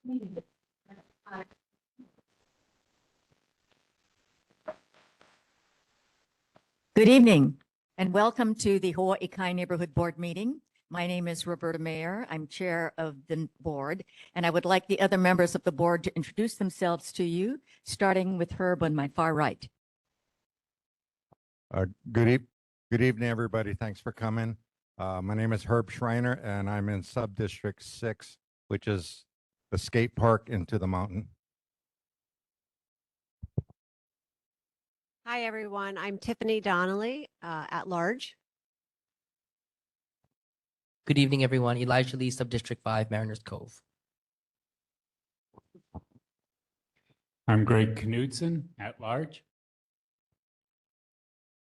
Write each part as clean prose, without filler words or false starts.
Good evening and welcome to the Hawaiʻi Neighborhood Board meeting. My name is Roberta Mayer. I'm chair of the board, and I would like the other members of the board to introduce themselves to you, starting with Herb on my far right. Good evening, everybody. Thanks for coming. My name is Herb Schreiner, and I'm in Subdistrict 6, which is the skate park into the mountain. Hi, everyone. I'm Tiffany Donnelly, at large. Good evening, everyone. Elijah Lee, Subdistrict 5, Mariners Cove. I'm Greg Knudsen, at large.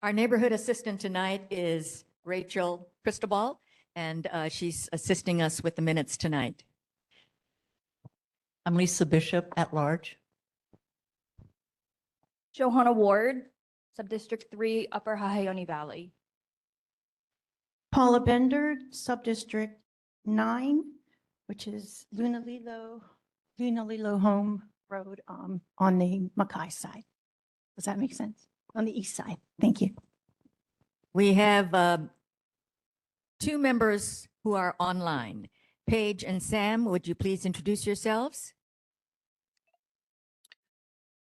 Our neighborhood assistant tonight is Rachel Cristobal, and she's assisting us with the minutes tonight. I'm Lisa Bishop, at large. Johanna Ward, Subdistrict 3, Upper Hawaiʻi Valley. Paula Bender, Subdistrict 9, which is Lunalilo Home Road on the Mackay side. Does that make sense? On the east side. Thank you. We have two members who are online. Paige and Sam, would you please introduce yourselves?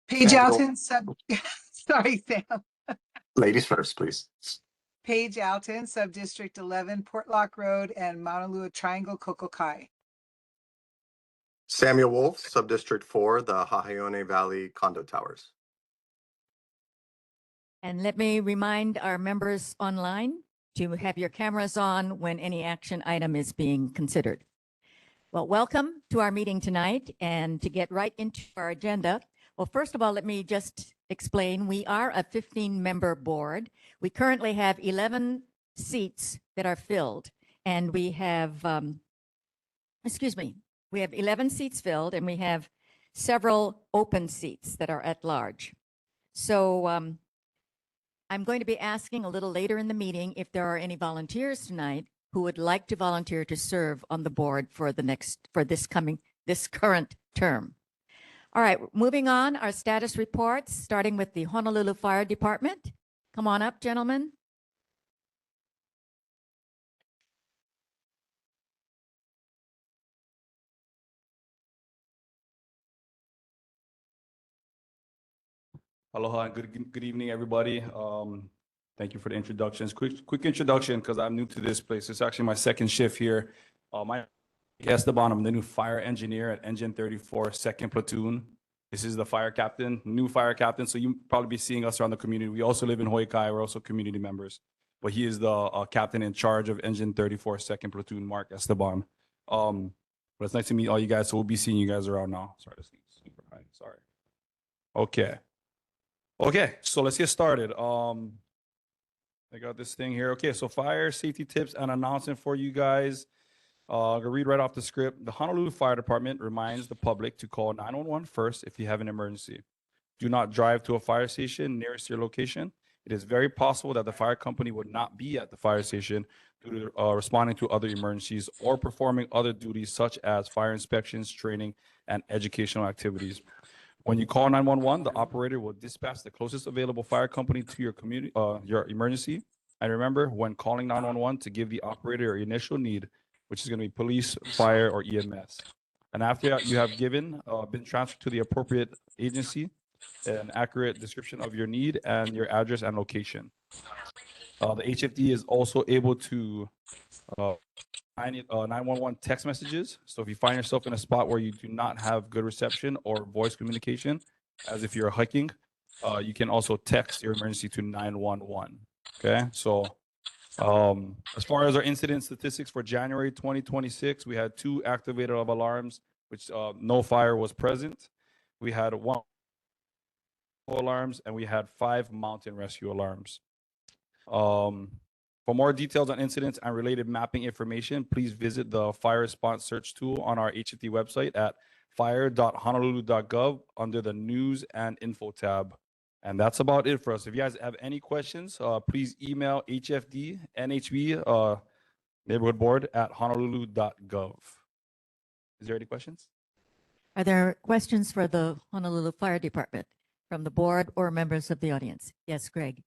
Paige Alton, sorry, Sam. Ladies first, please. Paige Alton, Subdistrict 11, Portlock Road and Mauna Lua Triangle, Kokokai. Samuel Wolf, Subdistrict 4, the Hawaiʻi Valley Condo Towers. And let me remind our members online to have your cameras on when any action item is being considered. Well, welcome to our meeting tonight, and to get right into our agenda. Well, first of all, let me just explain. We are a 15-member board. We currently have 11 seats that are filled, and we have, we have 11 seats filled, and we have several open seats that are at large. So I'm going to be asking a little later in the meeting if there are any volunteers tonight who would like to volunteer to serve on the board for this current term. All right, moving on, our status reports, starting with the Honolulu Fire Department. Come on up, gentlemen. Aloha and good evening, everybody. Thank you for the introductions. Quick introduction, because I'm new to this place. It's actually my second shift here. My Esteban, I'm the new fire engineer at Engine 34, 2nd Platoon. This is the fire captain, new fire captain. So you probably be seeing us around the community. We also live in Hawaiʻi. We're also community members. But he is the captain in charge of Engine 34, 2nd Platoon, Mark Esteban. But it's nice to meet all you guys. So we'll be seeing you guys around now. Sorry, this is super high. Sorry. Okay, so let's get started. I got this thing here. Okay, so fire safety tips and announcement for you guys. I'll read right off the script. The Honolulu Fire Department reminds the public to call 911 first if you have an emergency. Do not drive to a fire station nearest your location. It is very possible that the fire company would not be at the fire station due to responding to other emergencies or performing other duties such as fire inspections, training, and educational activities. When you call 911, the operator will dispatch the closest available fire company to your community, your emergency. And remember, when calling 911, to give the operator your initial need, which is going to be police, fire, or EMS. And after you have been transferred to the appropriate agency, an accurate description of your need and your address and location. The HFD is also able to 911 text messages. So if you find yourself in a spot where you do not have good reception or voice communication, as if you're hiking, you can also text your emergency to 911. Okay, so as far as our incident statistics for January 2026, we had 2 activated alarms, which no fire was present. We had 1 alarms, and we had 5 mountain rescue alarms. For more details on incidents and related mapping information, please visit the fire response search tool on our HFD website at fire.honolulu.gov under the news and info tab. And that's about it for us. If you guys have any questions, please email HFD NHB neighborhood board at honolulu.gov. Is there any questions? Are there questions for the Honolulu Fire Department from the board or members of the audience? Yes, Greg.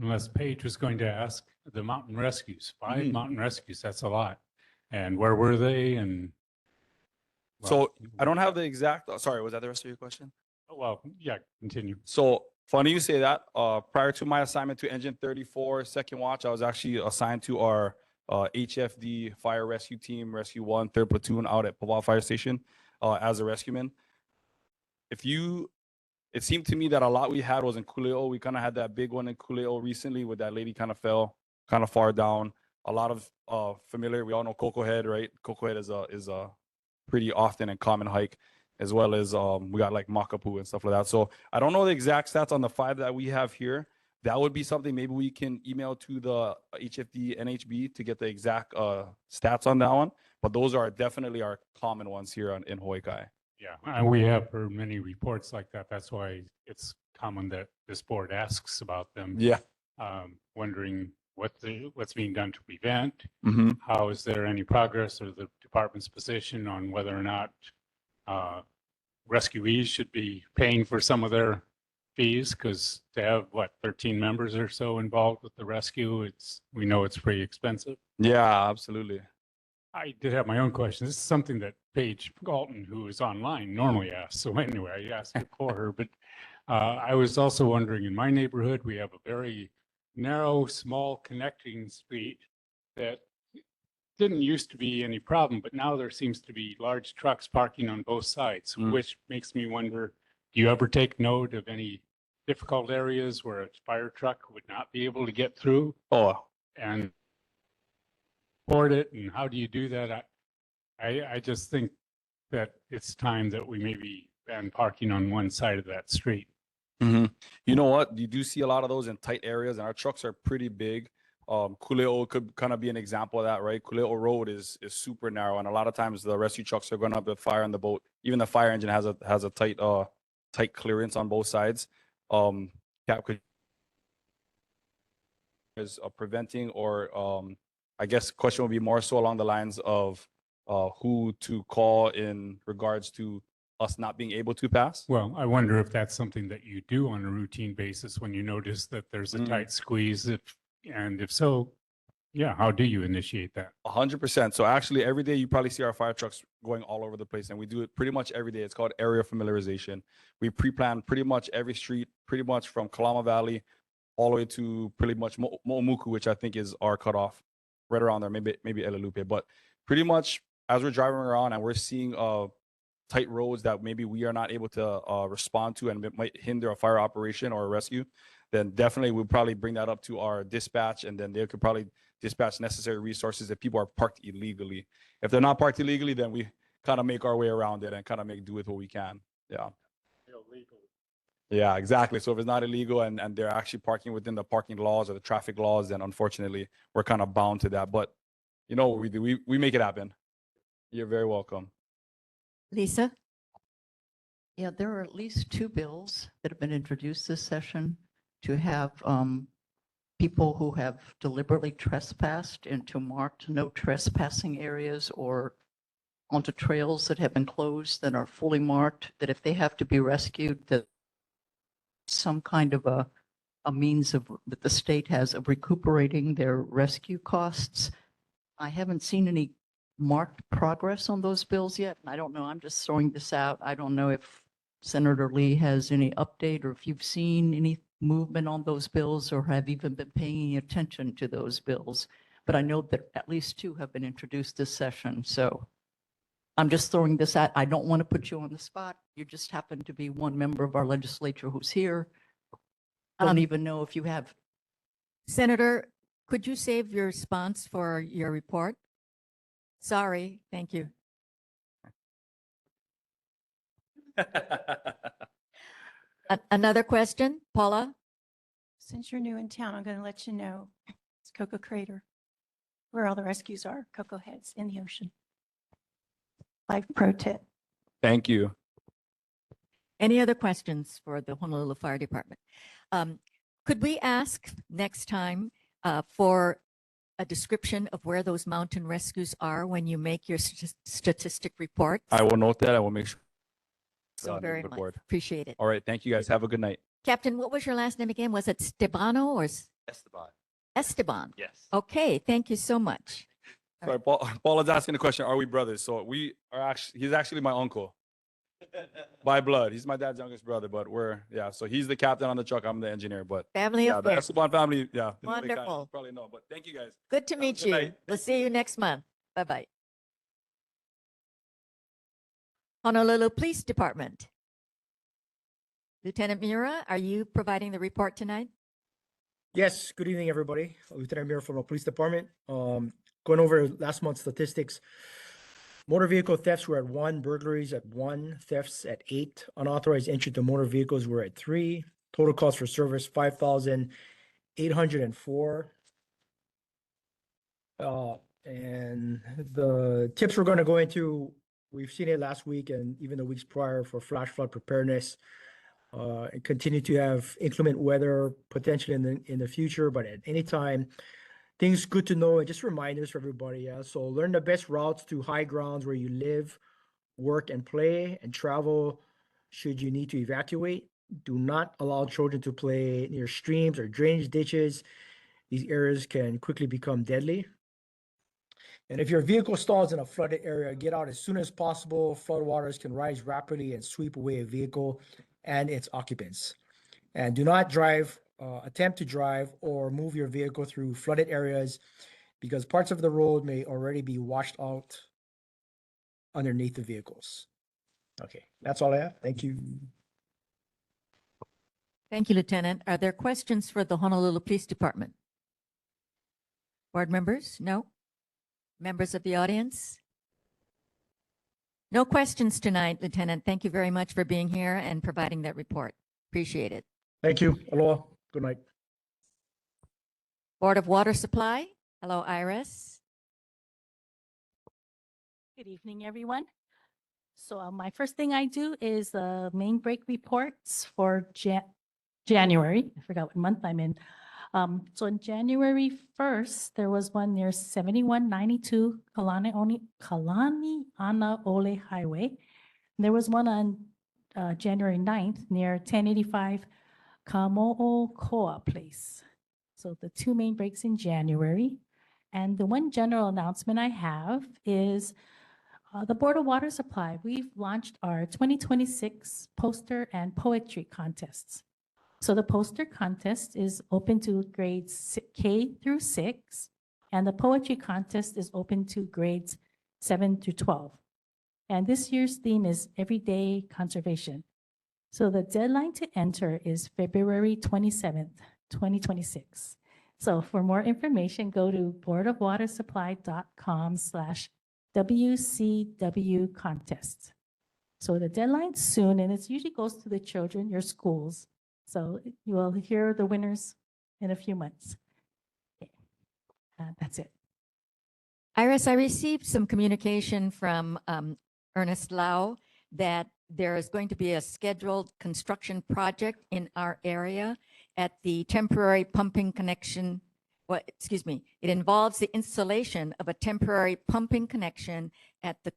Unless Paige was going to ask, the mountain rescues, 5 Mhm. mountain rescues, that's a lot. And where were they? And So I don't have the exact, sorry, was that the rest of your question? well, yeah, continue. So funny you say that. Prior to my assignment to Engine 34 Second Watch, I was actually assigned to our HFD Fire Rescue Team, Rescue 1, 3rd Platoon out at Paval Fire Station as a rescueman. It seemed to me that a lot we had was in Kuleo. We kind of had that big one in Kuleo recently where that lady kind of fell kind of far down. A lot of familiar, we all know Coco Head, right? Coco Head is a pretty often and common hike, as well as we got like Makapu and stuff like that. So I don't know the exact stats on the 5 that we have here. That would be something maybe we can email to the HFD NHB to get the exact stats on that one. But those are definitely our common ones here in Hawaii. Yeah, and we have heard many reports like that. That's why it's common that this board asks about them. Yeah. Wondering what's being done to prevent. Mm-hmm. How is there any progress or the department's position on whether or not rescuees should be paying for some of their fees? Because to have 13 members or so involved with the rescue, we know it's pretty expensive. Yeah, absolutely. I did have my own question. This is something that Paige Galton, who is online, normally asks. So anyway, I asked it for her. But I was also wondering, in my neighborhood, we have a very narrow, small connecting street that didn't used to be any problem, but now there seems to be large trucks parking on both sides, which makes me wonder, do you ever take note of any difficult areas where a fire truck would not be able to get through? Oh, And support it, and how do you do that? I just think that it's time that we maybe ban parking on one side of that street. mm-hmm. You know what? You do see a lot of those in tight areas, and our trucks are pretty big. Kuleo could kind of be an example of that, right? Kuleo Road is super narrow, and a lot of times the rescue trucks are going up the fire on the boat. Even the fire engine has a tight clearance on both sides. Cap could is preventing, or I guess question would be more so along the lines of who to call in regards to us not being able to pass. Well, I wonder if that's something that you do on a routine basis when you notice that there's a tight squeeze. If so, yeah, how do you initiate that? 100%. So actually, every day you probably see our fire trucks going all over the place, and we do it pretty much every day. It's called area familiarization. We pre-plan pretty much every street, pretty much from Kalama Valley all the way to pretty much Mo'omuku, which I think is our cutoff, right around there, maybe Elalupe. But pretty much as we're driving around and we're seeing tight roads that maybe we are not able to respond to, and it might hinder a fire operation or a rescue, then definitely we'll probably bring that up to our dispatch, and then they could probably dispatch necessary resources if people are parked illegally. If they're not parked illegally, then we kind of make our way around it and kind of make do with what we can. Yeah. Illegal. Yeah, exactly. So if it's not illegal and they're actually parking within the parking laws or the traffic laws, then unfortunately we're kind of bound to that. But you know what we do? We make it happen. You're very welcome. Lisa? Yeah, there are at least 2 bills that have been introduced this session to have people who have deliberately trespassed into marked no trespassing areas or onto trails that have been closed that are fully marked, that if they have to be rescued, that some kind of a means of that the state has of recuperating their rescue costs. I haven't seen any marked progress on those bills yet. And I don't know, I'm just throwing this out. I don't know if Senator Lee has any update or if you've seen any movement on those bills or have even been paying any attention to those bills. But I know that at least 2 have been introduced this session. So I'm just throwing this out. I don't want to put you on the spot. You just happen to be one member of our legislature who's here. I don't even know if you have. Senator, could you save your response for your report? Sorry, thank you. Another question, Paula? Since you're new in town, I'm going to let you know it's Cocoa Crater, where all the rescues are, cocoa heads in the ocean. Life pro tip. Thank you. Any other questions for the Honolulu Fire Department? Could we ask next time for a description of where those mountain rescues are when you make your statistic reports? I will note that. I will make sure. So very the much. board. Appreciate it. All right. Thank you guys. Have a good night. Captain, what was your last name again? Was it Stebano or Esteban. Esteban? Yes. Okay, thank you so much. Sorry, Paul is asking the question, are we brothers? So we are actually, he's actually my uncle by blood. He's my dad's youngest brother, but so he's the captain on the truck. I'm the engineer, but Family yeah, the affair. Esteban family, yeah. they kinda Wonderful. Probably know, but thank you guys. Good to a meet good you. night. We'll see you next month. Bye-bye. Honolulu Police Department. Lieutenant Mura, are you providing the report tonight? Yes, good evening, everybody. Lieutenant Mayor from the Police Department. Going over last month's statistics. Motor vehicle thefts were at 1, burglaries at 1, thefts at 8, unauthorized entry to motor vehicles were at 3, total cost for service 5,804. And the tips we're going to go into, we've seen it last week and even the weeks prior for flash flood preparedness. And continue to have inclement weather potentially in the future, but at any time, things good to know and just reminders for everybody. Yeah, so learn the best routes to high grounds where you live, work, and play, and travel should you need to evacuate. Do not allow children to play near streams or drainage ditches. These areas can quickly become deadly. And if your vehicle stalls in a flooded area, get out as soon as possible. Floodwaters can rise rapidly and sweep away a vehicle and its occupants. And do not attempt to drive or move your vehicle through flooded areas because parts of the road may already be washed out underneath the vehicles. Okay, that's all I have. Thank you. Thank you, Lieutenant. Are there questions for the Honolulu Police Department? Board members? No? Members of the audience? No questions tonight, Lieutenant. Thank you very much for being here and providing that report. Appreciate it. Thank you. Aloha. Good night. Board of Water Supply. Hello, Iris. Good evening, everyone. So my first thing I do is the main break reports for January. I forgot what month I'm in. So on January 1st, there was one near 7192 Kalaniʻanaʻole Highway. There was one on January 9th near 1085 Kamo'okoa Place. So the two main breaks in January. And the one general announcement I have is the Board of Water Supply. We've launched our 2026 poster and poetry contests. So the poster contest is open to grades K through 6, and the poetry contest is open to grades 7 through 12. And this year's theme is Everyday Conservation. So the deadline to enter is February 27th, 2026. So for more information, go to boardofwatersupply.com/WCW contest. So the deadline's soon, and it usually goes to the children, your schools. So you will hear the winners in a few months. That's it. Iris, I received some communication from Ernest Lau that there is going to be a scheduled construction project in our area at the temporary pumping connection. It involves the installation of a temporary pumping connection at the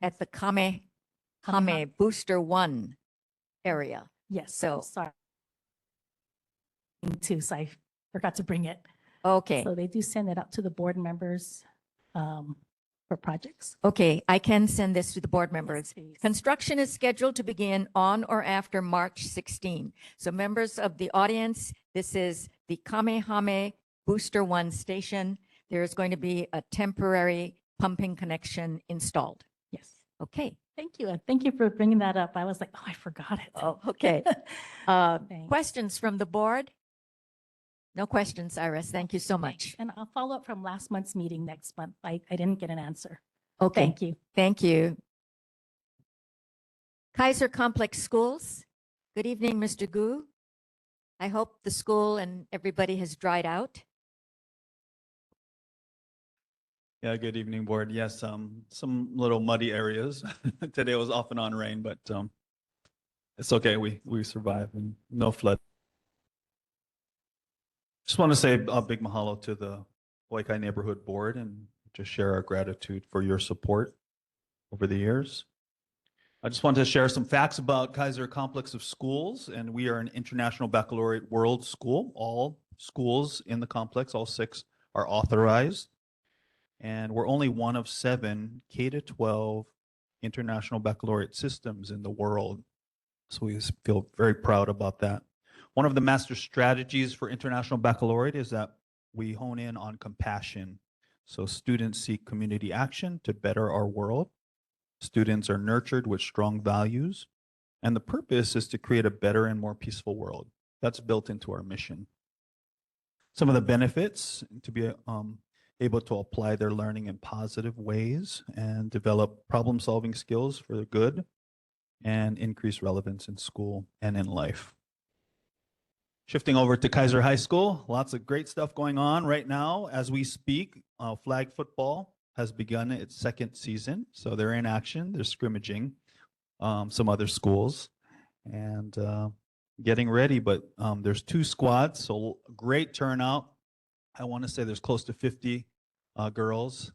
at the Kamehame Booster 1 area. Yes. So sorry. Too, so I forgot to bring it. Okay. So they do send it out to the board members for projects. Okay, I can send this to the board members. please. Construction is scheduled to begin on or after March 16. So members of the audience, this is the Kamehame Booster 1 station. There is going to be a temporary pumping connection installed. Yes. Okay. Thank you. And thank you for bringing that up. I was like, oh, I forgot it. Oh, okay. Thanks. Questions from the board? No questions, Iris. Thank you so much. And I'll follow up from last month's meeting next month. I didn't get an answer. Okay. Thank you. Thank you. Kaiser Complex Schools. Good evening, Mr. Gu. I hope the school and everybody has dried out. Yeah, good evening, board. Yes, some little muddy areas. Today was off and on rain, but it's okay. We survived and no flood. Just want to say a big mahalo to the Hawaiʻi Neighborhood Board and just share our gratitude for your support over the years. I just wanted to share some facts about Kaiser Complex of Schools, and we are an International Baccalaureate World School. All schools in the complex, all 6, are authorized, and we're only one of 7 K-12 International Baccalaureate systems in the world. So we feel very proud about that. One of the master strategies for International Baccalaureate is that we hone in on compassion. So students seek community action to better our world. Students are nurtured with strong values, and the purpose is to create a better and more peaceful world. That's built into our mission. Some of the benefits to be able to apply their learning in positive ways and develop problem-solving skills for the good and increase relevance in school and in life. Shifting over to Kaiser High School, lots of great stuff going on right now. As we speak, flag football has begun its 2nd season. So they're in action, they're scrimmaging some other schools and getting ready, but there's 2 squads, so great turnout. I want to say there's close to 50 girls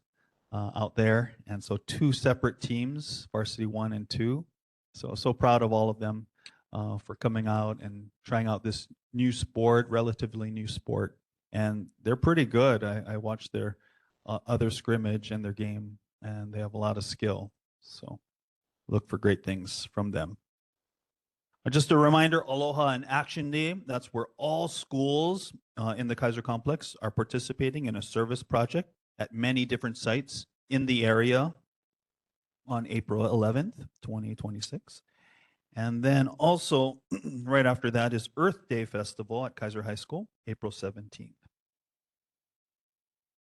out there. And so 2 separate teams, varsity 1 and 2. So proud of all of them for coming out and trying out this new sport, relatively new sport. And they're pretty good. I watched their other scrimmage and their game, and they have a lot of skill. So look for great things from them. Just a reminder, Aloha and Action Day, that's where all schools in the Kaiser Complex are participating in a service project at many different sites in the area on April 11th, 2026. And then also right after that is Earth Day Festival at Kaiser High School, April 17th.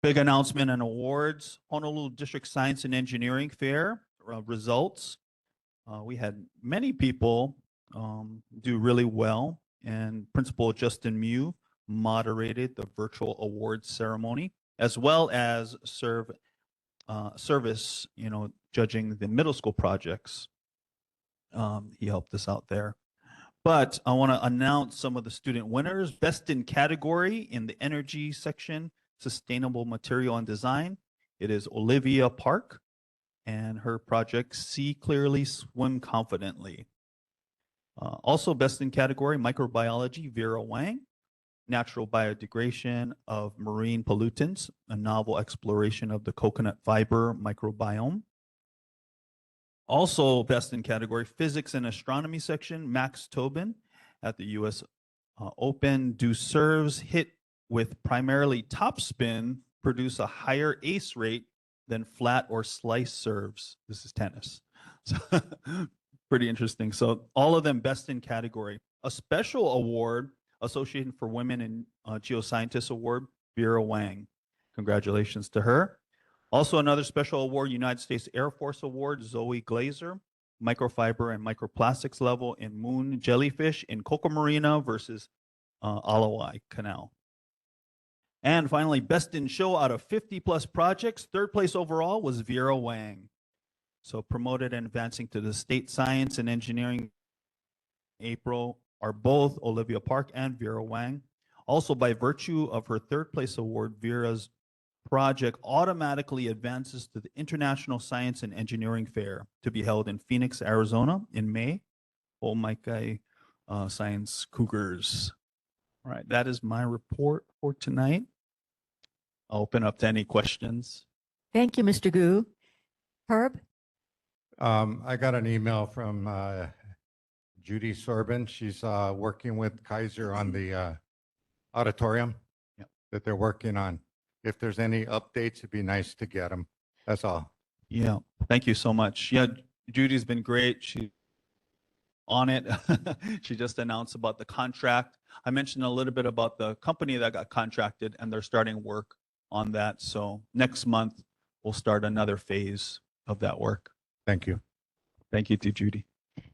Big announcement and awards. Honolulu District Science and Engineering Fair results. We had many people do really well, and Principal Justin Mew moderated the virtual awards ceremony, as well as service, judging the middle school projects. He helped us out there. But I want to announce some of the student winners. Best in category in the energy section, sustainable material and design. It is Olivia Park and her project, See Clearly, Swim Confidently. Also best in category, microbiology, Vera Wang. Natural biodegradation of marine pollutants, a novel exploration of the coconut fiber microbiome. Also best in category, physics and astronomy section, Max Tobin at the US Open. Do serves hit with primarily topspin produce a higher ace rate than flat or slice serves? This is tennis. So pretty interesting. So all of them best in category. A special award, Association for Women in Geoscientists Award, Vera Wang. Congratulations to her. Also another special award, United States Air Force Award, Zoe Glazer, microfiber and microplastics level in moon jellyfish in Coco Marina versus Alawai Canal. And finally, best in show out of 50 plus projects, 3rd place overall was Vera Wang. So promoted and advancing to the state science and engineering April are both Olivia Park and Vera Wang. Also by virtue of her 3rd place award, Vera's project automatically advances to the International Science and Engineering Fair to be held in Phoenix, Arizona in May. Oh my God, Science Cougars. All right, that is my report for tonight. I'll open up to any questions. Thank you, Mr. Gu. Herb? I got an email from Judy Sorbin. She's working with Kaiser on the auditorium that they're working on. If there's any updates, it'd be nice to get them. That's all. Yeah, thank you so much. Yeah, Judy's been great. She on it. She just announced about the contract. I mentioned a little bit about the company that got contracted, and they're starting work on that. So next month, we'll start another phase of that work. Thank you. Thank you to Judy.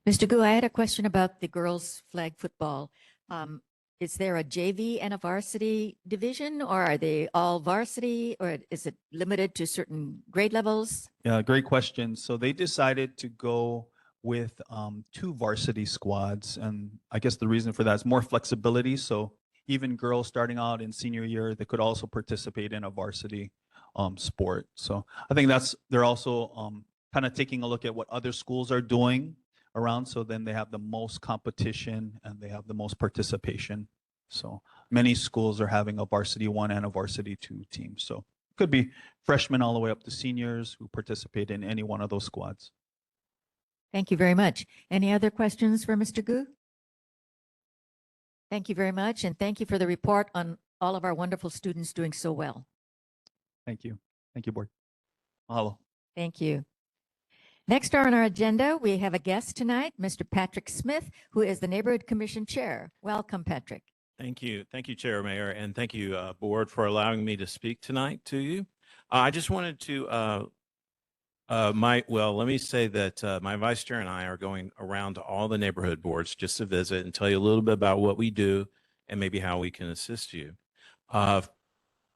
Mr. Gu, I had a question about the girls' flag football. Is there a JV and a varsity division, or are they all varsity, or is it limited to certain grade levels? Yeah, great question. So they decided to go with 2 varsity squads. And I guess the reason for that is more flexibility. So even girls starting out in senior year, they could also participate in a varsity sport. So I think they're also kind of taking a look at what other schools are doing around. So then they have the most competition and they have the most participation. So many schools are having a varsity 1 and a varsity 2 team. So it could be freshmen all the way up to seniors who participate in any one of those squads. Thank you very much. Any other questions for Mr. Gu? Thank you very much, and thank you for the report on all of our wonderful students doing so well. Thank you. Thank you, board. Mahalo. Thank you. Next on our agenda, we have a guest tonight, Mr. Patrick Smith, who is the Neighborhood Commission Chair. Welcome, Patrick. Thank you. Thank you, Chair, Mayor, and thank you, Board, for allowing me to speak tonight to you. I just wanted to, let me say that my Vice Chair and I are going around to all the neighborhood boards just to visit and tell you a little bit about what we do and maybe how we can assist you.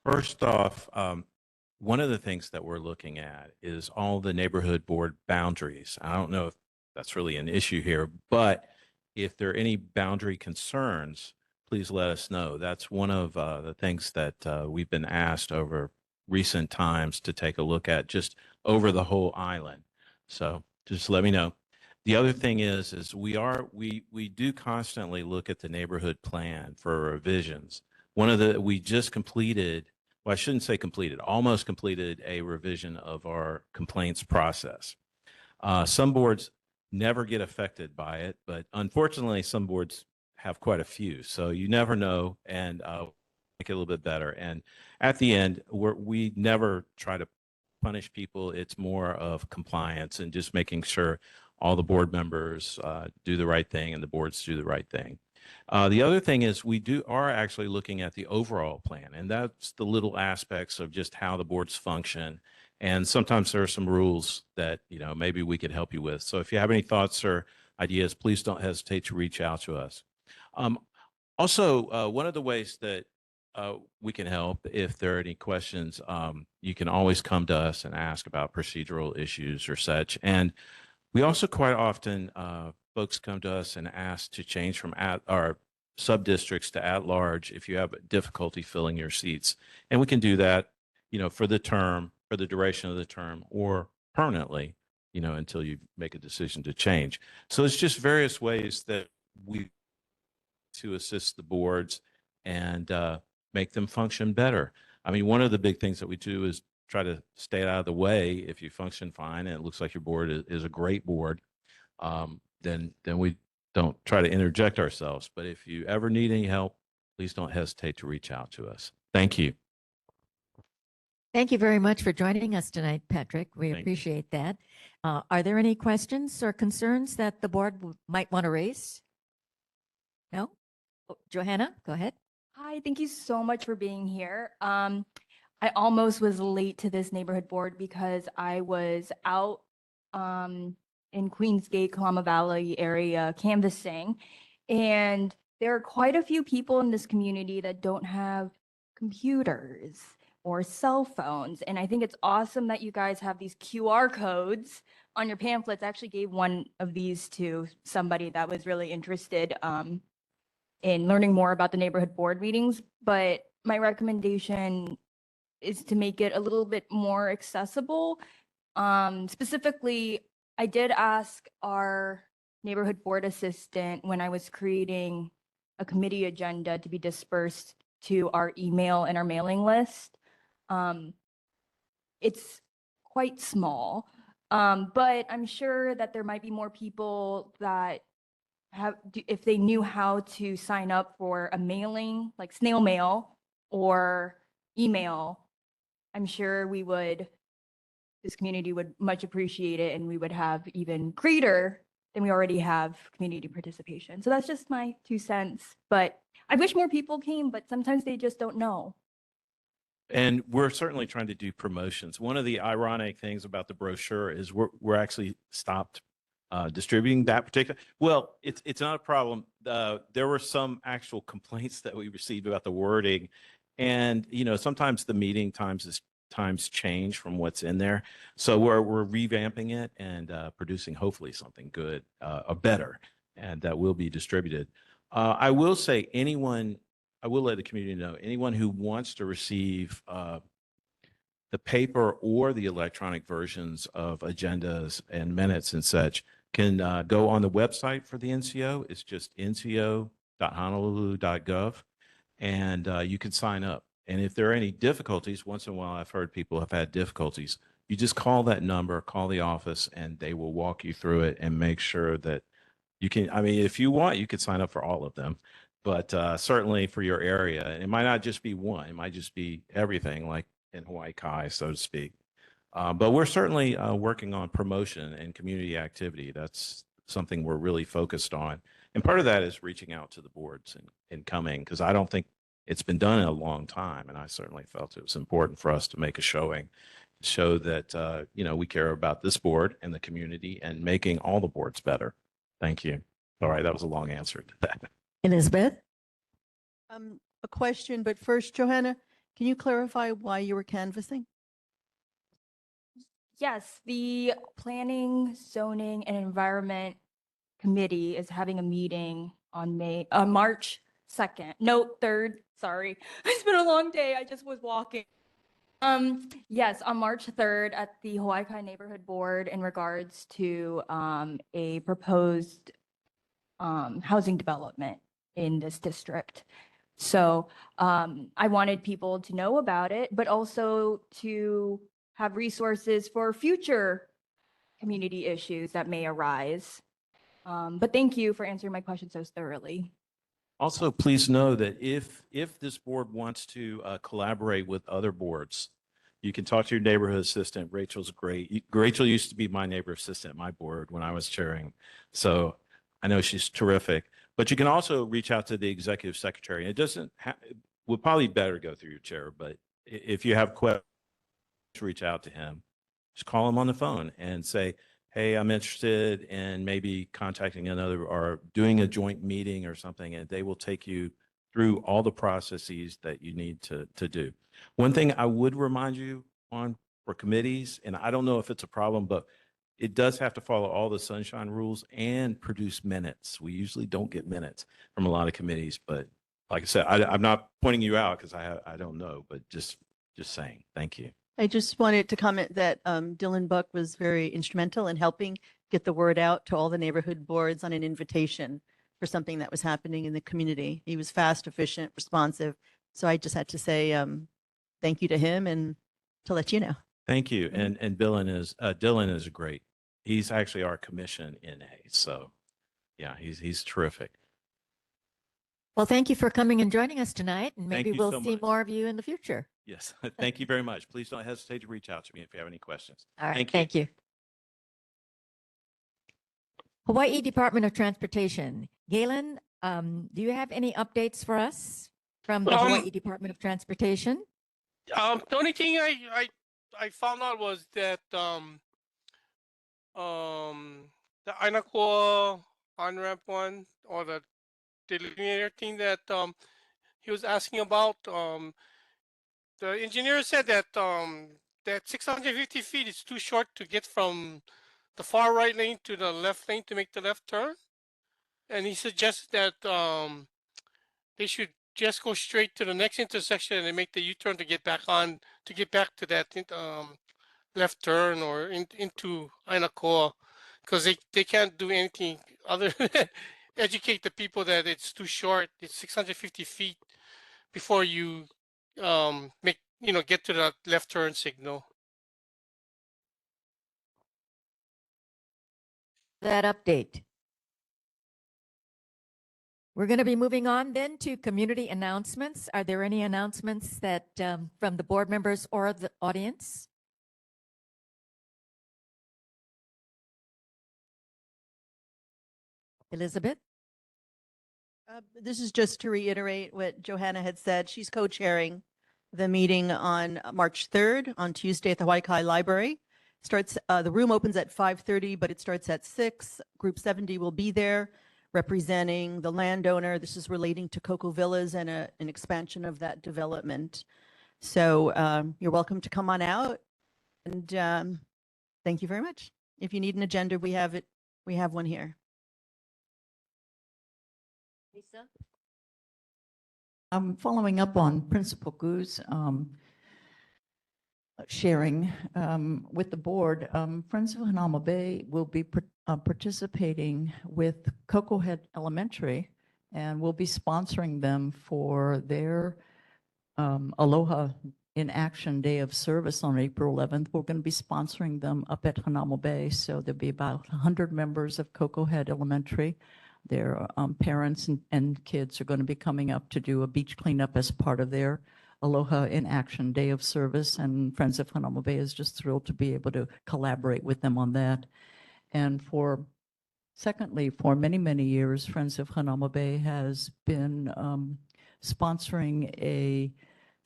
First off, one of the things that we're looking at is all the neighborhood board boundaries. I don't know if that's really an issue here, but if there are any boundary concerns, please let us know. That's one of the things that we've been asked over recent times to take a look at just over the whole island. So just let me know. The other thing is we do constantly look at the neighborhood plan for revisions. We just completed, well, I shouldn't say completed, almost completed a revision of our complaints process. Some boards never get affected by it, but unfortunately some boards have quite a few. So you never know, and make it a little bit better. And at the end, we never try to punish people. It's more of compliance and just making sure all the board members do the right thing and the boards do the right thing. The other thing is we are actually looking at the overall plan, and that's the little aspects of just how the boards function. And sometimes there are some rules that, maybe we could help you with. So if you have any thoughts or ideas, please don't hesitate to reach out to us. Also, one of the ways that we can help, if there are any questions, you can always come to us and ask about procedural issues or such. And we also quite often, folks come to us and ask to change from our sub-districts to at-large if you have difficulty filling your seats. And we can do that, for the term, for the duration of the term, or permanently, until you make a decision to change. So it's just various ways that we to assist the boards and make them function better. I mean, one of the big things that we do is try to stay out of the way. If you function fine and it looks like your board is a great board, then we don't try to interject ourselves. But if you ever need any help, please don't hesitate to reach out to us. Thank you. Thank you very much for joining us tonight, Patrick. We Thank you. appreciate that. Are there any questions or concerns that the board might want to raise? No? Oh, Johanna, go ahead. Hi, thank you so much for being here. I almost was late to this neighborhood board because I was out in Queensgate, Kalama Valley area canvassing, and there are quite a few people in this community that don't have computers or cell phones. And I think it's awesome that you guys have these QR codes on your pamphlets. I actually gave one of these to somebody that was really interested in learning more about the neighborhood board meetings. But my recommendation is to make it a little bit more accessible. Specifically, I did ask our neighborhood board assistant when I was creating a committee agenda to be dispersed to our email and our mailing list. It's quite small, but I'm sure that there might be more people that if they knew how to sign up for a mailing, like snail mail or email, I'm sure this community would much appreciate it, and we would have even greater than we already have community participation. So that's just my 2 cents. But I wish more people came, but sometimes they just don't know. And we're certainly trying to do promotions. One of the ironic things about the brochure is we're actually stopped distributing that particular. Well, it's not a problem. There were some actual complaints that we received about the wording, and sometimes the meeting times change from what's in there. So we're revamping it and producing hopefully something good, better, and that will be distributed. I will say anyone I will let the community know, anyone who wants to receive the paper or the electronic versions of agendas and minutes and such can go on the website for the NCO. It's just nco.honolulu.gov, and you can sign up. And if there are any difficulties, once in a while I've heard people have had difficulties, you just call that number, call the office, and they will walk you through it and make sure that you can, I mean, if you want, you could sign up for all of them, but certainly for your area. And it might not just be one, it might just be everything, like in Hawaii Kai, so to speak. But we're certainly working on promotion and community activity. That's something we're really focused on. And part of that is reaching out to the boards and coming, because I don't think it's been done in a long time. And I certainly felt it was important for us to make a showing, show that, you know, we care about this board and the community and making all the boards better. Thank you. All right, that was a long answer to that. Elizabeth? A question, but first, Johanna, can you clarify why you were canvassing? Yes, the Planning, Zoning, and Environment Committee is having a meeting on March 2nd. No, 3rd, sorry. It's been a long day. I just was walking. Yes, on March 3rd at the Hawaii Neighborhood Board in regards to a proposed housing development in this district. So I wanted people to know about it, but also to have resources for future community issues that may arise. But thank you for answering my question so thoroughly. Also, please know that if this board wants to collaborate with other boards, you can talk to your neighborhood assistant. Rachel's great. Rachel used to be my neighborhood assistant at my board when I was chairing. So I know she's terrific. But you can also reach out to the executive secretary. It doesn't would probably better go through your chair, but if you have questions, reach out to him. Just call him on the phone and say, hey, I'm interested in maybe contacting another or doing a joint meeting or something, and they will take you through all the processes that you need to do. One thing I would remind you on for committees, and I don't know if it's a problem, but it does have to follow all the sunshine rules and produce minutes. We usually don't get minutes from a lot of committees, but like I said, I'm not pointing you out because I don't know, but just saying. Thank you. I just wanted to comment that Dylan Buck was very instrumental in helping get the word out to all the neighborhood boards on an invitation for something that was happening in the community. He was fast, efficient, responsive. So I just had to say thank you to him and to let you know. Thank you. And Dylan is great. He's actually our commission NA. So yeah, he's terrific. Well, thank you for coming and joining us tonight, and maybe you we'll so see much. more of you in the future. Yes. Thank you very much. Please don't hesitate to reach out to me if you have any questions. All right, Thank you. thank you. Hawaii Department of Transportation. Galen, do you have any updates for us from the Hawaii Department of Transportation? The only thing I found out was that the Ainakoa on-ramp one, or the delineator thing that he was asking about, the engineer said that that 650 feet is too short to get from the far right lane to the left lane to make the left turn, and he suggested that they should just go straight to the next intersection and make the U-turn to get back to that left turn or into Ainakoa, because they can't do anything other than educate the people that it's too short. It's 650 feet before you get to the left turn signal. That update. We're going to be moving on then to community announcements. Are there any announcements that from the board members or the audience? Elizabeth? This is just to reiterate what Johanna had said. She's co-chairing the meeting on March 3rd on Tuesday at the Hawaii Kai Library. The room opens at 5:30, but it starts at 6. Group 70 will be there representing the landowner. This is relating to Cocoa Villas and an expansion of that development. So you're welcome to come on out, and thank you very much. If you need an agenda, we have it. We have one here. Lisa? I'm following up on Principal Gu's sharing with the board. Friends of Hanauma Bay will be participating with Cocoa Head Elementary, and we'll be sponsoring them for their Aloha in Action Day of Service on April 11th. We're going to be sponsoring them up at Hanauma Bay. So there'll be about 100 members of Cocoa Head Elementary. Their parents and kids are going to be coming up to do a beach cleanup as part of their Aloha in Action Day of Service. And Friends of Hanauma Bay is just thrilled to be able to collaborate with them on that. And secondly, for many, many years, Friends of Hanauma Bay has been sponsoring a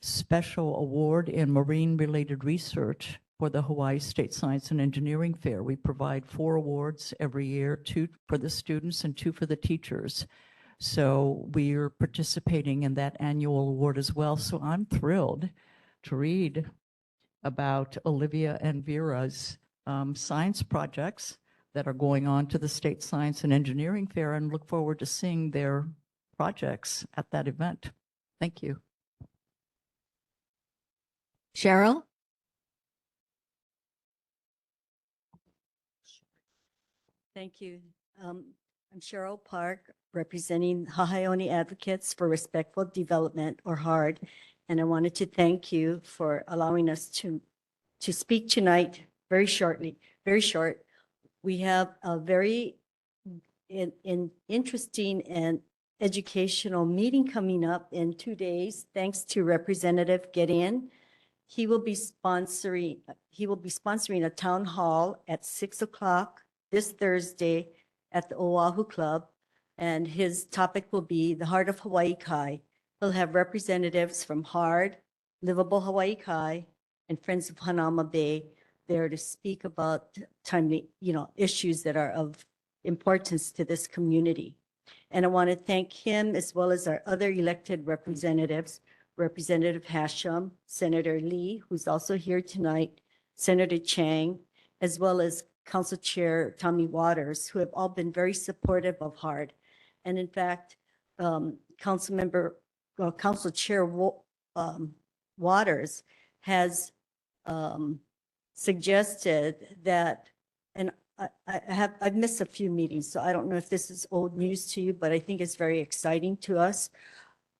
special award in marine-related research for the Hawaii State Science and Engineering Fair. We provide 4 awards every year, 2 for the students and 2 for the teachers. So we're participating in that annual award as well. So I'm thrilled to read about Olivia and Vera's science projects that are going on to the State Science and Engineering Fair, and look forward to seeing their projects at that event. Thank you. Cheryl? Thank you. I'm Cheryl Park, representing Hawaiʻi Advocates for Respectful Development, or HARD, and I wanted to thank you for allowing us to speak tonight very short. We have a very interesting and educational meeting coming up in 2 days, thanks to Representative Gideon. He will be sponsoring a town hall at 6 o'clock this Thursday at the Oahu Club, and his topic will be the Heart of Hawaii Kai. He'll have representatives from HARD, Livable Hawaii Kai, and Friends of Hanauma Bay there to speak about timely, issues that are of importance to this community. And I want to thank him as well as our other elected representatives, Representative Hashem, Senator Lee, who's also here tonight, Senator Chang, as well as Council Chair Tommy Waters, who have all been very supportive of HARD. And in fact, Council Chair Waters has suggested that, and I've missed a few meetings, so I don't know if this is old news to you, but I think it's very exciting to us.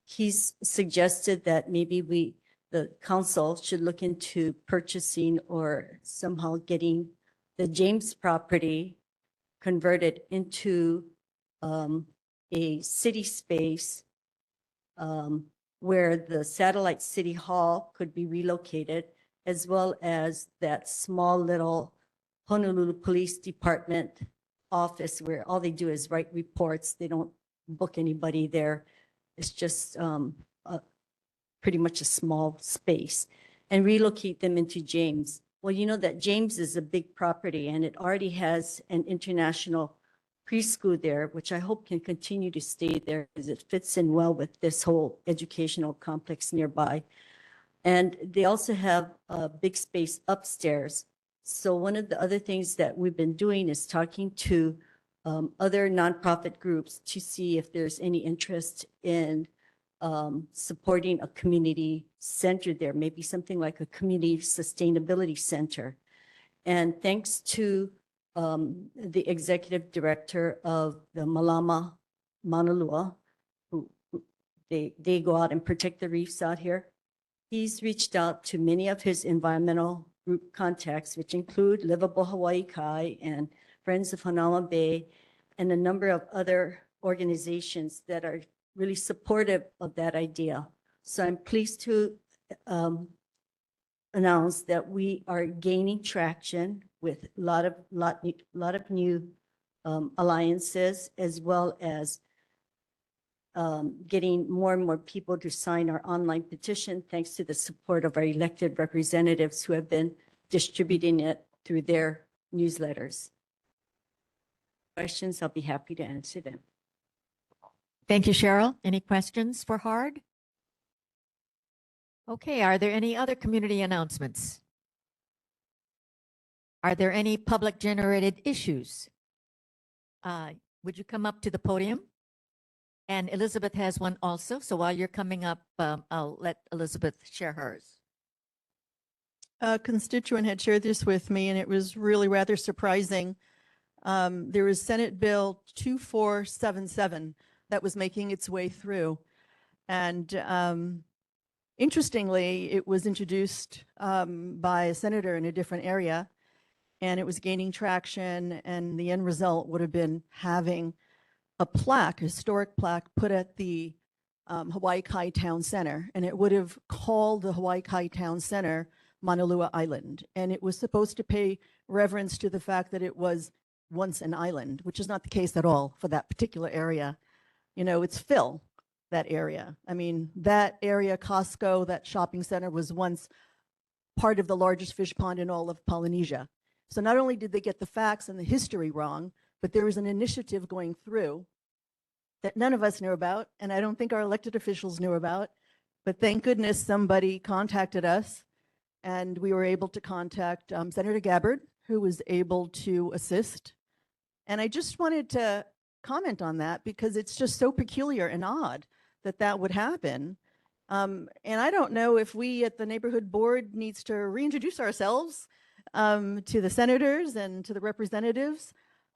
He's suggested that maybe the council should look into purchasing or somehow getting the James property converted into a city space where the satellite city hall could be relocated, as well as that small little Honolulu Police Department office where all they do is write reports. They don't book anybody there. It's just pretty much a small space, and relocate them into James. Well, you know that James is a big property and it already has an international preschool there, which I hope can continue to stay there because it fits in well with this whole educational complex nearby. And they also have a big space upstairs. So one of the other things that we've been doing is talking to other nonprofit groups to see if there's any interest in supporting a community center there, maybe something like a community sustainability center. And thanks to the executive director of the Malama Mauna Lua, who they go out and protect the reefs out here. He's reached out to many of his environmental group contacts, which include Livable Hawaii Kai and Friends of Hanauma Bay, and a number of other organizations that are really supportive of that idea. So I'm pleased to announce that we are gaining traction with a lot of new alliances, as well as getting more and more people to sign our online petition, thanks to the support of our elected representatives who have been distributing it through their newsletters. Questions, I'll be happy to answer them. Thank you, Cheryl. Any questions for HARD? Okay, are there any other community announcements? Are there any public generated issues? Would you come up to the podium And Elizabeth has one also. So while you're coming up, I'll let Elizabeth share hers. A constituent had shared this with me, and it was really rather surprising. There was Senate Bill 2477 that was making its way through. And interestingly, it was introduced by a senator in a different area, and it was gaining traction, and the end result would have been having a plaque, a historic plaque, put at the Hawaiʻi Town Center, and it would have called the Hawaiʻi Town Center Manalua Island. And it was supposed to pay reverence to the fact that it was once an island, which is not the case at all for that particular area. You know, it's Phil, that area. I mean, that area, Costco, that shopping center was once part of the largest fish pond in all of Polynesia. So not only did they get the facts and the history wrong, but there was an initiative going through that none of us knew about, and I don't think our elected officials knew about. But thank goodness somebody contacted us, and we were able to contact Senator Gabbard, who was able to assist. And I just wanted to comment on that because it's just so peculiar and odd that that would happen. And I don't know if we at the neighborhood board needs to reintroduce ourselves to the senators and to the representatives.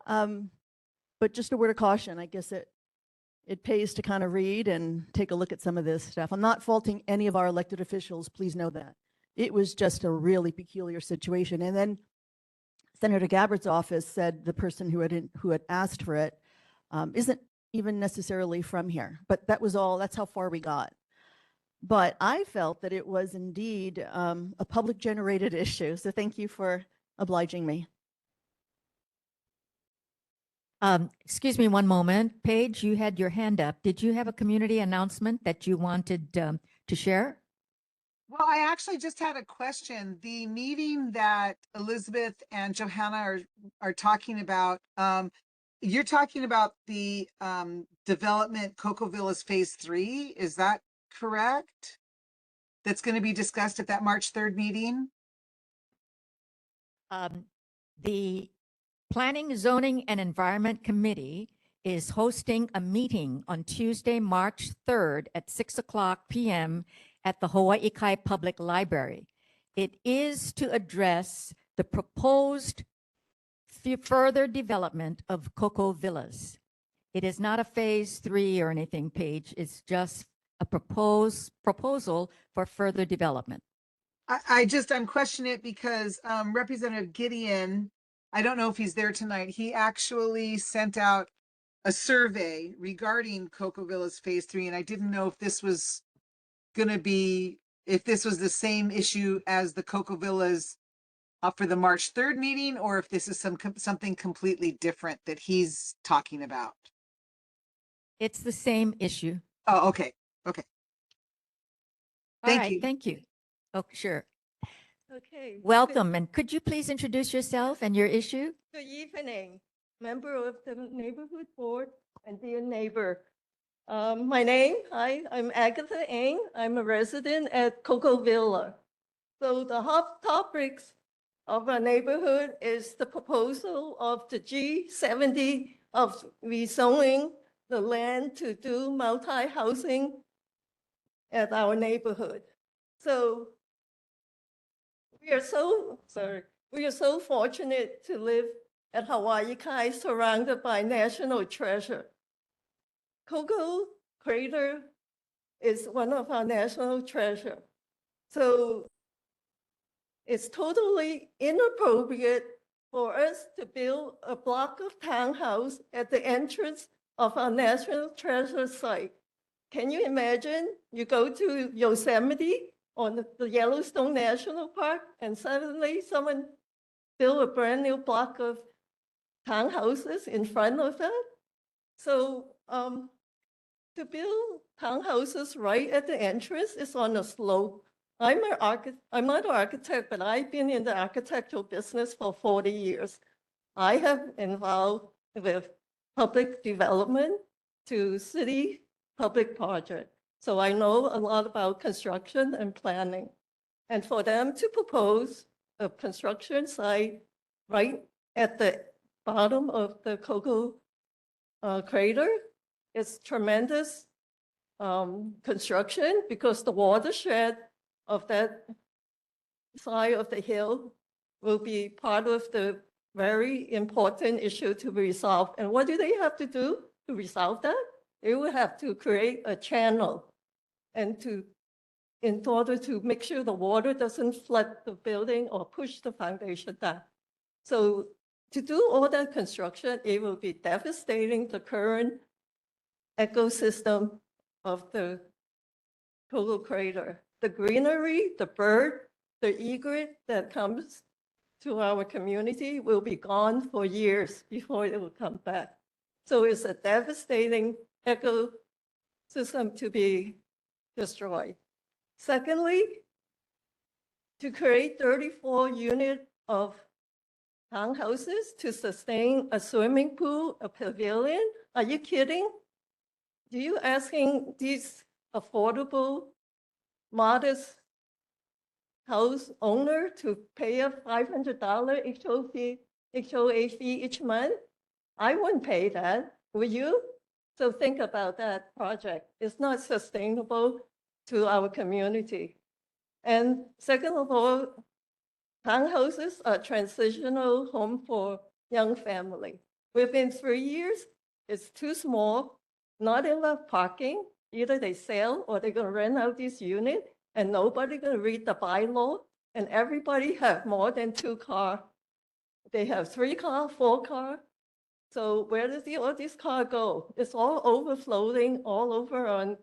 But just a word of caution, I guess it pays to kind of read and take a look at some of this stuff. I'm not faulting any of our elected officials, please know that. It was just a really peculiar situation. And then Senator Gabbard's office said the person who had asked for it isn't even necessarily from here. But that was all, that's how far we got. But I felt that it was indeed a public generated issue. So thank you for obliging me. Excuse me one moment. Paige, you had your hand up. Did you have a community announcement that you wanted to share? Well, I actually just had a question. The meeting that Elizabeth and Johanna are talking about, you're talking about the development Cocoa Villas Phase 3. Is that correct? That's going to be discussed at that March 3rd meeting? The Planning, Zoning, and Environment Committee is hosting a meeting on Tuesday, March 3rd at 6:00 p.m. at the Hawaiʻi Public Library. It is to address the proposed further development of Cocoa Villas. It is not a Phase 3 or anything, Paige. It's just a proposal for further development. I'm questioning it because Representative Gideon, I don't know if he's there tonight, he actually sent out a survey regarding Cocoa Villas Phase 3, and I didn't know if this was going to be, if this was the same issue as the Cocoa Villas for the March 3rd meeting, or if this is something completely different that he's talking about. It's the same issue. Oh, okay. Okay. Thank you. Thank you. Oh, sure. Okay. Welcome. And could you please introduce yourself and your issue? Good evening, member of the neighborhood board and dear neighbor. My name, I'm Agatha Ng. I'm a resident at Cocoa Villa. So the hot topics of our neighborhood is the proposal of the G70 of rezoning the land to do multi-housing at our neighborhood. So we are so fortunate to live at Hawaiʻi, surrounded by national treasure. Cocoa Crater is one of our national treasure. So it's totally inappropriate for us to build a block of townhouse at the entrance of our national treasure site. Can you imagine you go to Yosemite or the Yellowstone National Park and suddenly someone built a brand new block of townhouses in front of that? So to build townhouses right at the entrance is on a slope. I'm not an architect, but I've been in the architectural business for 40 years. I have involved with public development to city public project. So I know a lot about construction and planning. And for them to propose a construction site right at the bottom of the Cocoa Crater It's tremendous construction because the watershed of that side of the hill will be part of the very important issue to be resolved. And what do they have to do to resolve that? They will have to create a channel and in order to make sure the water doesn't flood the building or push the foundation down. So to do all that construction, it will be devastating the current ecosystem of the Cocoa Crater. The greenery, the bird, the egret that comes to our community will be gone for years before it will come back. So it's a devastating ecosystem to be destroyed. Secondly, to create 34 units of townhouses to sustain a swimming pool, a pavilion. Are you kidding? Do you asking these affordable, modest house owner to pay a $500 HOA fee each month? I wouldn't pay that, would you? So think about that project. It's not sustainable to our community. And second of all, townhouses are transitional home for young family. Within 3 years, it's too small, not enough parking. Either they sell or they're gonna rent out this unit and nobody gonna read the bylaw and everybody have more than 2 cars. They have 3 cars, 4 cars. So where does all this car go? It's all overflowing all over on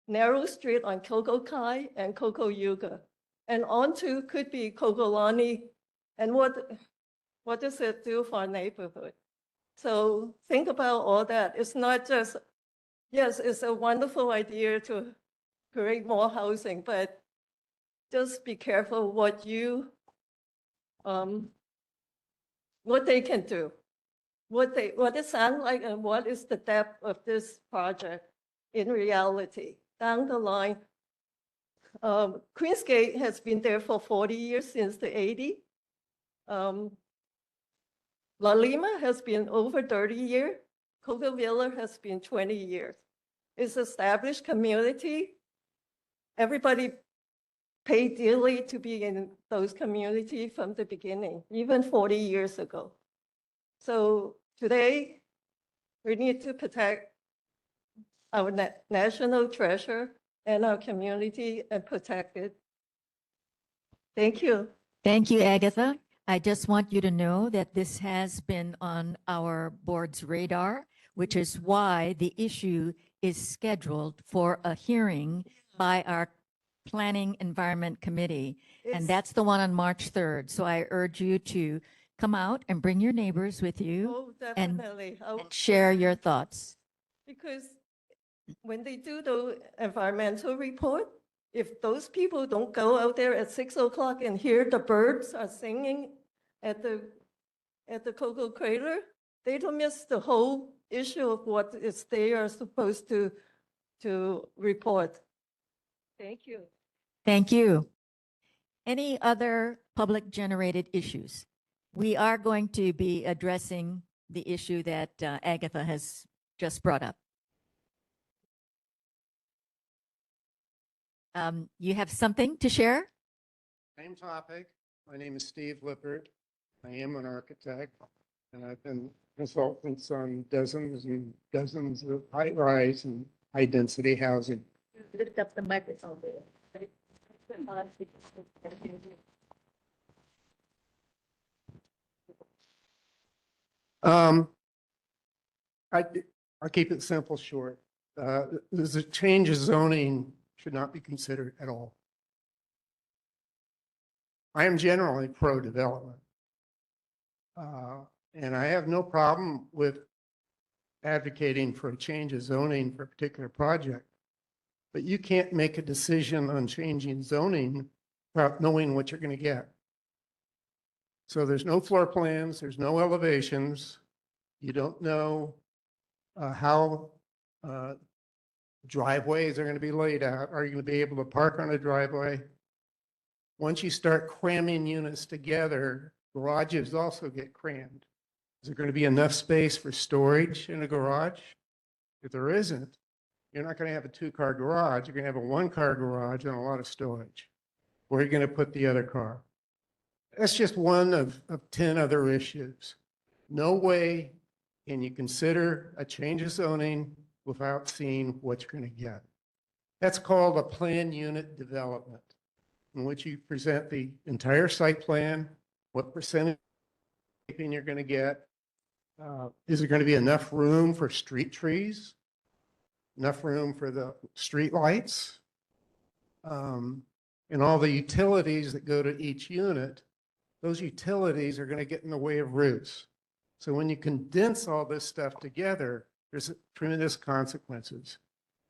narrow street on Coco Kai and Coco Yuga. And onto could be Kokolani. And what does it do for our neighborhood? So think about all that. It's not just, yes, it's a wonderful idea to create more housing, but just be careful what they can do, what it sounds like, and what is the depth of this project in reality. Down the line, Queensgate has been there for 40 years since the 80s. La Lima has been over 30 years. Cocoa Villa has been 20 years. It's established community. Everybody paid dearly to be in those communities from the beginning, even 40 years ago. So today, we need to protect our national treasure and our community and protect it. Thank you. Thank you, Agatha. I just want you to know that this has been on our board's radar, which is why the issue is scheduled for a hearing by our Planning Environment Committee. And It's- that's the one on March 3rd. So I urge you to come out and bring your neighbors with you Oh, and definitely. share your thoughts. Because when they do the environmental report, if those people don't go out there at 6 o'clock and hear the birds are singing at the Cocoa Crater, they don't miss the whole issue of what is they are supposed to report. Thank you. Thank you. Any other public generated issues? We are going to be addressing the issue that Agatha has just brought up. You have something to share? Same topic. My name is Steve Lippert. I am an architect, and I've been consultants on dozens and dozens of high-rise and high-density housing. Lift up the microphone there. I'll keep it simple, short. There's a change of zoning should not be considered at all. I am generally pro-development. And I have no problem with advocating for a change of zoning for a particular project. But you can't make a decision on changing zoning without knowing what you're going to get. So there's no floor plans, there's no elevations. You don't know how driveways are going to be laid out. Are you going to be able to park on a driveway? Once you start cramming units together, garages also get crammed. Is there going to be enough space for storage in a garage? If there isn't, you're not going to have a two-car garage. You're going to have a one-car garage and a lot of storage. Where are you going to put the other car? That's just one of 10 other issues. No way can you consider a change of zoning without seeing what you're going to get. That's called a plan unit development, in which you present the entire site plan, what percentage you're going to get. Is there going to be enough room for street trees? Enough room for the street lights? And all the utilities that go to each unit, those utilities are going to get in the way of roofs. So when you condense all this stuff together, there's tremendous consequences.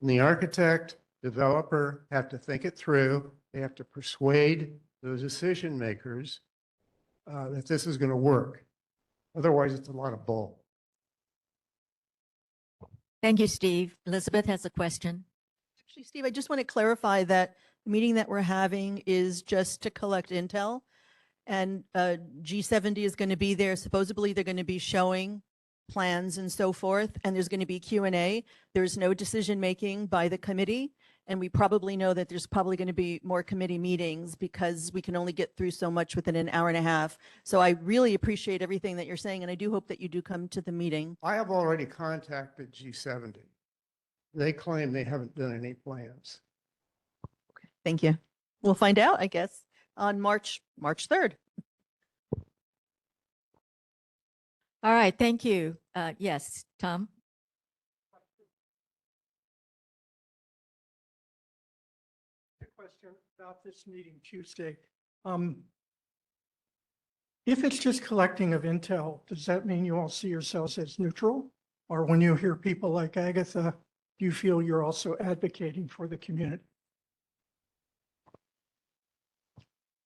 And the architect, developer have to think it through. They have to persuade those decision makers that this is going to work. Otherwise, it's a lot of bull. Thank you, Steve. Elizabeth has a question. Actually, Steve, I just want to clarify that the meeting that we're having is just to collect intel. And G70 is going to be there. Supposedly, they're going to be showing plans and so forth. And there's going to be Q&A. There's no decision making by the committee. And we probably know that there's probably going to be more committee meetings because we can only get through so much within an hour and a half. So I really appreciate everything that you're saying. And I do hope that you do come to the meeting. I have already contacted G70. They claim they haven't done any plans. Thank you. We'll find out, I guess, on March 3rd. All right, thank you. Yes, Tom? Question about this meeting Tuesday. If it's just collecting of intel, does that mean you all see yourselves as neutral? Or when you hear people like Agatha, do you feel you're also advocating for the community?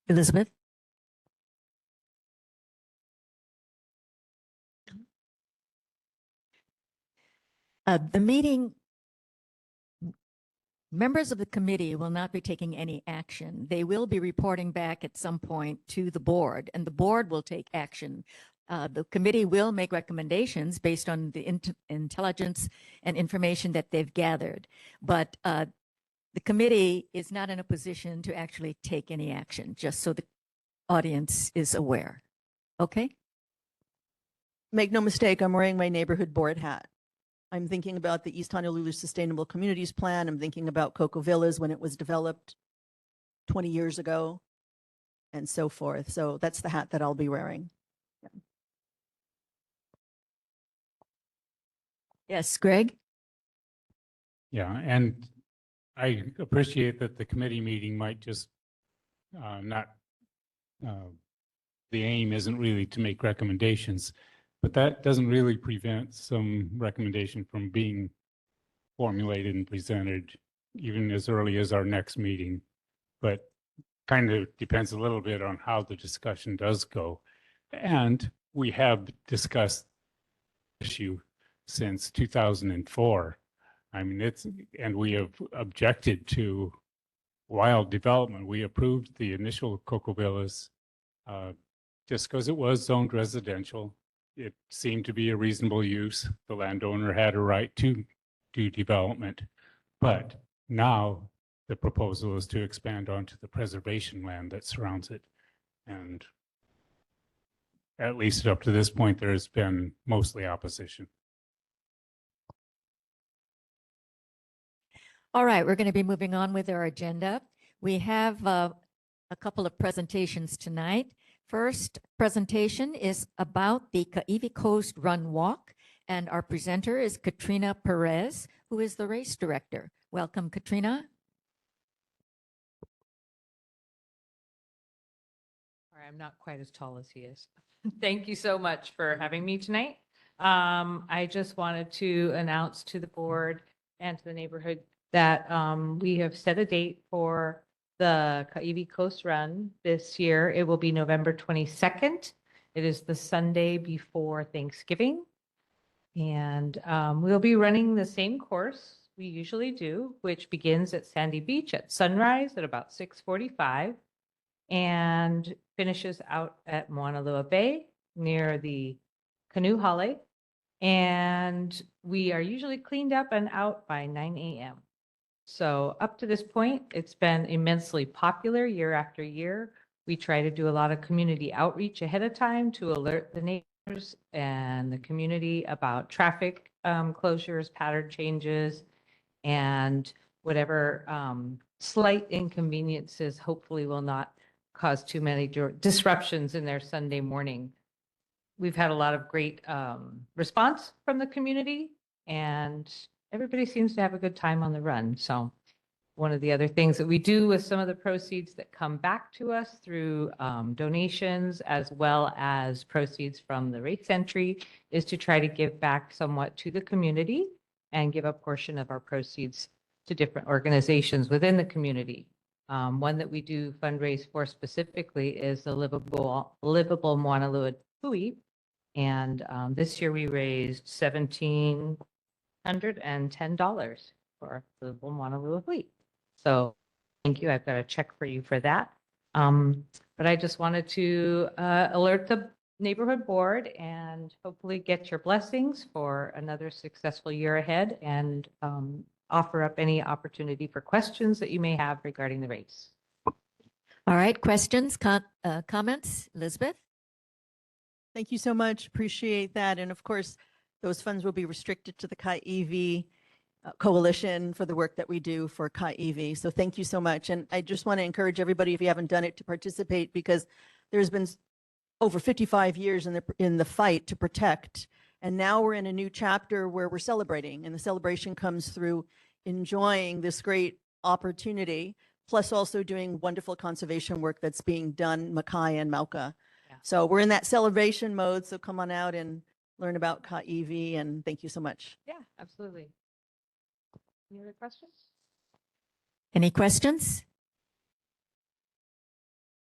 Elizabeth? The meeting, members of the committee will not be taking any action. They will be reporting back at some point to the board, and the board will take action. The committee will make recommendations based on the intelligence and information that they've gathered. But the committee is not in a position to actually take any action, just so the audience is aware. Okay? Make no mistake, I'm wearing my neighborhood board hat. I'm thinking about the East Honolulu Sustainable Communities Plan. I'm thinking about Cocoa Villas when it was developed 20 years ago and so forth. So that's the hat that I'll be wearing. Yeah. Yes, Greg? Yeah, and I appreciate that the committee meeting might just not, the aim isn't really to make recommendations, but that doesn't really prevent some recommendation from being formulated and presented even as early as our next meeting. But kind of depends a little bit on how the discussion does go. And we have discussed the issue since 2004. I mean, and we have objected to wild development. We approved the initial Cocoa Villas just because it was zoned residential. It seemed to be a reasonable use. The landowner had a right to do development. But now the proposal is to expand onto the preservation land that surrounds it. And at least up to this point, there has been mostly opposition. All right, we're going to be moving on with our agenda. We have a couple of presentations tonight. First presentation is about the Kaiwi Coast Run Walk, and our presenter is Katrina Perez, who is the race director. Welcome, Katrina. Sorry, I'm not quite as tall as he is. Thank you so much for having me tonight. I just wanted to announce to the board and to the neighborhood that we have set a date for the Kaiwi Coast Run this year. It will be November 22nd. It is the Sunday before Thanksgiving. And we'll be running the same course we usually do, which begins at Sandy Beach at sunrise at about 6:45 and finishes out at Moanalua Bay near the canoe hale And we are usually cleaned up and out by 9 a.m. So up to this point, it's been immensely popular year after year. We try to do a lot of community outreach ahead of time to alert the neighbors and the community about traffic closures, pattern changes, and whatever slight inconveniences hopefully will not cause too many disruptions in their Sunday morning. We've had a lot of great response from the community, and everybody seems to have a good time on the run. So one of the other things that we do with some of the proceeds that come back to us through donations as well as proceeds from the race entry is to try to give back somewhat to the community and give a portion of our proceeds to different organizations within the community. One that we do fundraise for specifically is the Livable Mauna Lua Hui. And this year we raised $1,710 for Livable Mauna Lua Hui. So thank you. I've got a check for you for that. But I just wanted to alert the neighborhood board and hopefully get your blessings for another successful year ahead and offer up any opportunity for questions that you may have regarding the race. All right, questions, comments? Elizabeth? Thank you so much. Appreciate that. And of course, those funds will be restricted to the Kaiwi Coalition for the work that we do for Kaiwi. So thank you so much. And I just want to encourage everybody, if you haven't done it, to participate, because there's been over 55 years in the fight to protect. And now we're in a new chapter where we're celebrating, and the celebration comes through enjoying this great opportunity, plus also doing wonderful conservation work that's being done, Makai and Mauka. So we're in that celebration mode. So come on out and learn about Kaiwi, and thank you so much. Yeah, absolutely. Any other questions? Any questions?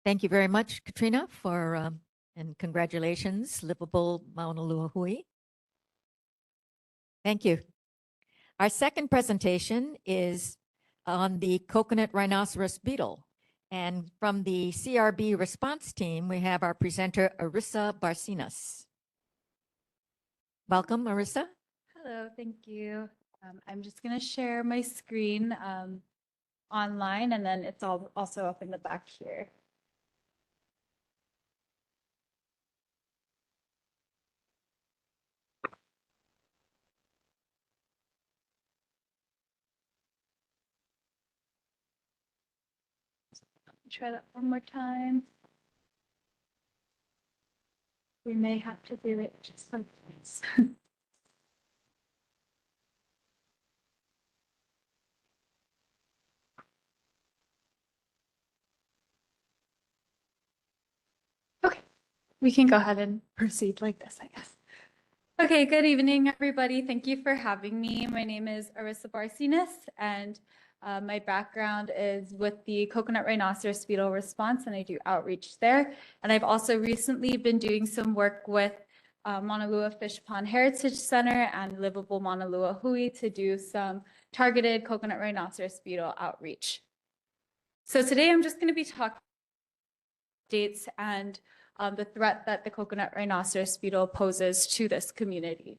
Thank you very much, Katrina, for and congratulations, Livable Mauna Lua Hui. Thank you. Our second presentation is on the coconut rhinoceros beetle. And from the CRB response team, we have our presenter, Arissa Barcinas. Welcome, Arissa. Hello, thank you. I'm just going to share my screen online, and then it's all also up in the back here. Try that one more time. We may have to do it just sometimes. Okay, we can go ahead and proceed like this, I guess. Okay, good evening, everybody. Thank you for having me. My name is Arissa Barcinas, and my background is with the Coconut Rhinoceros Beetle Response, and I do outreach there. And I've also recently been doing some work with Mauna Lua Fish Pond Heritage Center and Livable Mauna Lua Hui to do some targeted coconut rhinoceros beetle outreach. So today I'm just going to be talking updates and the threat that the coconut rhinoceros beetle poses to this community.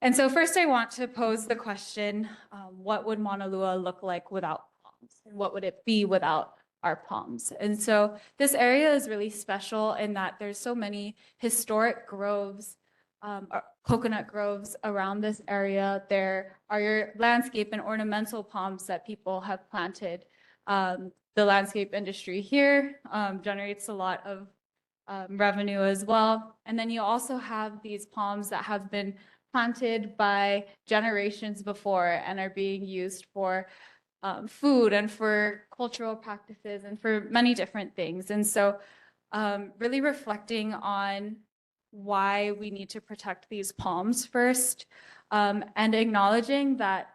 And so first I want to pose the question, what would Mauna Lua look like without palms? What would it be without our palms? And so this area is really special in that there's so many historic groves, coconut groves around this area. There are your landscape and ornamental palms that people have planted. The landscape industry here generates a lot of revenue as well. And then you also have these palms that have been planted by generations before and are being used for food and for cultural practices and for many different things. And so really reflecting on why we need to protect these palms first, and acknowledging that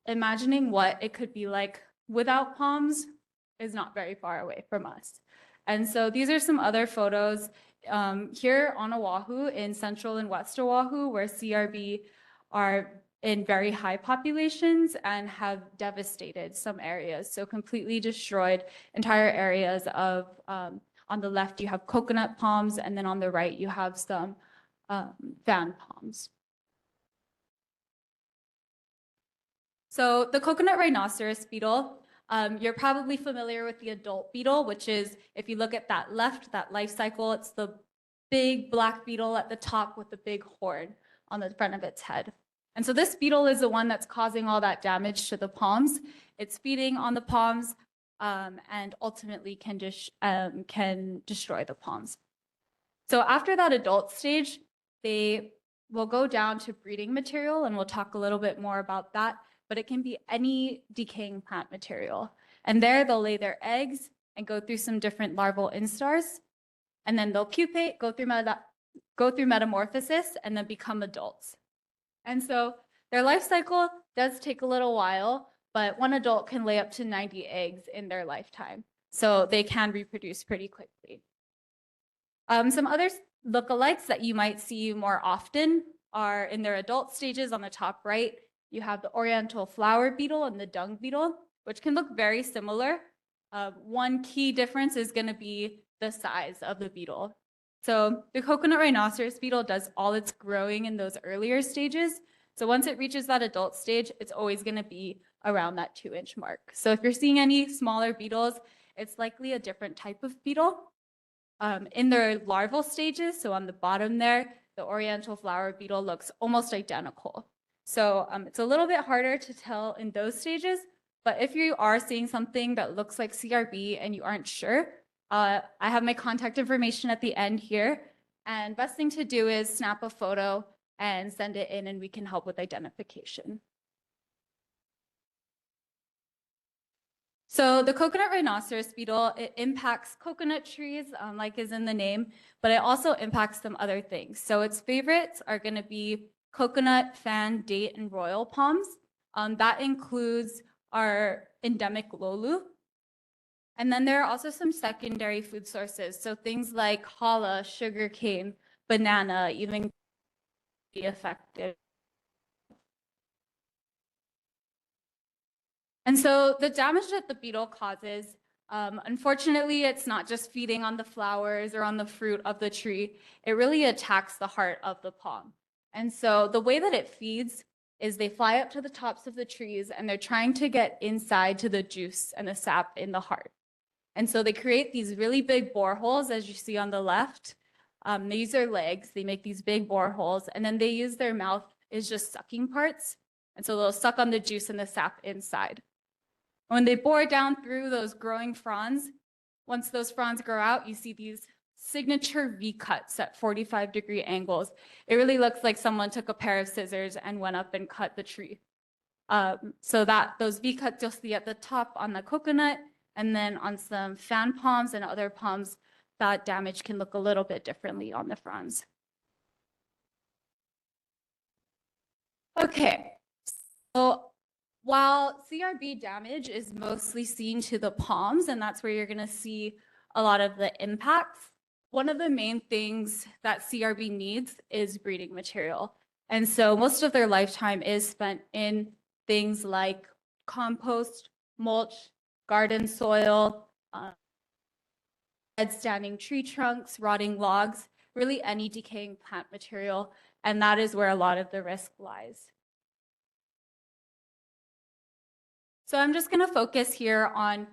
imagining what it could be like without palms is not very far away from us. And so these are some other photos here on Oahu, in Central and West Oahu, where CRB are in very high populations and have devastated some areas. So completely destroyed entire areas of, on the left you have coconut palms, and then on the right you have some fan palms. So the coconut rhinoceros beetle, you're probably familiar with the adult beetle, which is, if you look at that left, that life cycle, it's the big black beetle at the top with the big horn on the front of its head. And so this beetle is the one that's causing all that damage to the palms. It's feeding on the palms and ultimately can destroy the palms. So after that adult stage, they will go down to breeding material, and we'll talk a little bit more about that, but it can be any decaying plant material. And there they'll lay their eggs and go through some different larval instars, and then they'll pupate, go through metamorphosis, and then become adults. And so their life cycle does take a little while, but one adult can lay up to 90 eggs in their lifetime. So they can reproduce pretty quickly. Some other lookalikes that you might see more often are in their adult stages. On the top right, you have the oriental flower beetle and the dung beetle, which can look very similar. One key difference is going to be the size of the beetle. So the coconut rhinoceros beetle does all its growing in those earlier stages. So once it reaches that adult stage, it's always going to be around that 2-inch mark. So if you're seeing any smaller beetles, it's likely a different type of beetle. In their larval stages, so on the bottom there, the oriental flower beetle looks almost identical. So it's a little bit harder to tell in those stages, but if you are seeing something that looks like CRB and you aren't sure, I have my contact information at the end here. And best thing to do is snap a photo and send it in, and we can help with identification. So the coconut rhinoceros beetle, it impacts coconut trees, like is in the name, but it also impacts some other things. So its favorites are going to be coconut, fan, date, and royal palms. That includes our endemic lolu. And then there are also some secondary food sources. So things like challah, sugarcane, banana, even be affected. And so the damage that the beetle causes, unfortunately, it's not just feeding on the flowers or on the fruit of the tree. It really attacks the heart of the palm. And so the way that it feeds is they fly up to the tops of the trees, and they're trying to get inside to the juice and the sap in the heart. And so they create these really big boreholes, as you see on the left. They use their legs, they make these big boreholes, and then they use their mouth as just sucking parts. And so they'll suck on the juice and the sap inside. When they bore down through those growing fronds, once those fronds grow out, you see these signature V cuts at 45-degree angles. It really looks like someone took a pair of scissors and went up and cut the tree. So that those V cuts you'll see at the top on the coconut, and then on some fan palms and other palms, that damage can look a little bit differently on the fronds. Okay, so while CRB damage is mostly seen to the palms, and that's where you're going to see a lot of the impacts, one of the main things that CRB needs is breeding material. And so most of their lifetime is spent in things like compost, mulch, garden soil, dead standing tree trunks, rotting logs, really any decaying plant material. And that is where a lot of the risk lies. So I'm just going to focus here on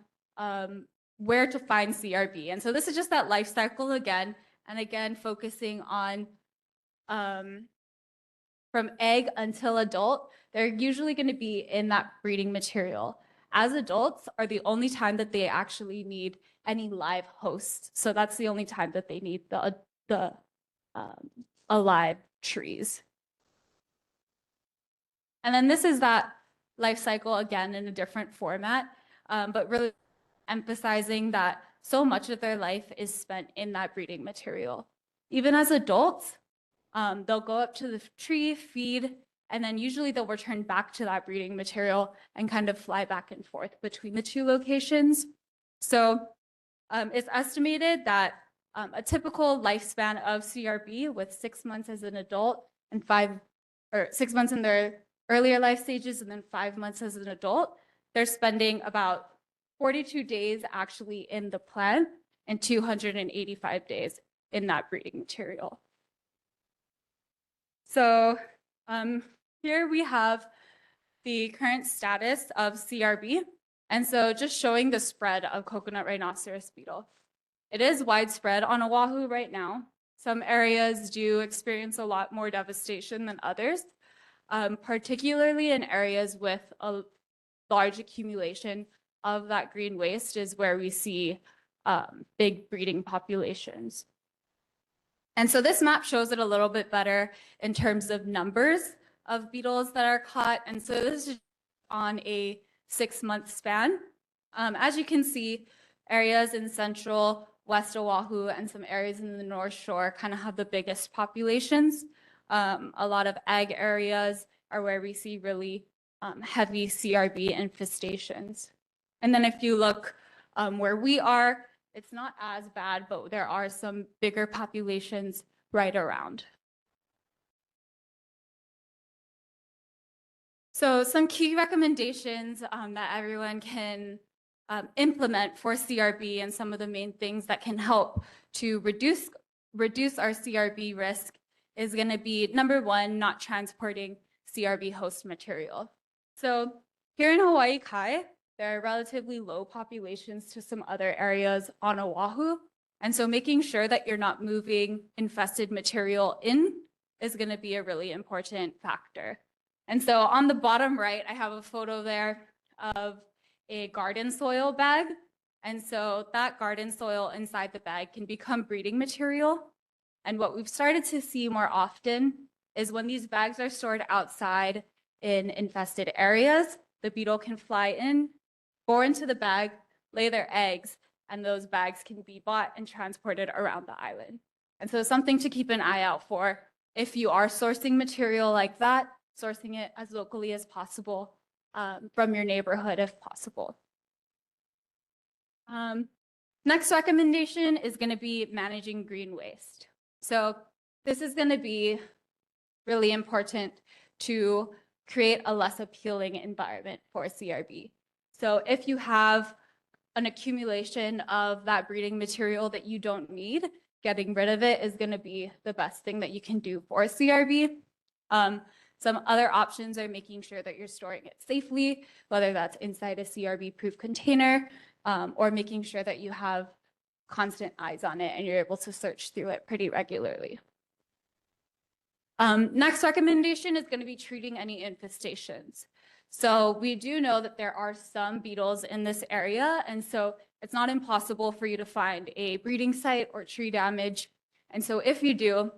where to find CRB. And so this is just that life cycle again, and again, focusing on from egg until adult, they're usually going to be in that breeding material. As adults are the only time that they actually need any live hosts. So that's the only time that they need the alive trees. And then this is that life cycle again in a different format, but really emphasizing that so much of their life is spent in that breeding material. Even as adults, they'll go up to the tree, feed, and then usually they'll return back to that breeding material and kind of fly back and forth between the two locations. So it's estimated that a typical lifespan of CRB with 6 months as an adult and 6 months in their earlier life stages and then 5 months as an adult, they're spending about 42 days actually in the plant and 285 days in that breeding material. So here we have the current status of CRB. And so just showing the spread of coconut rhinoceros beetle. It is widespread on Oahu right now. Some areas do experience a lot more devastation than others, particularly in areas with a large accumulation of that green waste is where we see big breeding populations. And so this map shows it a little bit better in terms of numbers of beetles that are caught. And so this is on a 6-month span. As you can see, areas in central West Oahu and some areas in the North Shore kind of have the biggest populations. A lot of ag areas are where we see really heavy CRB infestations. And then if you look where we are, it's not as bad, but there are some bigger populations right around. So some key recommendations that everyone can implement for CRB and some of the main things that can help to reduce our CRB risk is going to be, number one, not transporting CRB host material. So here in Hawaii Kai, there are relatively low populations to some other areas on Oahu. And so making sure that you're not moving infested material in is going to be a really important factor. And so on the bottom right, I have a photo there of a garden soil bag. And so that garden soil inside the bag can become breeding material. And what we've started to see more often is when these bags are stored outside in infested areas, the beetle can fly in, bore into the bag, lay their eggs, and those bags can be bought and transported around the island. And so something to keep an eye out for if you are sourcing material like that, sourcing it as locally as possible from your neighborhood if possible. Next recommendation is going to be managing green waste. So this is going to be really important to create a less appealing environment for CRB. So if you have an accumulation of that breeding material that you don't need, getting rid of it is going to be the best thing that you can do for CRB. Some other options are making sure that you're storing it safely, whether that's inside a CRB-proof container or making sure that you have constant eyes on it and you're able to search through it pretty regularly. Next recommendation is going to be treating any infestations. So we do know that there are some beetles in this area, and so it's not impossible for you to find a breeding site or tree damage. And so if you do,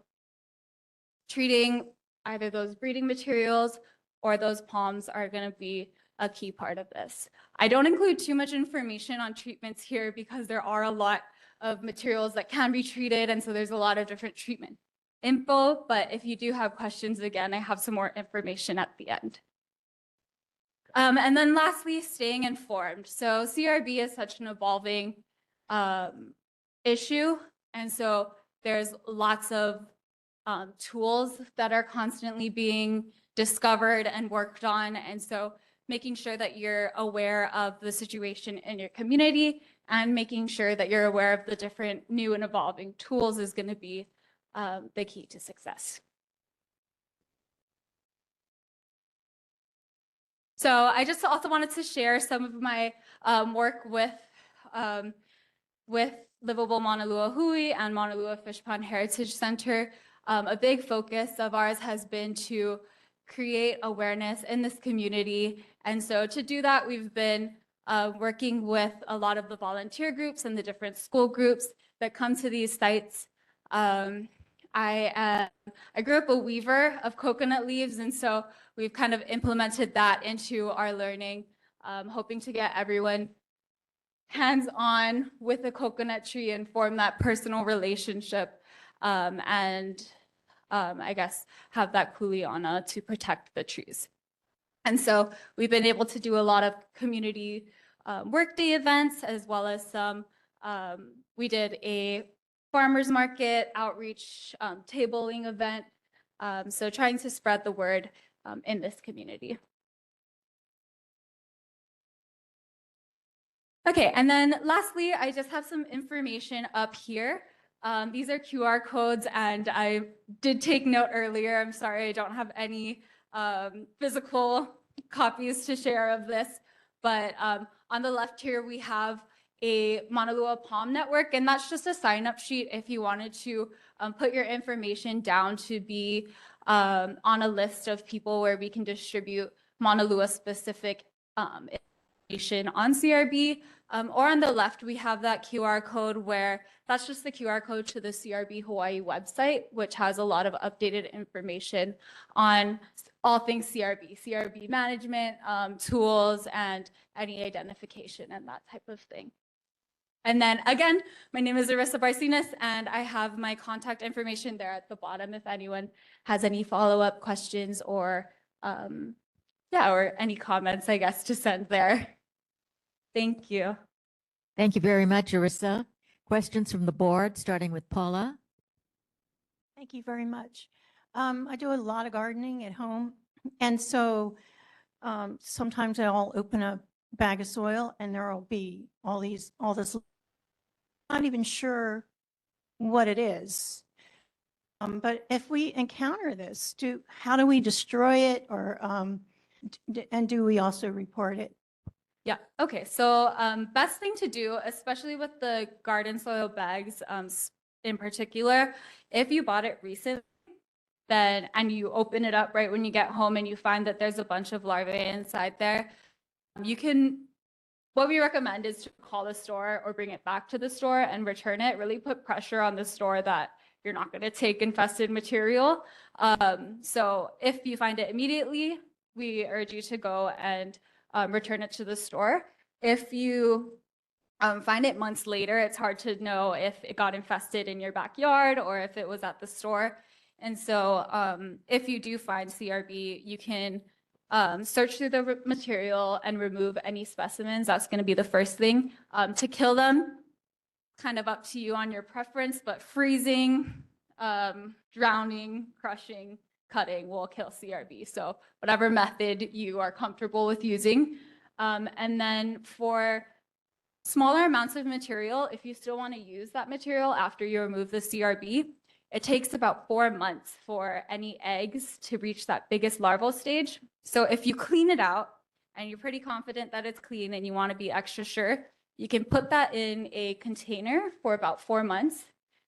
treating either those breeding materials or those palms are going to be a key part of this. I don't include too much information on treatments here because there are a lot of materials that can be treated, and so there's a lot of different treatment info, but if you do have questions, again, I have some more information at the end. And then lastly, staying informed. So CRB is such an evolving issue, and so there's lots of tools that are constantly being discovered and worked on, and so making sure that you're aware of the situation in your community and making sure that you're aware of the different new and evolving tools is going to be the key to success. So I just also wanted to share some of my work with Livable Mauna Lua Hui and Mauna Lua Fish Pond Heritage Center. A big focus of ours has been to create awareness in this community. And so to do that, we've been working with a lot of the volunteer groups and the different school groups that come to these sites. I grew up a weaver of coconut leaves, and so we've kind of implemented that into our learning, hoping to get everyone hands-on with a coconut tree and form that personal relationship, and I guess have that kuleana to protect the trees. And so we've been able to do a lot of community workday events, as well as some, we did a farmers market outreach tabling event. So trying to spread the word in this community. Okay, and then lastly, I just have some information up here. These are QR codes, and I did take note earlier. I'm sorry I don't have any physical copies to share of this, but on the left here, we have a Mauna Lua Palm Network, and that's just a sign-up sheet if you wanted to put your information down to be on a list of people where we can distribute Mauna Lua specific information on CRB. Or on the left, we have that QR code where that's just the QR code to the CRB Hawaii website, which has a lot of updated information on all things CRB management, tools, and any identification and that type of thing. And then again, my name is Arissa Barcinas, and I have my contact information there at the bottom if anyone has any follow-up questions or or any comments, I guess, to send there. Thank you. Thank you very much, Arissa. Questions from the board, starting with Paula. Thank you very much. I do a lot of gardening at home. And so sometimes I'll open a bag of soil and there will be all this, not even sure what it is. But if we encounter this, how do we destroy it, or and do we also report it? Yeah, okay. So best thing to do, especially with the garden soil bags in particular, if you bought it recently, then and you open it up right when you get home and you find that there's a bunch of larvae inside there, what we recommend is to call the store or bring it back to the store and return it. Really put pressure on the store that you're not going to take infested material. So if you find it immediately, we urge you to go and return it to the store. If you find it months later, it's hard to know if it got infested in your backyard or if it was at the store. And so if you do find CRB, you can search through the material and remove any specimens. That's going to be the first thing. To kill them, kind of up to you on your preference, but freezing, drowning, crushing, cutting will kill CRB. So whatever method you are comfortable with using. And then for smaller amounts of material, if you still want to use that material after you remove the CRB, it takes about 4 months for any eggs to reach that biggest larval stage. So if you clean it out and you're pretty confident that it's clean and you want to be extra sure, you can put that in a container for about 4 months.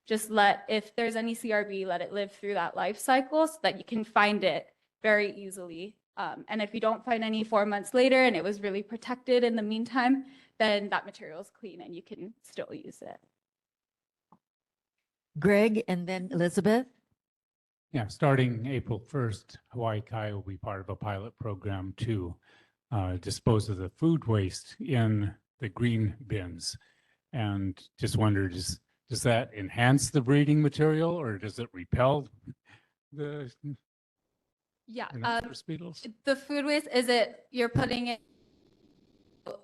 Just if there's any CRB, let it live through that life cycle so that you can find it very easily. And if you don't find any 4 months later and it was really protected in the meantime, then that material is clean and you can still use it. Greg and then Elizabeth. Yeah, starting April 1st, Hawaii Kai will be part of a pilot program to dispose of the food waste in the green bins. And just wondered, does that enhance the breeding material or does it repel the beetles? The food waste, you're putting it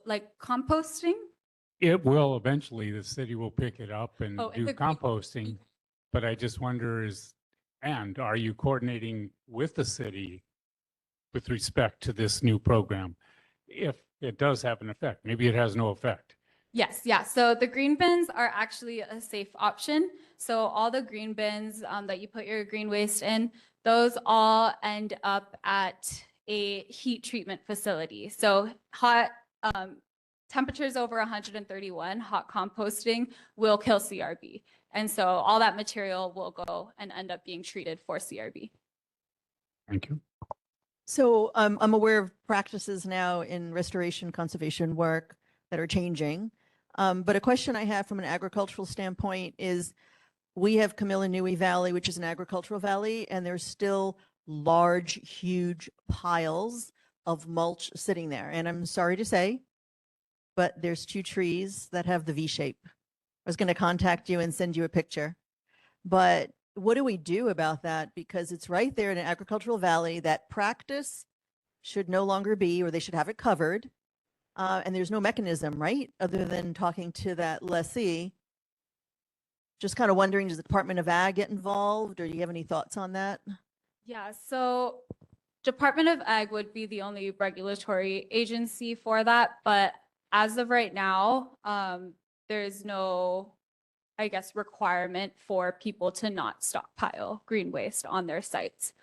like composting? It will eventually, the city will pick it up and Oh, do composting. But I just wonder are you coordinating with the city with respect to this new program? If it does have an effect, maybe it has no effect. Yes, yeah. So the green bins are actually a safe option. So all the green bins that you put your green waste in, those all end up at a heat treatment facility. So hot temperatures over 131, hot composting will kill CRB. And so all that material will go and end up being treated for CRB. Thank you. So I'm aware of practices now in restoration conservation work that are changing. But a question I have from an agricultural standpoint is, we have Kamilanui Valley, which is an agricultural valley, and there's still large, huge piles of mulch sitting there. And I'm sorry to say, but there's 2 trees that have the V shape. I was going to contact you and send you a picture. But what do we do about that? Because it's right there in an agricultural valley. That practice should no longer be, or they should have it covered. And there's no mechanism, right, other than talking to that lessee. Just kind of wondering, does the Department of Ag get involved, or do you have any thoughts on that? Yeah, so Department of Ag would be the only regulatory agency for that. But as of right now, there's no, I guess, requirement for people to not stockpile green waste on their sites.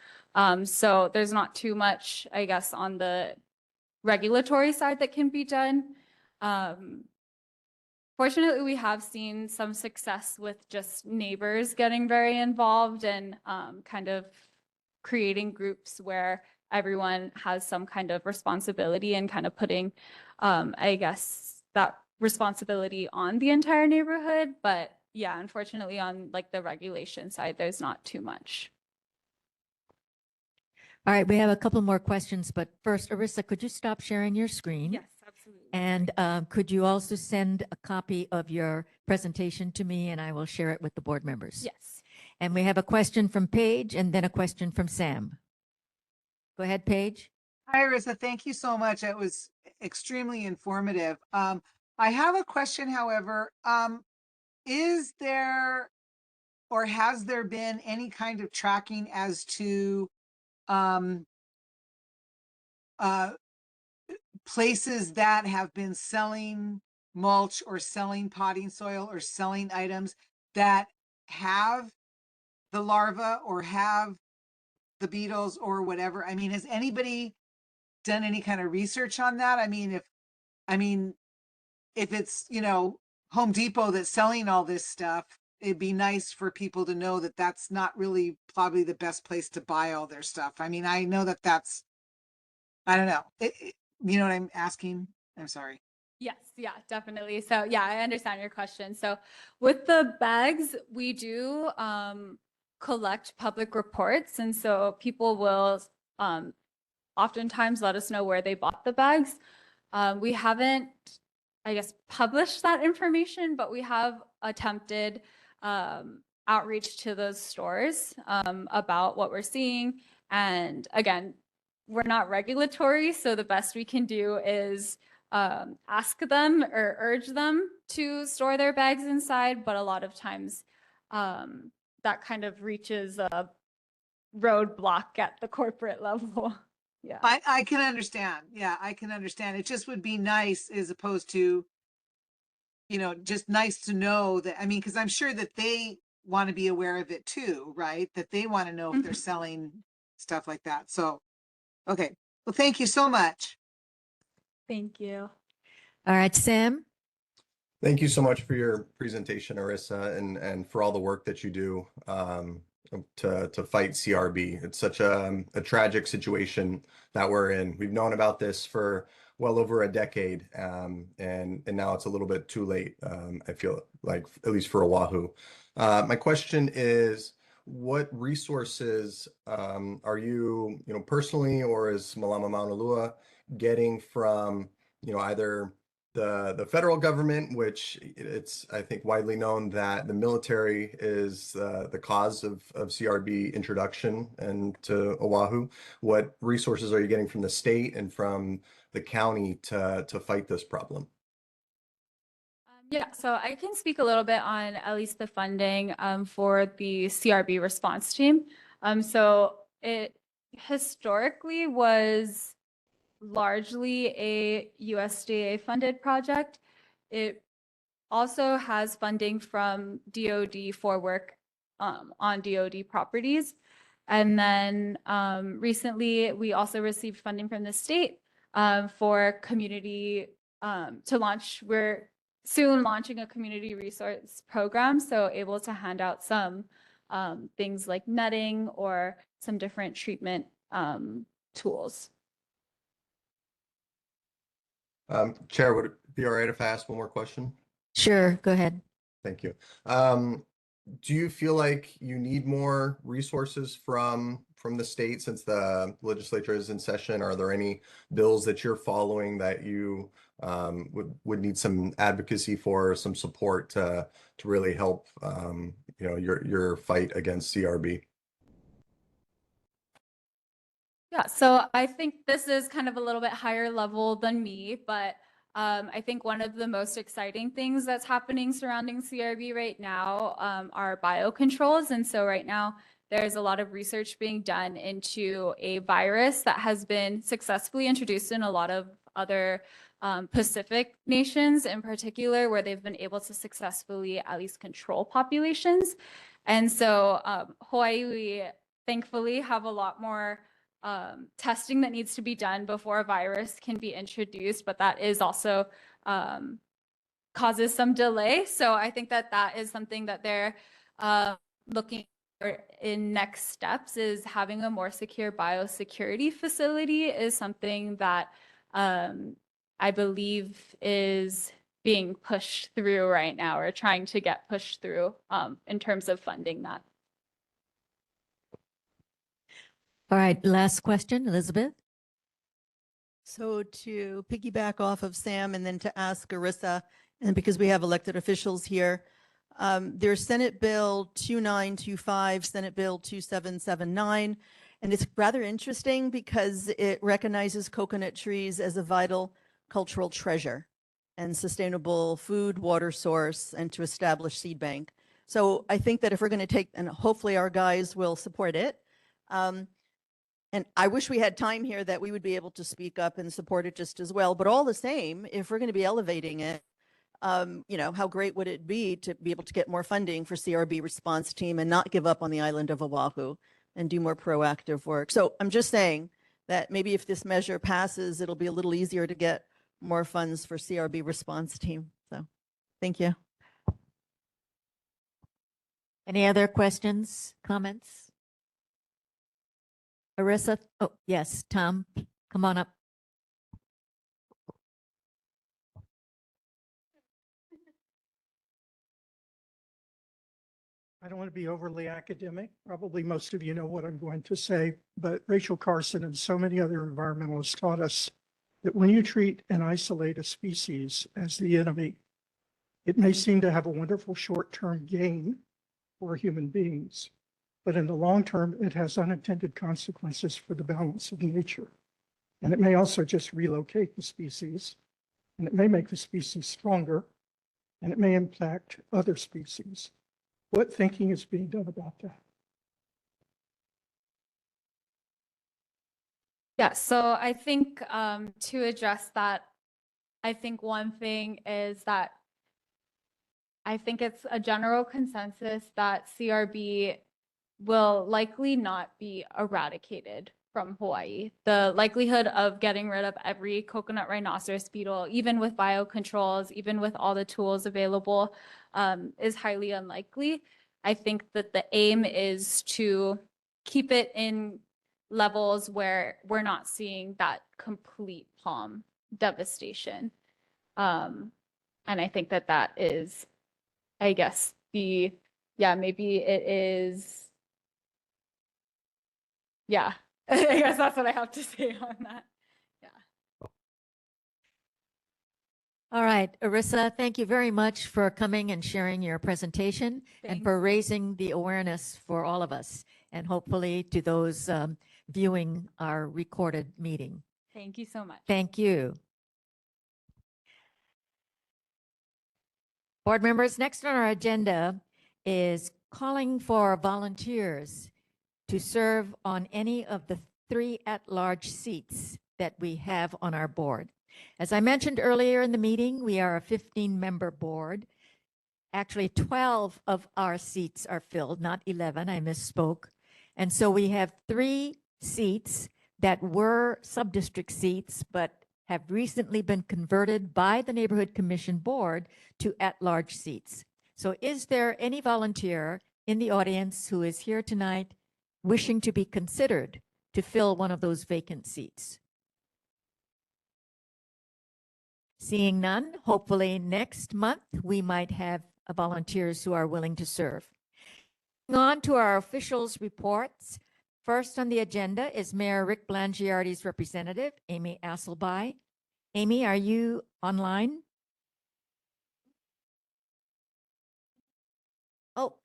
So there's not too much, I guess, on the regulatory side that can be done. Fortunately, we have seen some success with just neighbors getting very involved and kind of creating groups where everyone has some kind of responsibility and kind of putting, I guess, that responsibility on the entire neighborhood. But yeah, unfortunately, on like the regulation side, there's not too much. All right, we have a couple more questions, but first, Arissa, could you stop sharing your screen? Yes, absolutely. And could you also send a copy of your presentation to me and I will share it with the board members? Yes. And we have a question from Paige and then a question from Sam. Go ahead, Paige. Hi, Arissa. Thank you so much. It was extremely informative. I have a question, however. Is there or has there been any kind of tracking as to places that have been selling mulch or selling potting soil or selling items that have the larva or have the beetles or whatever? I mean, has anybody done any kind of research on that? I mean, if it's, you know, Home Depot that's selling all this stuff, it'd be nice for people to know that that's not really probably the best place to buy all their stuff. I mean, I know that that's, I don't know. You know what I'm asking? I'm sorry. Yes, yeah, definitely. So yeah, I understand your question. So with the bags, we do collect public reports. And so people will oftentimes let us know where they bought the bags. We haven't, I guess, published that information, but we have attempted outreach to those stores about what we're seeing. And again, we're not regulatory, so the best we can do is ask them or urge them to store their bags inside, but a lot of times that kind of reaches a roadblock at the corporate level. Yeah. I can understand. Yeah, I can understand. It just would be nice as opposed to, you know, just nice to know that, I mean, because I'm sure that they want to be aware of it too, right? That they want to know if they're selling stuff like that. So, okay. Well, thank you so much. Thank you. All right, Sam. Thank you so much for your presentation, Arissa, and for all the work that you do to fight CRB. It's such a tragic situation that we're in. We've known about this for well over a decade, and now it's a little bit too late, I feel like, at least for Oahu. My question is, what resources are you, personally, or is Malama Mauna Lua getting from, either the federal government, which it's, I think, widely known that the military is the cause of CRB introduction and to Oahu. What resources are you getting from the state and from the county to fight this problem? Yeah, so I can speak a little bit on at least the funding for the CRB response team. So it historically was largely a USDA funded project. It also has funding from DoD for work on DoD properties. And then recently, we also received funding from the state for community to launch. We're soon launching a community resource program, so able to hand out some things like netting or some different treatment tools. Chair, would it be all right if I ask one more question? Sure, go ahead. Thank you. Do you feel like you need more resources from the state since the legislature is in session? Are there any bills that you're following that you would need some advocacy for, some support to really help your fight against CRB? Yeah, so I think this is kind of a little bit higher level than me, but I think one of the most exciting things that's happening surrounding CRB right now are biocontrols. And so right now, there's a lot of research being done into a virus that has been successfully introduced in a lot of other Pacific nations in particular, where they've been able to successfully at least control populations. And so Hawaii, we thankfully have a lot more testing that needs to be done before a virus can be introduced, but that is also causes some delay. So I think that that is something that they're looking for in next steps, is having a more secure biosecurity facility is something that I believe is being pushed through right now, or trying to get pushed through in terms of funding that. All right, last question, Elizabeth. So to piggyback off of Sam and then to ask Arissa, and because we have elected officials here, there's Senate Bill 2925, Senate Bill 2779, and it's rather interesting because it recognizes coconut trees as a vital cultural treasure and sustainable food, water source, and to establish seed bank. So I think that if we're going to take, and hopefully our guys will support it, and I wish we had time here that we would be able to speak up and support it just as well. But all the same, if we're going to be elevating it, you know, how great would it be to be able to get more funding for CRB response team and not give up on the island of Oahu and do more proactive work. So I'm just saying that maybe if this measure passes, it'll be a little easier to get more funds for CRB response team. So thank you. Any other questions, comments? Arissa? Oh, yes, Tom, come on up. I don't want to be overly academic. Probably most of you know what I'm going to say, but Rachel Carson and so many other environmentalists taught us that when you treat and isolate a species as the enemy, it may seem to have a wonderful short-term gain for human beings, but in the long term, it has unintended consequences for the balance of nature. And it may also just relocate the species, and it may make the species stronger, and it may impact other species. What thinking is being done about that? Yeah, so I think to address that, I think one thing is that I think it's a general consensus that CRB will likely not be eradicated from Hawaii. The likelihood of getting rid of every coconut rhinoceros beetle, even with biocontrols, even with all the tools available, is highly unlikely. I think that the aim is to keep it in levels where we're not seeing that complete palm devastation. And I think that that is, I guess, maybe it is, yeah, I guess that's what I have to say on that. Yeah. All right, Arissa, thank you very much for coming and sharing your presentation and for raising the awareness for all of us, and hopefully to those viewing our recorded meeting. Thank you so much. Thank you. Board members, next on our agenda is calling for volunteers to serve on any of the 3 at-large seats that we have on our board. As I mentioned earlier in the meeting, we are a 15-member board. Actually, 12 of our seats are filled, not 11, I misspoke. And so we have 3 seats that were sub-district seats, but have recently been converted by the Neighborhood Commission Board to at-large seats. So is there any volunteer in the audience who is here tonight wishing to be considered to fill one of those vacant seats? Seeing none, hopefully next month we might have volunteers who are willing to serve. On to our officials' reports. First on the agenda is Mayor Rick Blangiardi's representative, Amy Asselby. Amy, are you online? Oh,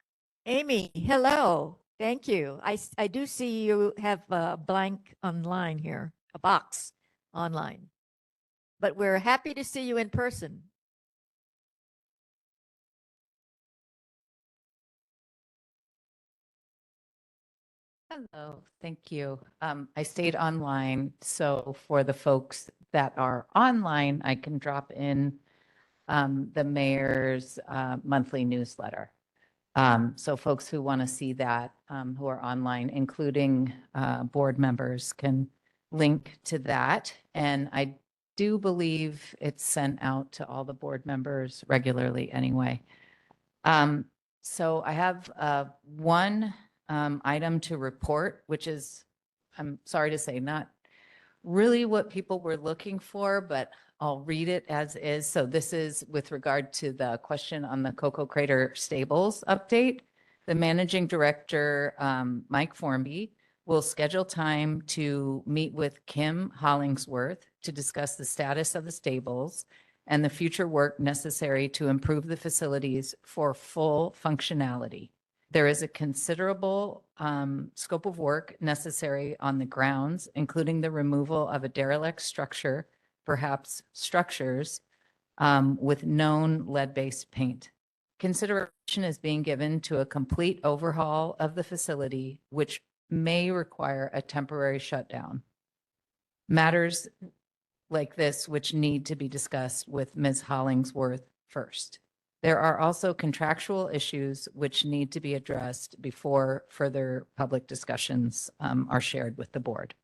Amy, hello. Thank you. I do see you have a blank online here, a box online. But we're happy to see you in person. Hello, thank you. I stayed online, so for the folks that are online, I can drop in the mayor's monthly newsletter. So folks who want to see that, who are online, including board members, can link to that. And I do believe it's sent out to all the board members regularly anyway. So I have one item to report, which is, I'm sorry to say, not really what people were looking for, but I'll read it as is. So this is with regard to the question on the Cocoa Crater Stables update. The managing director, Mike Formby, will schedule time to meet with Kim Hollingsworth to discuss the status of the stables and the future work necessary to improve the facilities for full functionality. There is a considerable scope of work necessary on the grounds, including the removal of a derelict structure, perhaps structures, with known lead-based paint. Consideration is being given to a complete overhaul of the facility, which may require a temporary shutdown. Matters like this, which need to be discussed with Ms. Hollingsworth first. There are also contractual issues which need to be addressed before further public discussions are shared with the board.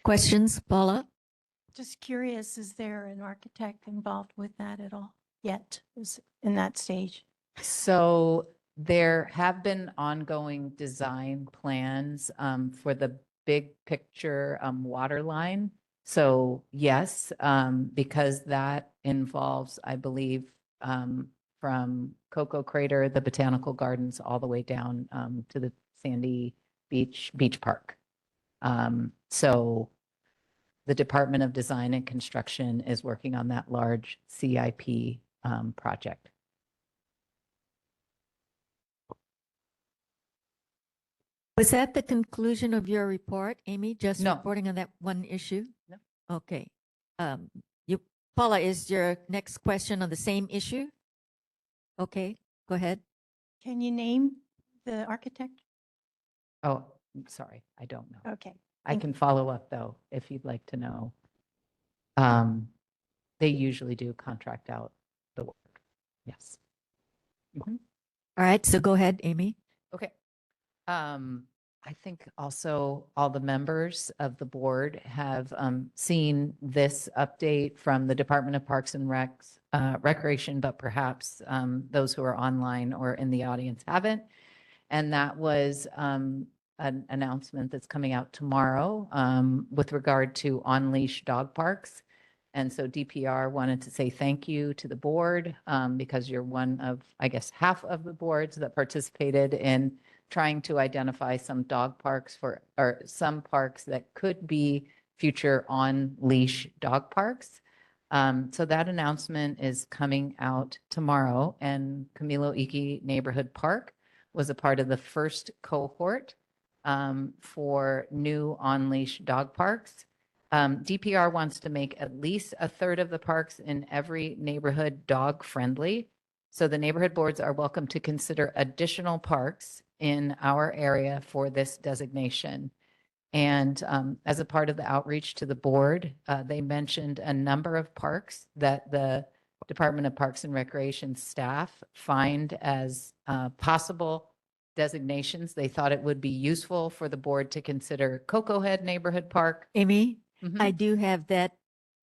Questions, Paula? Just curious, is there an architect involved with that at all yet? Is in that stage? So there have been ongoing design plans for the big picture water line. So yes, because that involves, I believe, from Cocoa Crater, the Botanical Gardens, all the way down to the Sandy Beach Park. So the Department of Design and Construction is working on that large CIP project. Was that the conclusion of your report, Amy? Just No. reporting on that one issue? No. Okay. Paula, is your next question on the same issue? Okay, go ahead. Can you name the architect? Oh, I'm sorry, I don't know. Okay. I can follow up though, if you'd like to know. They usually do contract out the work. Yes. All right, so go ahead, Amy. Okay. I think also all the members of the board have seen this update from the Department of Parks and Recreation, but perhaps those who are online or in the audience haven't. And that was an announcement that's coming out tomorrow with regard to on-leash dog parks. And so DPR wanted to say thank you to the board because you're one of, I guess, half of the boards that participated in trying to identify some dog parks or some parks that could be future on-leash dog parks. So that announcement is coming out tomorrow, and Camilo Iki Neighborhood Park was a part of the first cohort for new on-leash dog parks. DPR wants to make at least a third of the parks in every neighborhood dog friendly. So the neighborhood boards are welcome to consider additional parks in our area for this designation. And as a part of the outreach to the board, they mentioned a number of parks that the Department of Parks and Recreation staff find as possible designations. They thought it would be useful for the board to consider Cocoa Head Neighborhood Park. Amy, I do have that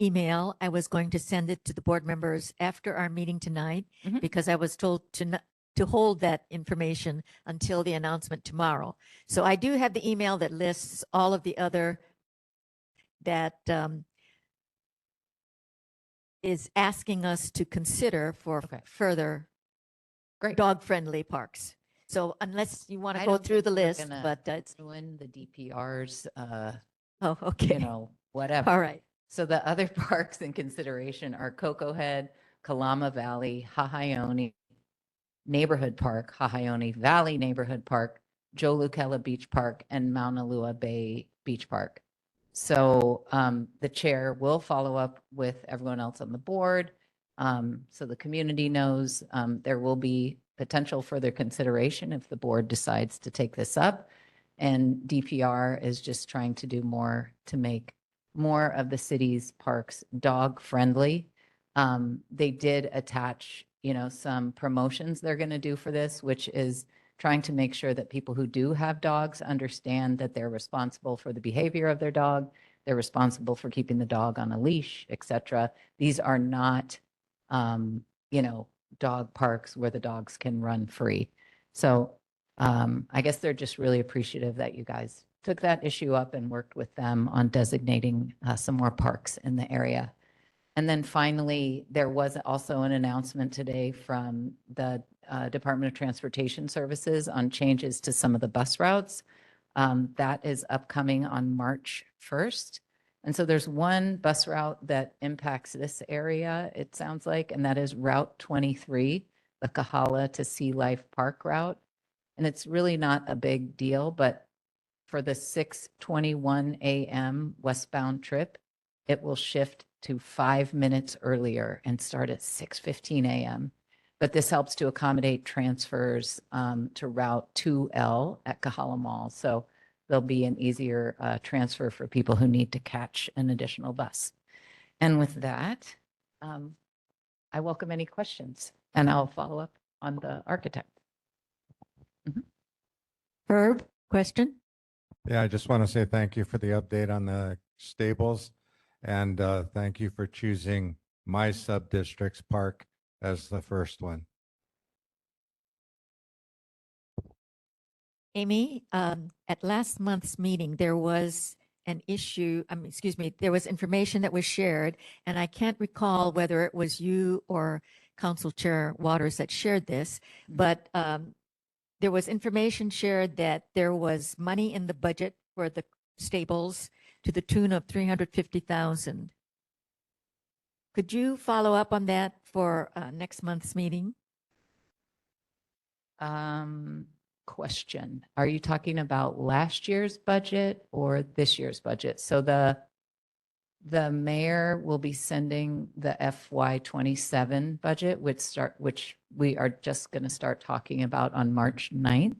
email. I was going to send it to the board members after our meeting tonight because I was told to hold that information until the announcement tomorrow. So I do have the email that lists all of the other that is asking us to consider for further dog-friendly parks. So unless you want to go through the list, but it's ruin the DPR's, oh, okay. you know, whatever. All right. So the other parks in consideration are Cocoa Head, Kalama Valley, Hahaioni Neighborhood Park, Hahaioni Valley Neighborhood Park, Jolukela Beach Park, and Mauna Lua Bay Beach Park. So the chair will follow up with everyone else on the board. So the community knows there will be potential further consideration if the board decides to take this up. And DPR is just trying to do more to make more of the city's parks dog friendly. They did attach, some promotions they're going to do for this, which is trying to make sure that people who do have dogs understand that they're responsible for the behavior of their dog. They're responsible for keeping the dog on a leash, etc. These are not, dog parks where the dogs can run free. So I guess they're just really appreciative that you guys took that issue up and worked with them on designating some more parks in the area. And then finally, there was also an announcement today from the Department of Transportation Services on changes to some of the bus routes. That is upcoming on March 1st. And so there's one bus route that impacts this area, it sounds like, and that is Route 23, the Kahala to Sea Life Park route. And it's really not a big deal, but for the 6:21 a.m. westbound trip, it will shift to 5 minutes earlier and start at 6:15 a.m. But this helps to accommodate transfers to Route 2L at Kahala Mall. So there'll be an easier transfer for people who need to catch an additional bus. And with that, I welcome any questions, and I'll follow up on the architect. Herb, question? Yeah, I just want to say thank you for the update on the stables. And thank you for choosing my sub-district's park as the first one. Amy, at last month's meeting, there was an issue, there was information that was shared, and I can't recall whether it was you or Council Chair Waters that shared this, but there was information shared that there was money in the budget for the stables to the tune of 350,000. Could you follow up on that for next month's meeting? Question. Are you talking about last year's budget or this year's budget? So the mayor will be sending the FY27 budget, which we are just going to start talking about on March 9th.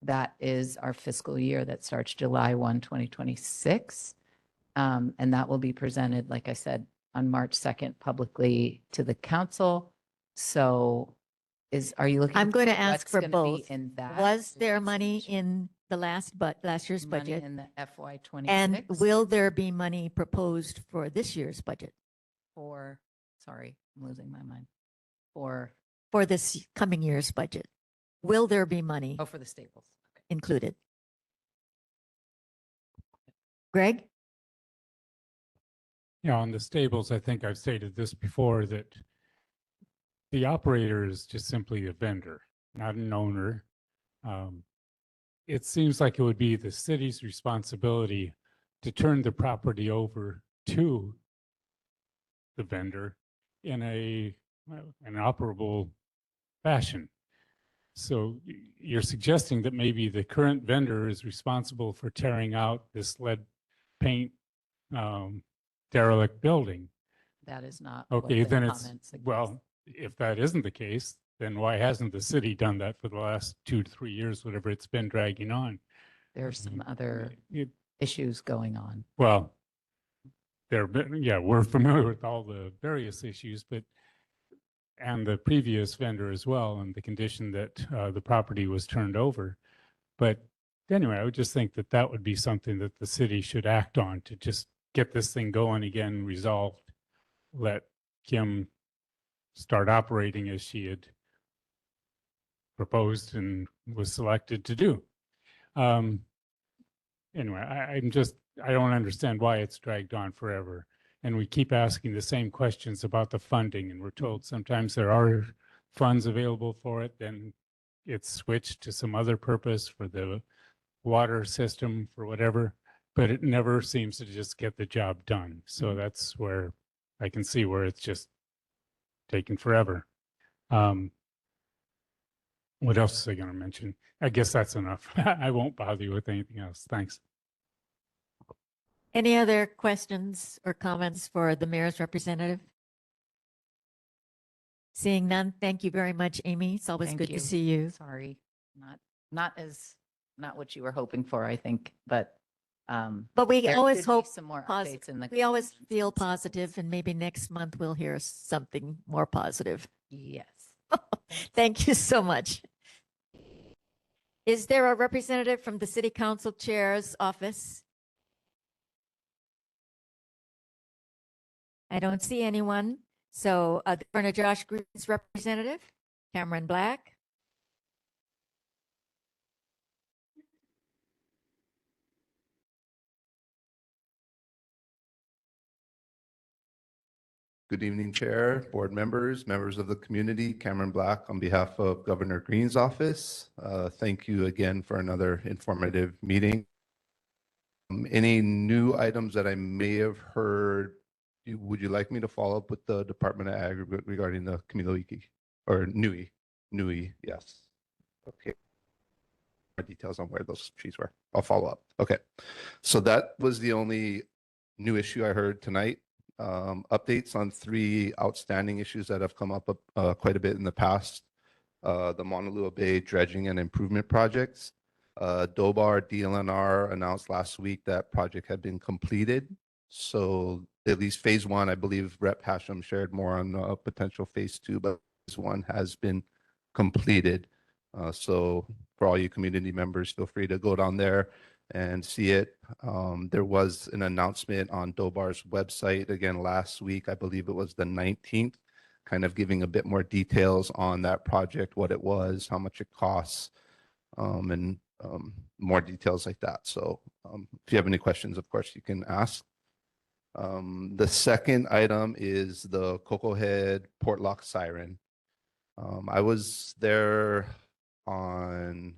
That is our fiscal year that starts July 1, 2026. And that will be presented, like I said, on March 2nd publicly to the council. So are you looking? I'm going to for ask what's for gonna be both. In that? Was there money in the last year's Money budget? in the FY26? And will there be money proposed for this year's budget? Sorry, I'm losing my mind. For this coming year's budget? Will there be money? Oh, for the stables. Okay. Included? Greg? Yeah, on the stables, I think I've stated this before, that the operator is just simply a vendor, not an owner. It seems like it would be the city's responsibility to turn the property over to the vendor in an operable fashion. So you're suggesting that maybe the current vendor is responsible for tearing out this lead paint derelict building. That is not what Okay, the then it's, comments suggest. well, if that isn't the case, then why hasn't the city done that for the last 2 to 3 years, whatever it's been dragging on? There are some other issues going on. Well, we're familiar with all the various issues, and the previous vendor as well, and the condition that the property was turned over. But anyway, I would just think that that would be something that the city should act on to just get this thing going again, resolved. Let Kim start operating as she had proposed and was selected to do. Anyway, I don't understand why it's dragged on forever. And we keep asking the same questions about the funding, and we're told sometimes there are funds available for it, then it's switched to some other purpose for the water system, for whatever, but it never seems to just get the job done. So that's where I can see where it's just taking forever. What else is I going to mention? I guess that's enough. I won't bother you with anything else. Thanks. Any other questions or comments for the mayor's representative? Seeing none, thank you very much, Amy. It's always Thank good you. to see you. Sorry, not what you were hoping for, I think, but But we there always could be hope, some more posi- updates in the. we always feel positive, and maybe next month we'll hear something more positive. Yes. Thank you so much. Is there a representative from the City Council Chair's office? I don't see anyone. So Governor Josh Green's representative, Cameron Black. Good evening, Chair, board members, members of the community. Cameron Black on behalf of Governor Green's office. Thank you again for another informative meeting. Any new items that I may have heard, would you like me to follow up with the Department of Ag regarding the Kamiliki or Nui? Yes. Okay. More details on where those trees were. I'll follow up. Okay. So that was the only new issue I heard tonight. Updates on 3 outstanding issues that have come up quite a bit in the past. The Maunalua Bay dredging and improvement projects. Dobar DLNR announced last week that project had been completed. So at least phase 1, I believe Rep. Hashem shared more on potential phase 2, but phase 1 has been completed. So for all you community members, feel free to go down there and see it. There was an announcement on Dobar's website again last week. I believe it was the 19th, kind of giving a bit more details on that project, what it was, how much it costs, and more details like that. So if you have any questions, of course, you can ask. The second item is the Cocoa Head Port Lock siren. I was there on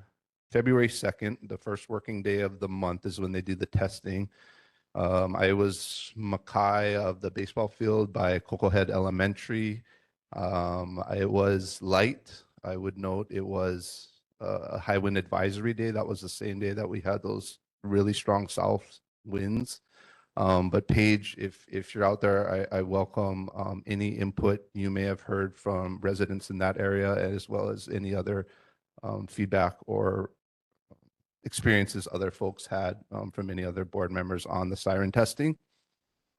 February 2nd, the first working day of the month is when they do the testing. I was Makai of the baseball field by Cocoa Head Elementary. It was light. I would note it was a high wind advisory day. That was the same day that we had those really strong south winds. But Paige, if you're out there, I welcome any input you may have heard from residents in that area, as well as any other feedback or experiences other folks had from any other board members on the siren testing.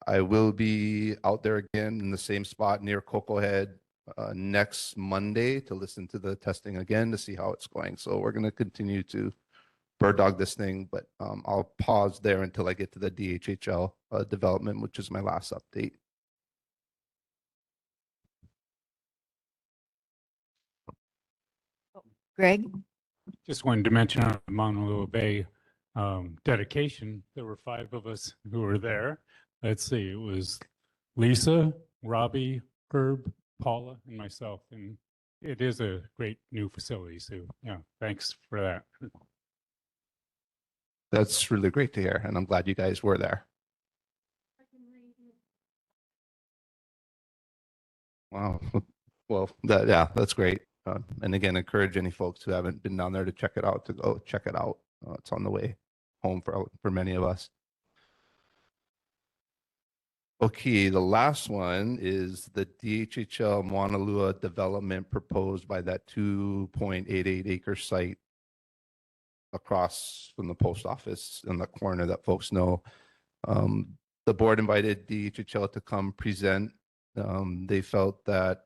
I will be out there again in the same spot near Cocoa Head next Monday to listen to the testing again to see how it's going. So we're going to continue to bird dog this thing, but I'll pause there until I get to the DHHL development, which is my last update. Greg? Just wanted to mention on the Maunalua Bay dedication, there were 5 of us who were there. Let's see, it was Lisa, Robbie, Herb, Paula, and myself. And it is a great new facility. So yeah, thanks for that. That's really great to hear, and I'm glad you guys were there. Wow. Well, that's great. And again, encourage any folks who haven't been down there to check it out to go check it out. It's on the way home for many of us. Okay, the last one is the DHHL Maunalua development proposed by that 2.88 acre site across from the post office in the corner that folks know. The board invited DHHL to come present. They felt that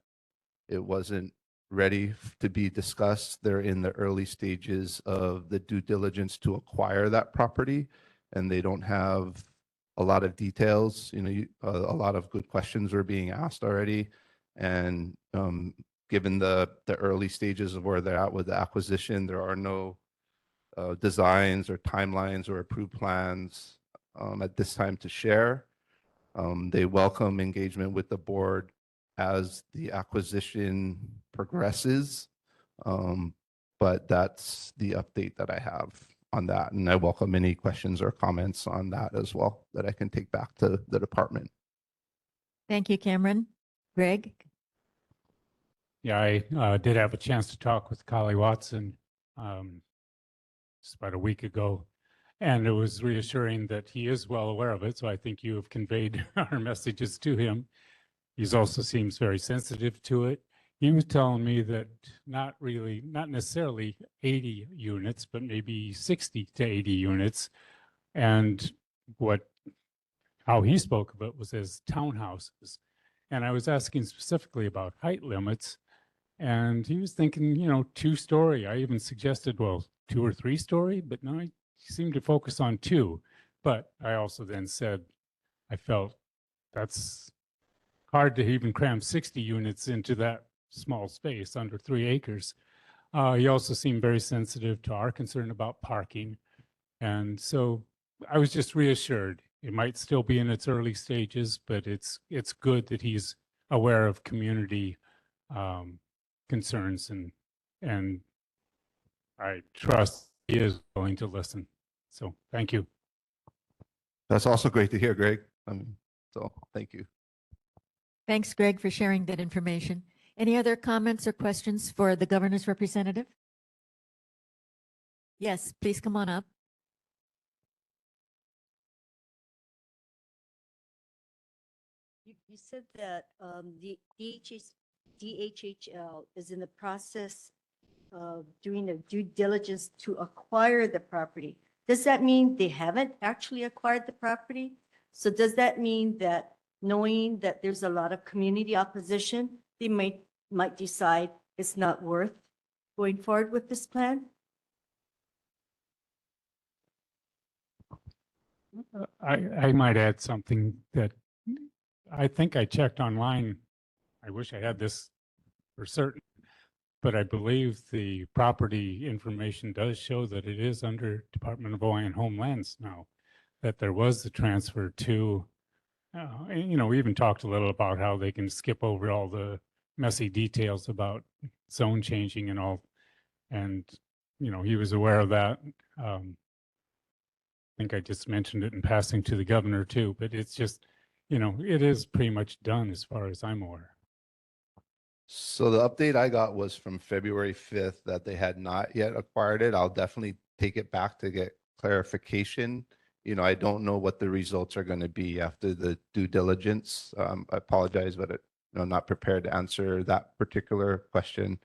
it wasn't ready to be discussed. They're in the early stages of the due diligence to acquire that property, and they don't have a lot of details. You know, a lot of good questions were being asked already, and given the early stages of where they're at with the acquisition, there are no designs or timelines or approved plans at this time to share. They welcome engagement with the board as the acquisition progresses. But that's the update that I have on that. And I welcome any questions or comments on that as well that I can take back to the department. Thank you, Cameron. Greg? Yeah, I did have a chance to talk with Kali Watson just about a week ago, and it was reassuring that he is well aware of it. So I think you have conveyed our messages to him. He also seems very sensitive to it. He was telling me that not necessarily 80 units, but maybe 60 to 80 units And how he spoke of it was as townhouses. And I was asking specifically about height limits, and he was thinking, 2-story. I even suggested, well, 2 or 3-story, but no, he seemed to focus on 2. But I also then said, I felt that's hard to even cram 60 units into that small space under 3 acres. He also seemed very sensitive to our concern about parking. And so I was just reassured. It might still be in its early stages, but it's good that he's aware of community concerns, and I trust he is willing to listen. So thank you. That's also great to hear, Greg. So thank you. Thanks, Greg, for sharing that information. Any other comments or questions for the governor's representative? Yes, please come on up. You said that the DHHL is in the process of doing a due diligence to acquire the property. Does that mean they haven't actually acquired the property? So does that mean that knowing that there's a lot of community opposition, they might decide it's not worth going forward with this plan? I might add something that I think I checked online. I wish I had this for certain, but I believe the property information does show that it is under Department of Hawaiian Homelands now, that there was the transfer to, and, we even talked a little about how they can skip over all the messy details about zone changing and all. And, he was aware of that. I think I just mentioned it in passing to the governor too, but it's just, it is pretty much done as far as I'm aware. So the update I got was from February 5th that they had not yet acquired it. I'll definitely take it back to get clarification. I don't know what the results are going to be after the due diligence. I apologize, but I'm not prepared to answer that particular question.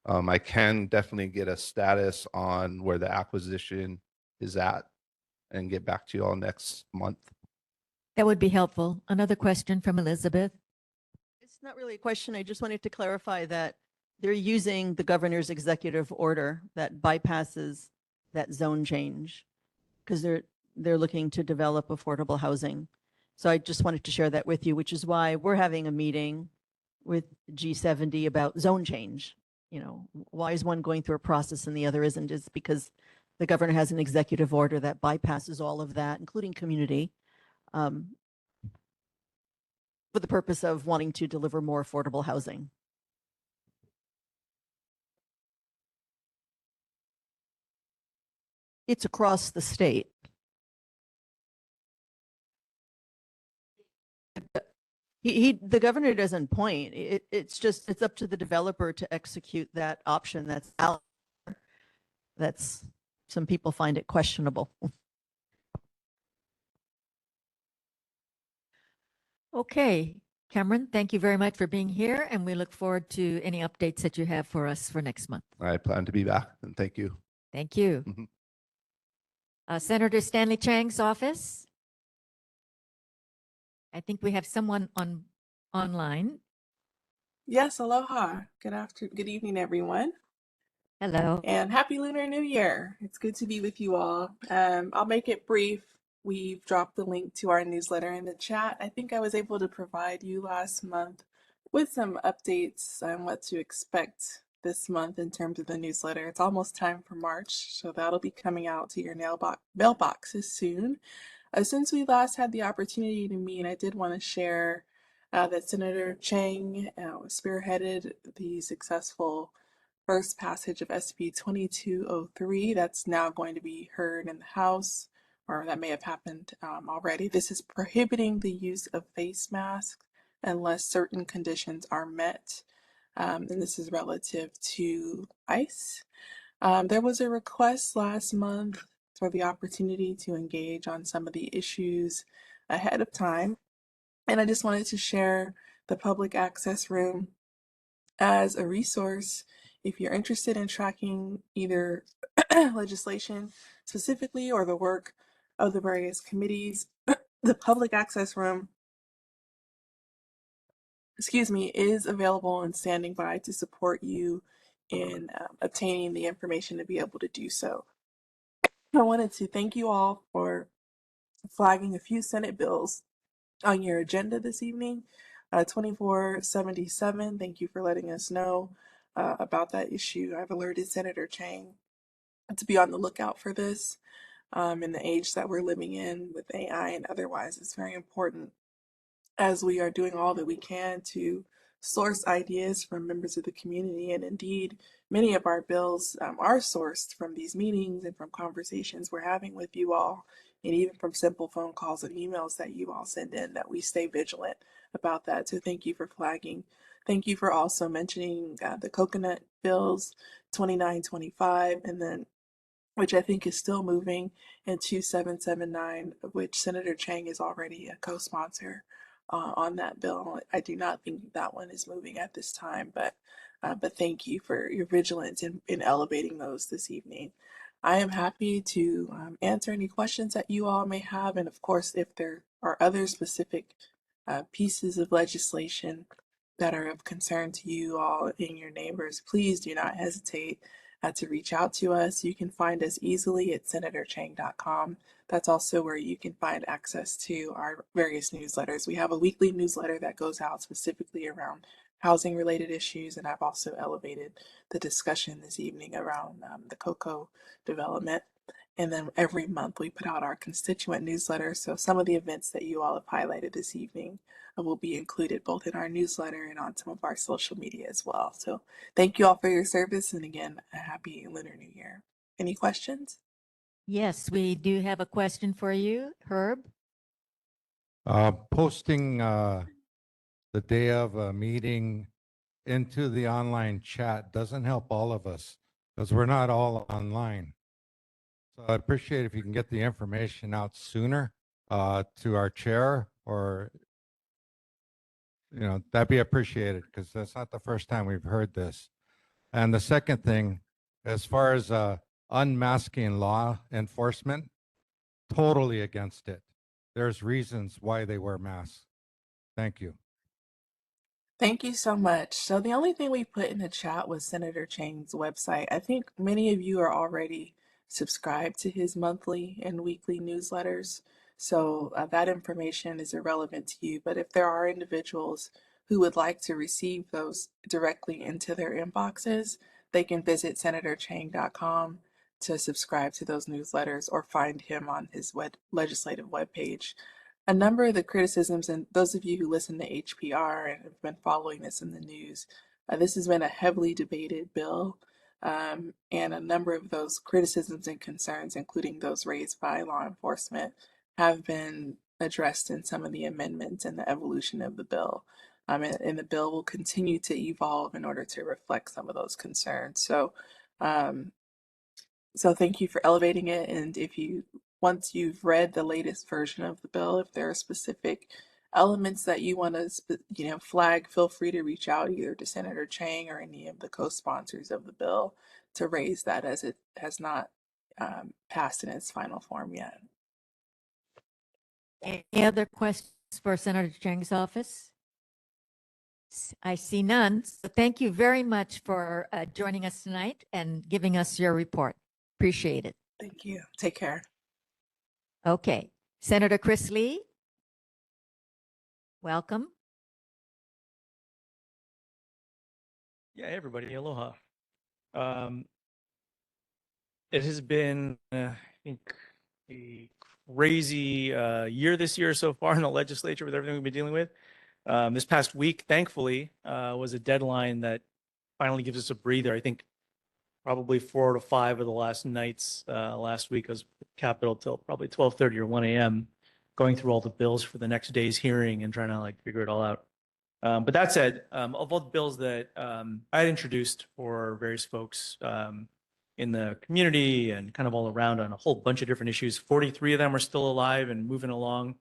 I can definitely get a status on where the acquisition is at and get back to you all next month. That would be helpful. Another question from Elizabeth. It's not really a question. I just wanted to clarify that they're using the governor's executive order that bypasses that zone change because they're looking to develop affordable housing. So I just wanted to share that with you, which is why we're having a meeting with G70 about zone change. Why is one going through a process and the other isn't? Is because the governor has an executive order that bypasses all of that, including community, for the purpose of wanting to deliver more affordable housing. It's across the state. The governor doesn't point. It's up to the developer to execute that option that's out there. That's, some people find it questionable. Okay, Cameron, thank you very much for being here, and we look forward to any updates that you have for us for next month. I plan to be back, and thank you. Thank you. Senator Stanley Chang's office. I think we have someone online. Yes, aloha. Good evening, everyone. Hello. And happy Lunar New Year. It's good to be with you all. I'll make it brief. We've dropped the link to our newsletter in the chat. I think I was able to provide you last month with some updates on what to expect this month in terms of the newsletter. It's almost time for March, so that'll be coming out to your mailboxes soon. Since we last had the opportunity to meet, I did want to share that Senator Chang spearheaded the successful first passage of SB 2203 that's now going to be heard in the House, or that may have happened already. This is prohibiting the use of face masks unless certain conditions are met. And this is relative to ICE. There was a request last month for the opportunity to engage on some of the issues ahead of time. And I just wanted to share the public access room as a resource if you're interested in tracking either legislation specifically or the work of the various committees. The public access room, excuse me, is available and standing by to support you in obtaining the information to be able to do so. I wanted to thank you all for flagging a few Senate bills on your agenda this evening. 2477, thank you for letting us know about that issue. I've alerted Senator Chang to be on the lookout for this. In the age that we're living in with AI and otherwise, it's very important as we are doing all that we can to source ideas from members of the community. And indeed, many of our bills are sourced from these meetings and from conversations we're having with you all, and even from simple phone calls and emails that you all send in, that we stay vigilant about that. So thank you for flagging. Thank you for also mentioning the coconut bills, 2925, and then which I think is still moving, and 2779, which Senator Chang is already a co-sponsor on that bill. I do not think that one is moving at this time, but thank you for your vigilance in elevating those this evening. I am happy to answer any questions that you all may have, and of course, if there are other specific pieces of legislation that are of concern to you all and your neighbors, please do not hesitate to reach out to us. You can find us easily at senatorchang.com. That's also where you can find access to our various newsletters. We have a weekly newsletter that goes out specifically around housing related issues, and I've also elevated the discussion this evening around the cocoa development. And then every month we put out our constituent newsletter. So some of the events that you all have highlighted this evening will be included both in our newsletter and on some of our social media as well. So thank you all for your service. And again, a happy Lunar New Year. Any questions? Yes, we do have a question for you, Herb. Posting the day of a meeting into the online chat doesn't help all of us because we're not all online. So I appreciate if you can get the information out sooner to our chair, or, that'd be appreciated because that's not the first time we've heard this. And the second thing, as far as unmasking law enforcement, totally against it. There's reasons why they wear masks. Thank you. Thank you so much. So the only thing we put in the chat was Senator Chang's website. I think many of you are already subscribed to his monthly and weekly newsletters. So that information is irrelevant to you. But if there are individuals who would like to receive those directly into their inboxes, they can visit senatorchang.com to subscribe to those newsletters or find him on his legislative webpage. A number of the criticisms, and those of you who listen to HPR and have been following this in the news, this has been a heavily debated bill, and a number of those criticisms and concerns, including those raised by law enforcement, have been addressed in some of the amendments and the evolution of the bill. And the bill will continue to evolve in order to reflect some of those concerns. So thank you for elevating it. And once you've read the latest version of the bill, if there are specific elements that you want to, flag, feel free to reach out either to Senator Chang or any of the co-sponsors of the bill to raise that, as it has not passed in its final form yet. Any other questions for Senator Chang's office? I see none. So thank you very much for joining us tonight and giving us your report. Appreciate it. Thank you. Take care. Okay. Senator Chris Lee, welcome. Yeah, hey everybody, aloha. It has been, I think, a crazy year this year so far in the legislature with everything we've been dealing with. This past week, thankfully, was a deadline that finally gives us a breather. I think probably 4 to 5 of the last nights last week was Capitol till probably 12:30 or 1 a.m. going through all the bills for the next day's hearing and trying to figure it all out. But that said, of all the bills that I had introduced for various folks in the community and kind of all around on a whole bunch of different issues, 43 of them are still alive and moving along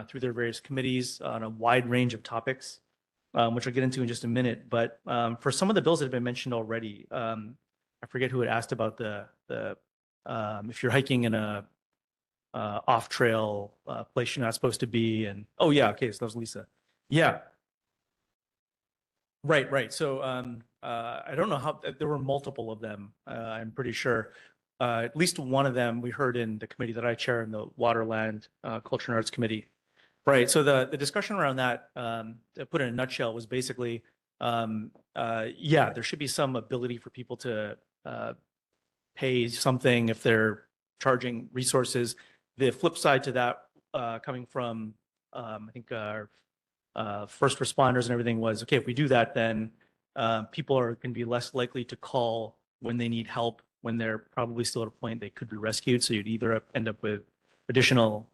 through their various committees on a wide range of topics, which I'll get into in just a minute. But for some of the bills that have been mentioned already, I forget who had asked about the if you're hiking in a off-trail place you're not supposed to be. And, oh yeah, okay, so that was Lisa. Yeah. Right. So I don't know how, there were multiple of them, I'm pretty sure. At least one of them we heard in the committee that I chair in the Waterland Culture and Arts Committee. Right. So the discussion around that, to put it in a nutshell, was basically, yeah, there should be some ability for people to pay something if they're charging resources. The flip side to that, coming from, I think, our first responders and everything was, okay, if we do that, then people are going to be less likely to call when they need help, when they're probably still at a point they could be rescued. So you'd either end up with additional,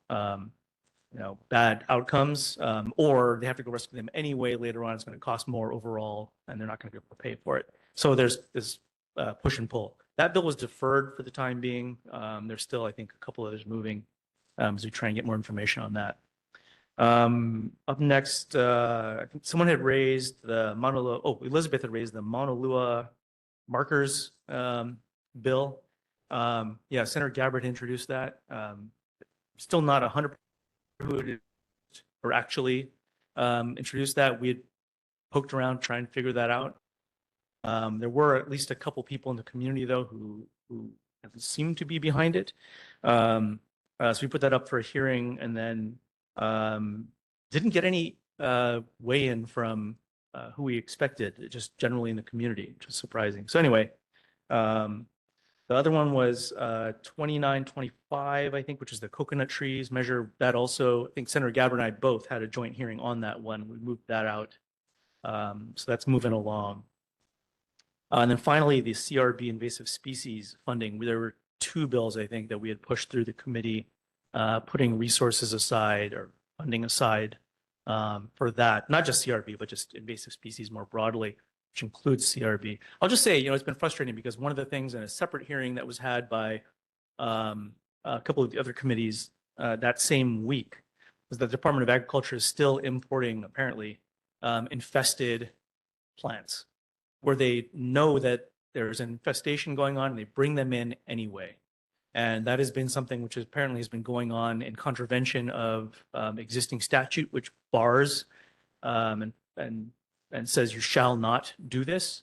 bad outcomes, or they have to go rescue them anyway. Later on, it's going to cost more overall, and they're not going to be able to pay for it. So there's this push and pull. That bill was deferred for the time being. There's still, I think, a couple others moving as we try and get more information on that. Up next, I think someone had raised the Mauna Loa. Oh, Elizabeth had raised the Mauna Loa markers bill. Yeah, Senator Gabbard introduced that. Still not 100% who it is or actually introduced that. We had poked around trying to figure that out. There were at least a couple people in the community though who seemed to be behind it. So we put that up for a hearing, and then didn't get any weigh-in from who we expected, just generally in the community, which was surprising. So anyway, the other one was 2925, I think, which is the coconut trees measure. That also, I think Senator Gabbard and I both had a joint hearing on that one. We moved that out. So that's moving along. And then finally, the CRB invasive species funding. There were two bills, I think, that we had pushed through the committee, putting resources aside or funding aside for that. Not just CRB, but just invasive species more broadly, which includes CRB. I'll just say, it's been frustrating because one of the things in a separate hearing that was had by a couple of the other committees that same week was that the Department of Agriculture is still importing, apparently, infested plants, where they know that there's an infestation going on and they bring them in anyway. And that has been something which apparently has been going on in contravention of existing statute, which bars and says you shall not do this.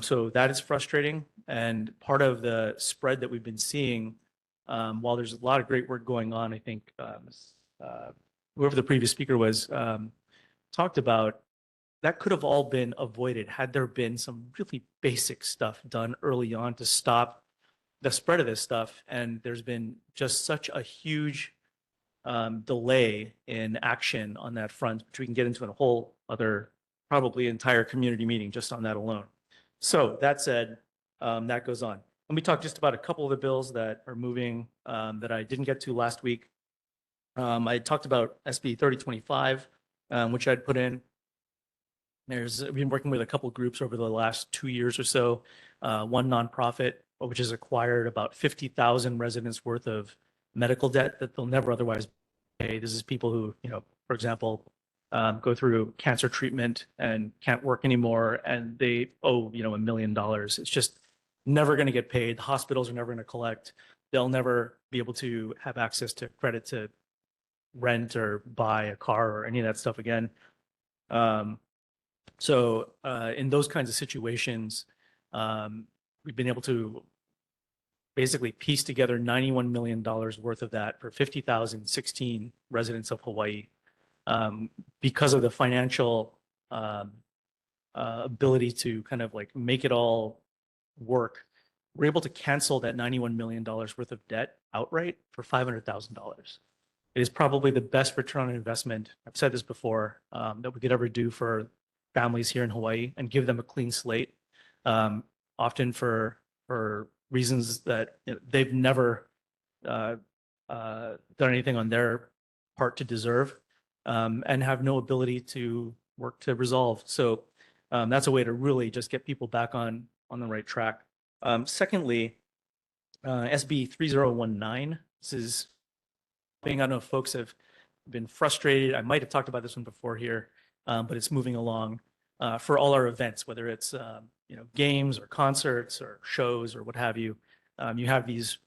So that is frustrating. And part of the spread that we've been seeing, while there's a lot of great work going on, I think whoever the previous speaker was talked about, that could have all been avoided had there been some really basic stuff done early on to stop the spread of this stuff. And there's been just such a huge delay in action on that front, which we can get into in a whole other, probably entire community meeting just on that alone. So that said, that goes on. Let me talk just about a couple of the bills that are moving that I didn't get to last week. I talked about SB 3025, which I'd put in. We've been working with a couple groups over the last 2 years or so. One nonprofit, which has acquired about 50,000 residents worth of medical debt that they'll never otherwise pay. This is people who, for example, go through cancer treatment and can't work anymore, and they owe, $1 million. It's just never going to get paid. The hospitals are never going to collect. They'll never be able to have access to credit to rent or buy a car or any of that stuff again. So in those kinds of situations, we've been able to basically piece together $91 million worth of that for 50,016 residents of Hawaii. Because of the financial ability to kind of like make it all work, we're able to cancel that $91 million worth of debt outright for $500,000. It is probably the best return on investment, I've said this before, that we could ever do for families here in Hawaii and give them a clean slate, often for reasons that they've never done anything on their part to deserve, and have no ability to work to resolve. So that's a way to really just get people back on the right track. Secondly, SB 3019, this is, I don't know if folks have been frustrated. I might have talked about this one before here, but it's moving along for all our events, whether it's games or concerts or shows or what have you. You have these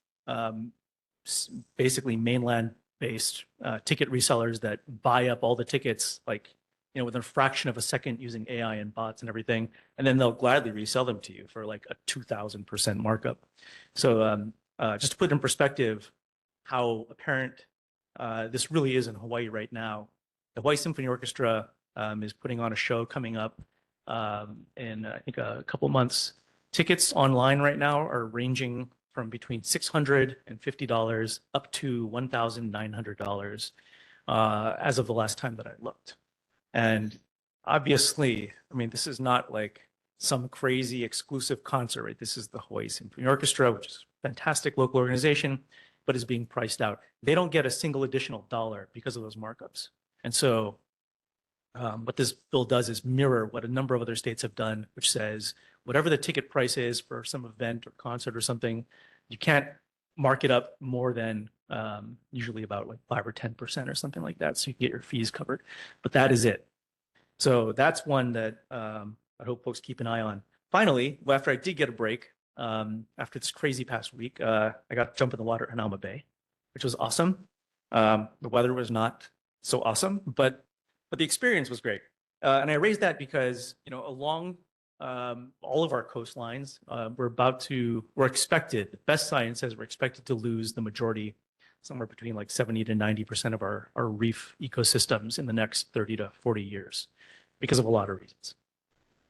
basically mainland-based ticket resellers that buy up all the tickets, like, within a fraction of a second using AI and bots and everything, and then they'll gladly resell them to you for like a 2,000% markup. So just to put in perspective how apparent this really is in Hawaii right now, the Hawaii Symphony Orchestra is putting on a show coming up in I think a couple months. Tickets online right now are ranging from between $650 up to $1,900 as of the last time that I looked. And obviously, I mean, this is not like some crazy exclusive concert, right? This is the Hawaii Symphony Orchestra, which is a fantastic local organization, but is being priced out. They don't get a single additional dollar because of those markups. And so what this bill does is mirror what a number of other states have done, which says whatever the ticket price is for some event or concert or something, you can't mark it up more than usually about like 5 or 10% or something like that, so you can get your fees covered. But that is it. So that's one that I hope folks keep an eye on. Finally, after I did get a break, after this crazy past week, I got to jump in the water at Hanauma Bay, which was awesome. The weather was not so awesome, but the experience was great. And I raised that because, along all of our coastlines, we're expected, the best science says we're expected to lose the majority, somewhere between like 70 to 90% of our reef ecosystems in the next 30 to 40 years because of a lot of reasons.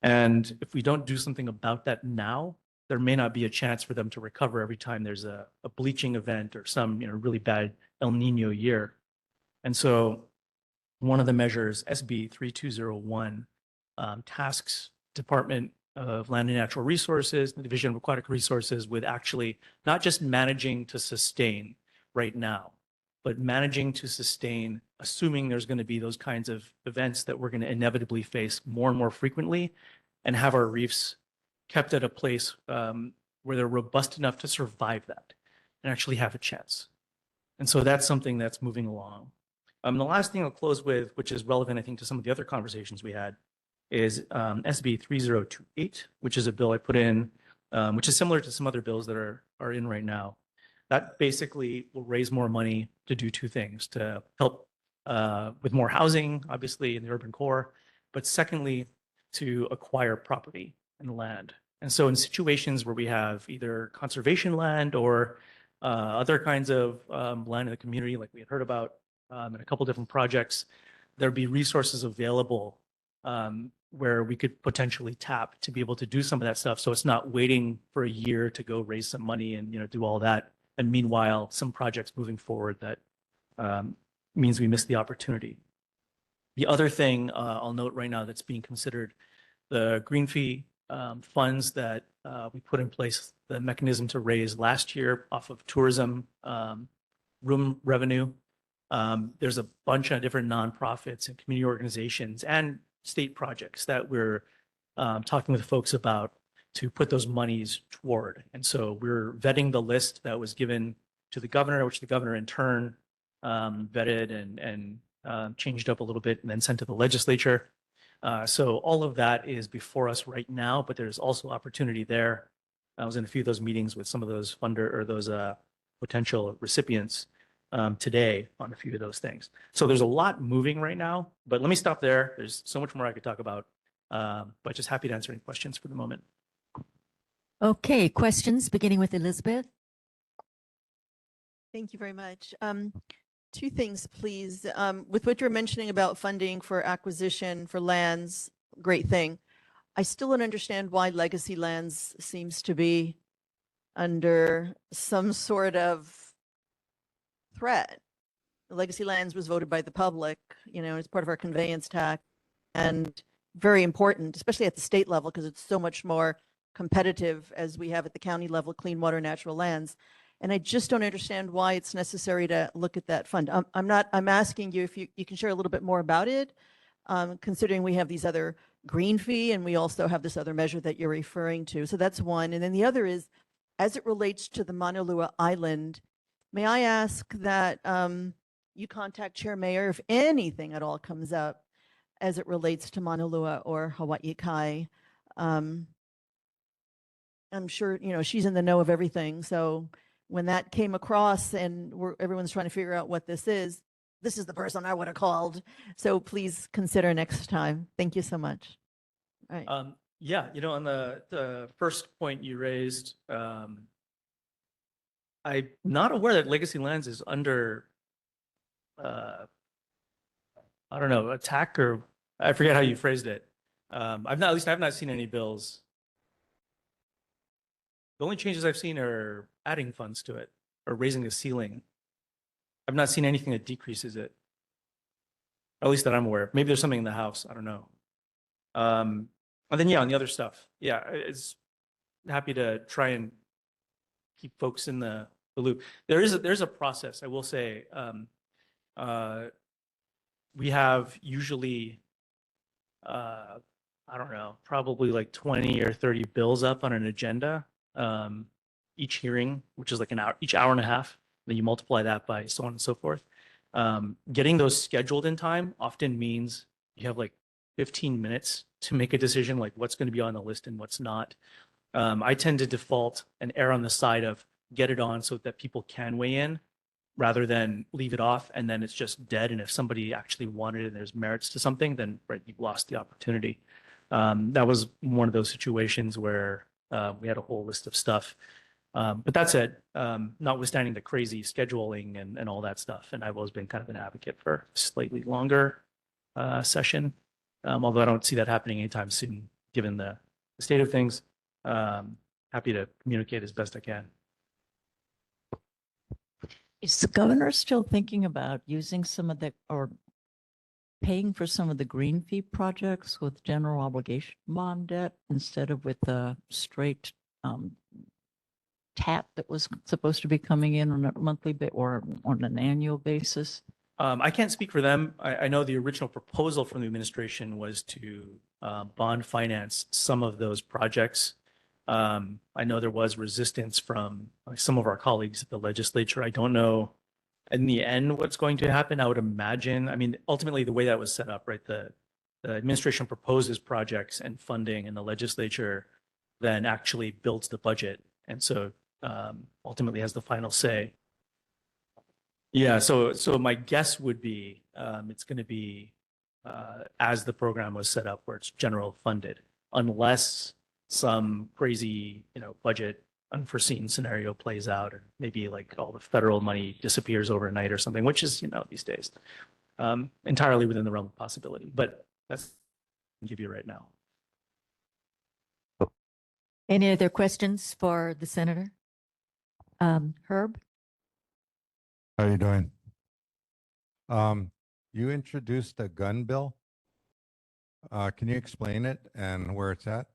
And if we don't do something about that now, there may not be a chance for them to recover every time there's a bleaching event or some really bad El Nino year. And so one of the measures, SB 3201, tasks Department of Land and Natural Resources, the Division of Aquatic Resources, with actually not just managing to sustain right now, but managing to sustain, assuming there's going to be those kinds of events that we're going to inevitably face more and more frequently, and have our reefs kept at a place where they're robust enough to survive that and actually have a chance. And so that's something that's moving along. The last thing I'll close with, which is relevant, I think, to some of the other conversations we had, is SB 3028, which is a bill I put in, which is similar to some other bills that are in right now. That basically will raise more money to do two things: to help with more housing, obviously, in the urban core, but secondly, to acquire property and land. And so in situations where we have either conservation land or other kinds of land in the community, like we had heard about in a couple different projects, there'd be resources available where we could potentially tap to be able to do some of that stuff. So it's not waiting for a year to go raise some money and do all that. And meanwhile, some projects moving forward that means we miss the opportunity. The other thing I'll note right now that's being considered, the green fee funds that we put in place, the mechanism to raise last year off of tourism room revenue. There's a bunch of different nonprofits and community organizations and state projects that we're talking with folks about to put those monies toward. And so we're vetting the list that was given to the governor, which the governor in turn vetted and changed up a little bit and then sent to the legislature. So all of that is before us right now, but there's also opportunity there. I was in a few of those meetings with some of those those potential recipients today on a few of those things. So there's a lot moving right now, but let me stop there. There's so much more I could talk about, but just happy to answer any questions for the moment. Okay, questions beginning with Elizabeth. Thank you very much. Two things, please. With what you're mentioning about funding for acquisition for lands, great thing. I still don't understand why legacy lands seems to be under some sort of threat. Legacy lands was voted by the public, as part of our conveyance tax, and very important, especially at the state level, because it's so much more competitive as we have at the county level, clean water, natural lands. And I just don't understand why it's necessary to look at that fund. I'm asking you if you can share a little bit more about it, considering we have these other green fee and we also have this other measure that you're referring to. So that's one. And then the other is, as it relates to the Maunalua Island, may I ask that you contact Chair Mayor if anything at all comes up as it relates to Maunalua or Hawaiʻi Kai. I'm sure, she's in the know of everything. So when that came across and everyone's trying to figure out what this is the person I would have called. So please consider next time. Thank you so much. All right. Yeah, on the first point you raised, I'm not aware that Legacy Lands is under, I don't know, attack, or I forget how you phrased it. I've not seen any bills. The only changes I've seen are adding funds to it or raising the ceiling. I've not seen anything that decreases it, at least that I'm aware of. Maybe there's something in the House. I don't know. And then, on the other stuff, it's happy to try and keep folks in the loop. There's a process, I will say. We have usually, I don't know, probably like 20 or 30 bills up on an agenda. Each hearing, which is like an hour, each hour and a half, then you multiply that by so on and so forth. Getting those scheduled in time often means you have like 15 minutes to make a decision, like what's going to be on the list and what's not. I tend to default and err on the side of get it on so that people can weigh in rather than leave it off and then it's just dead. And if somebody actually wanted it and there's merits to something, then you've lost the opportunity. That was one of those situations where we had a whole list of stuff. But that said, notwithstanding the crazy scheduling and all that stuff, and I've always been kind of an advocate for a slightly longer session, although I don't see that happening anytime soon, given the state of things. Happy to communicate as best I can. Is the governor still thinking about using some of the, or paying for some of the green fee projects with general obligation bond debt instead of with the straight tap that was supposed to be coming in on a monthly or on an annual basis? I can't speak for them. I know the original proposal from the administration was to bond finance some of those projects. I know there was resistance from some of our colleagues at the legislature. I don't know in the end what's going to happen. I would imagine, I mean, ultimately the way that was set up, right? The administration proposes projects and funding and the legislature then actually builds the budget. And so ultimately has the final say. Yeah, so my guess would be it's going to be as the program was set up where it's general funded, unless some crazy, budget unforeseen scenario plays out, or maybe like all the federal money disappears overnight or something, which is, these days entirely within the realm of possibility. But that's what I can give you right now. Any other questions for the senator? Herb? How are you doing? You introduced a gun bill. Can you explain it and where it's at?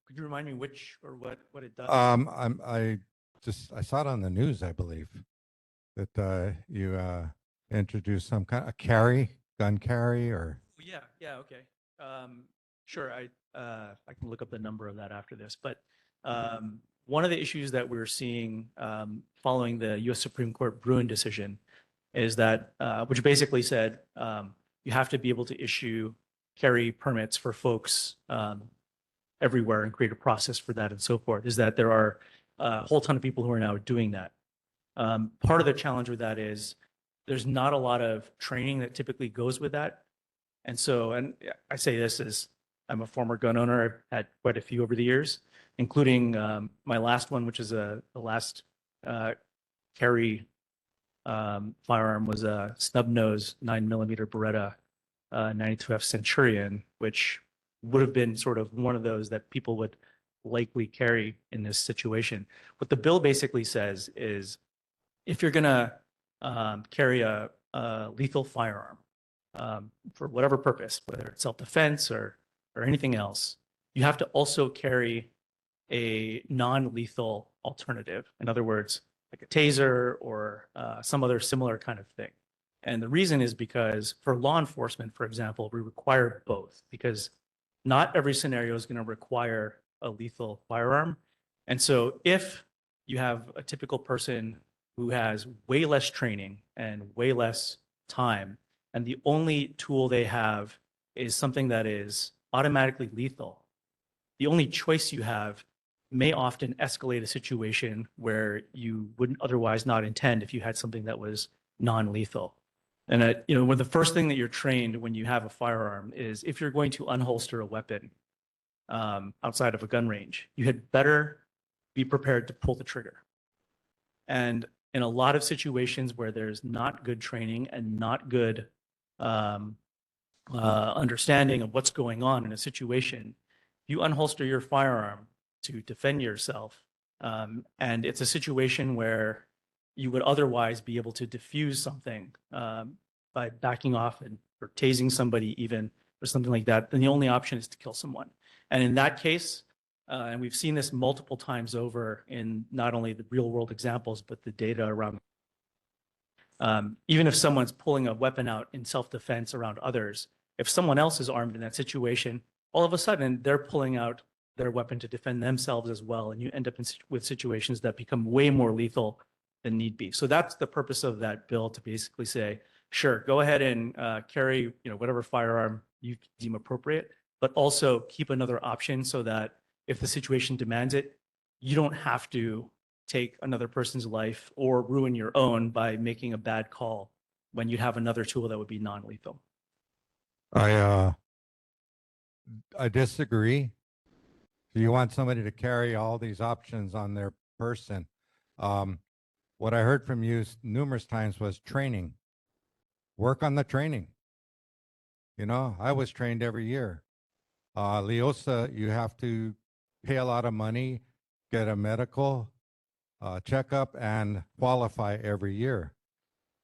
Could you remind me which or what it does? I saw it on the news, I believe, that you introduced some kind of gun carry, or. Yeah, okay. Sure, I can look up the number of that after this, but one of the issues that we're seeing following the U.S. Supreme Court Bruin decision is that, which basically said you have to be able to issue carry permits for folks everywhere and create a process for that and so forth, is that there are a whole ton of people who are now doing that. Part of the challenge with that is there's not a lot of training that typically goes with that. And so, and I say this as I'm a former gun owner. I've had quite a few over the years, including my last one, which is the last carry firearm was a snub nose 9mm Beretta 92F Centurion, which would have been sort of one of those that people would likely carry in this situation. What the bill basically says is if you're going to carry a lethal firearm for whatever purpose, whether it's self-defense or anything else, you have to also carry a non-lethal alternative. In other words, like a taser or some other similar kind of thing. And the reason is because for law enforcement, for example, we require both, because not every scenario is going to require a lethal firearm. And so if you have a typical person who has way less training and way less time, and the only tool they have is something that is automatically lethal, the only choice you have may often escalate a situation where you wouldn't otherwise not intend if you had something that was non-lethal. And one of the first thing that you're trained when you have a firearm is if you're going to unholster a weapon outside of a gun range, you had better be prepared to pull the trigger. And in a lot of situations where there's not good training and not good understanding of what's going on in a situation, you unholster your firearm to defend yourself. And it's a situation where you would otherwise be able to diffuse something by backing off or tasing somebody even or something like that, then the only option is to kill someone. And in that case, and we've seen this multiple times over in not only the real world examples, but the data around. Even if someone's pulling a weapon out in self-defense around others, if someone else is armed in that situation, all of a sudden they're pulling out their weapon to defend themselves as well. And you end up with situations that become way more lethal than need be. So that's the purpose of that bill, to basically say, sure, go ahead and carry whatever firearm you deem appropriate, but also keep another option so that if the situation demands it, you don't have to take another person's life or ruin your own by making a bad call when you have another tool that would be non-lethal. I disagree. You want somebody to carry all these options on their person. What I heard from you numerous times was training. Work on the training. I was trained every year. Leosa, you have to pay a lot of money, get a medical checkup, and qualify every year.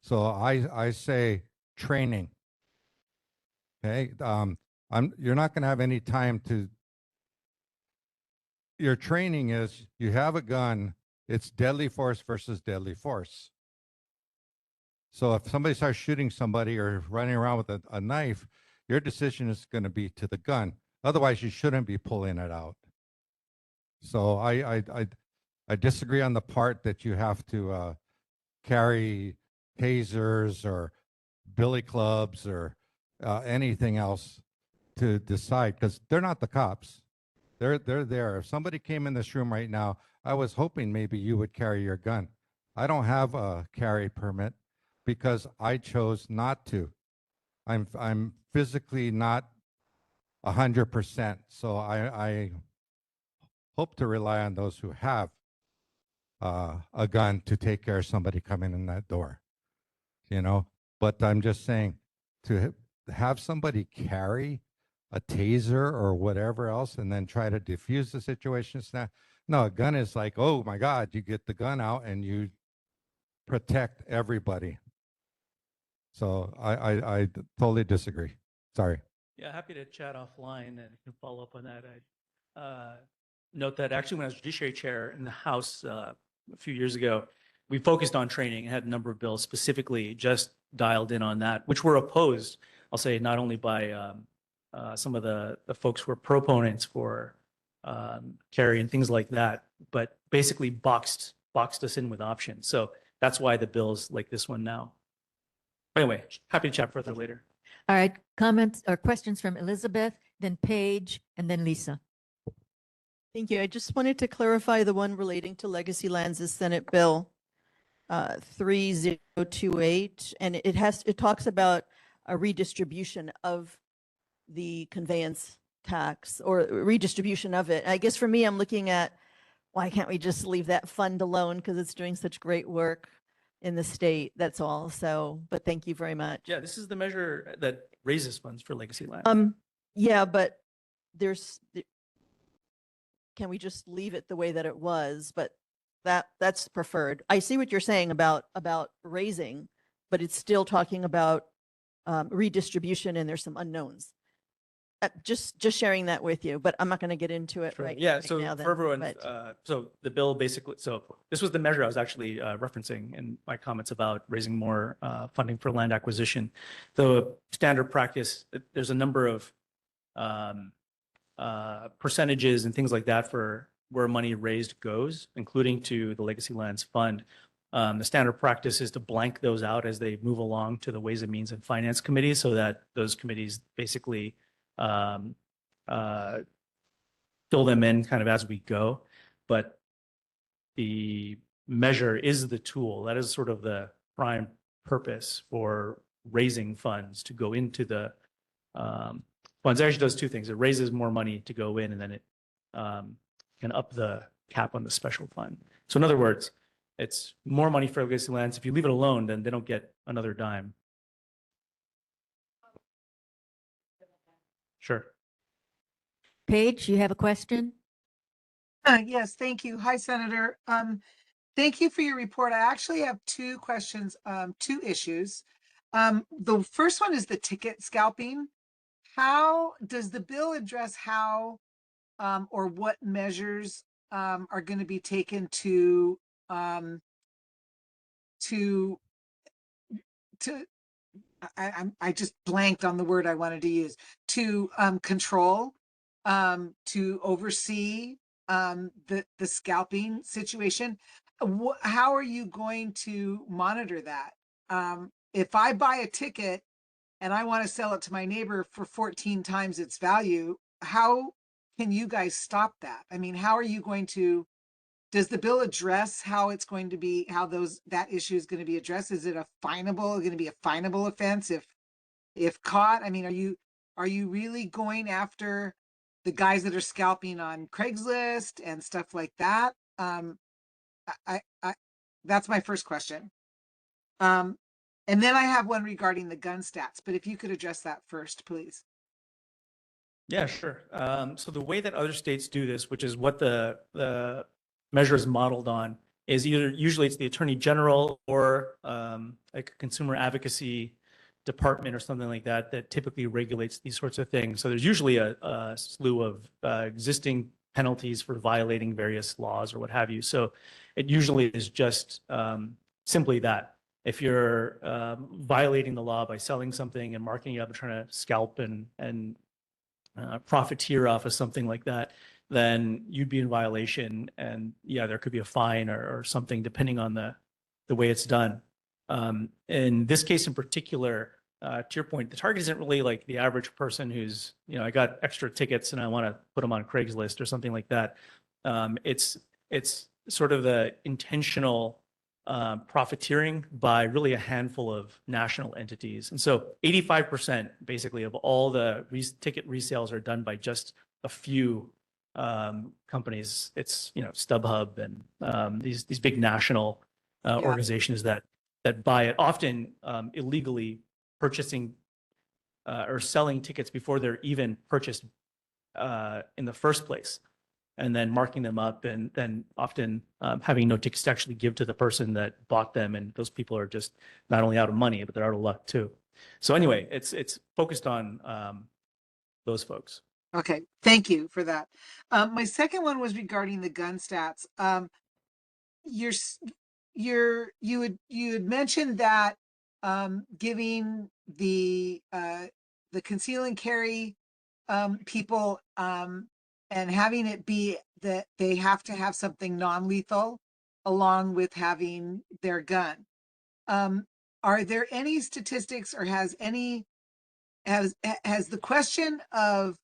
So I say training. Okay, you're not going to have any time to. Your training is you have a gun. It's deadly force versus deadly force. So if somebody starts shooting somebody or running around with a knife, your decision is going to be to the gun. Otherwise, you shouldn't be pulling it out. So I disagree on the part that you have to carry tasers or billy clubs or anything else to decide, because they're not the cops. They're there. If somebody came in this room right now, I was hoping maybe you would carry your gun. I don't have a carry permit because I chose not to. I'm physically not 100%. So I hope to rely on those who have a gun to take care of somebody coming in that door, But I'm just saying, to have somebody carry a taser or whatever else and then try to diffuse the situation. No, a gun is like, oh my God, you get the gun out and you protect everybody. So I totally disagree. Sorry. Yeah, happy to chat offline and can follow up on that. I note that actually when I was judiciary chair in the House a few years ago, we focused on training and had a number of bills specifically just dialed in on that, which were opposed, I'll say, not only by some of the folks who were proponents for carry and things like that, but basically boxed us in with options. So that's why the bill's like this one now. Anyway, happy to chat further later. All right, comments or questions from Elizabeth, then Paige, and then Lisa. Thank you. I just wanted to clarify the one relating to legacy lands, the Senate Bill 3028, and it talks about a redistribution of the conveyance tax or redistribution of it. I guess for me, I'm looking at why can't we just leave that fund alone because it's doing such great work in the state. That's all. So, but thank you very much. Yeah, this is the measure that raises funds for legacy land. Yeah, but can we just leave it the way that it was? But that's preferred. I see what you're saying about raising, but it's still talking about redistribution, and there's some unknowns. Just sharing that with you, but I'm not going to get into it right Yeah, right so now. for everyone, so the bill basically, so this was the measure I was actually referencing in my comments about raising more funding for land acquisition. The standard practice, there's a number of percentages and things like that for where money raised goes, including to the Legacy Lands Fund. The standard practice is to blank those out as they move along to the Ways and Means and Finance Committee, so that those committees basically fill them in kind of as we go. but the measure is the tool. That is sort of the prime purpose for raising funds to go into the funds. It actually does two things. It raises more money to go in, and then it can up the cap on the special fund. So in other words, it's more money for legacy lands. If you leave it alone, then they don't get another dime. Sure. Paige, you have a question? Yes, thank you. Hi, Senator. Thank you for your report. I actually have two questions, two issues. The first one is the ticket scalping. How does the bill address how or what measures are going to be taken to to I just blanked on the word I wanted to use, to control, to oversee the scalping situation? How are you going to monitor that? If I buy a ticket and I want to sell it to my neighbor for 14 times its value, how can you guys stop that? I mean, how are you going to, does the bill address how it's going to be, how that issue is going to be addressed? Is it going to be a finable offense if caught? I mean, are you really going after the guys that are scalping on Craigslist and stuff like that? I that's my first question. And then I have one regarding the gun stats, but if you could address that first, please. Yeah, sure. So the way that other states do this, which is what the measure is modeled on, is usually it's the Attorney General or like a consumer advocacy department or something like that that typically regulates these sorts of things. So there's usually a slew of existing penalties for violating various laws or what have you. So it usually is just simply that. If you're violating the law by selling something and marking it up and trying to scalp and profiteer off of something like that, then you'd be in violation. And yeah, there could be a fine or something depending on the way it's done. In this case in particular, to your point, the target isn't really like the average person who's, I got extra tickets and I want to put them on Craigslist or something like that. It's sort of the intentional profiteering by really a handful of national entities. And so 85% basically of all the ticket resales are done by just a few companies. It's, StubHub and these big national organizations that buy it, often illegally purchasing or selling tickets before they're even purchased in the first place, and then marking them up and then often having no tickets to actually give to the person that bought them. And those people are just not only out of money, but they're out of luck too. So anyway, it's focused on those folks. Okay, thank you for that. My second one was regarding the gun stats. You had mentioned that giving the conceal and carry people and having it be that they have to have something non-lethal along with having their gun. Are there any statistics or has the question of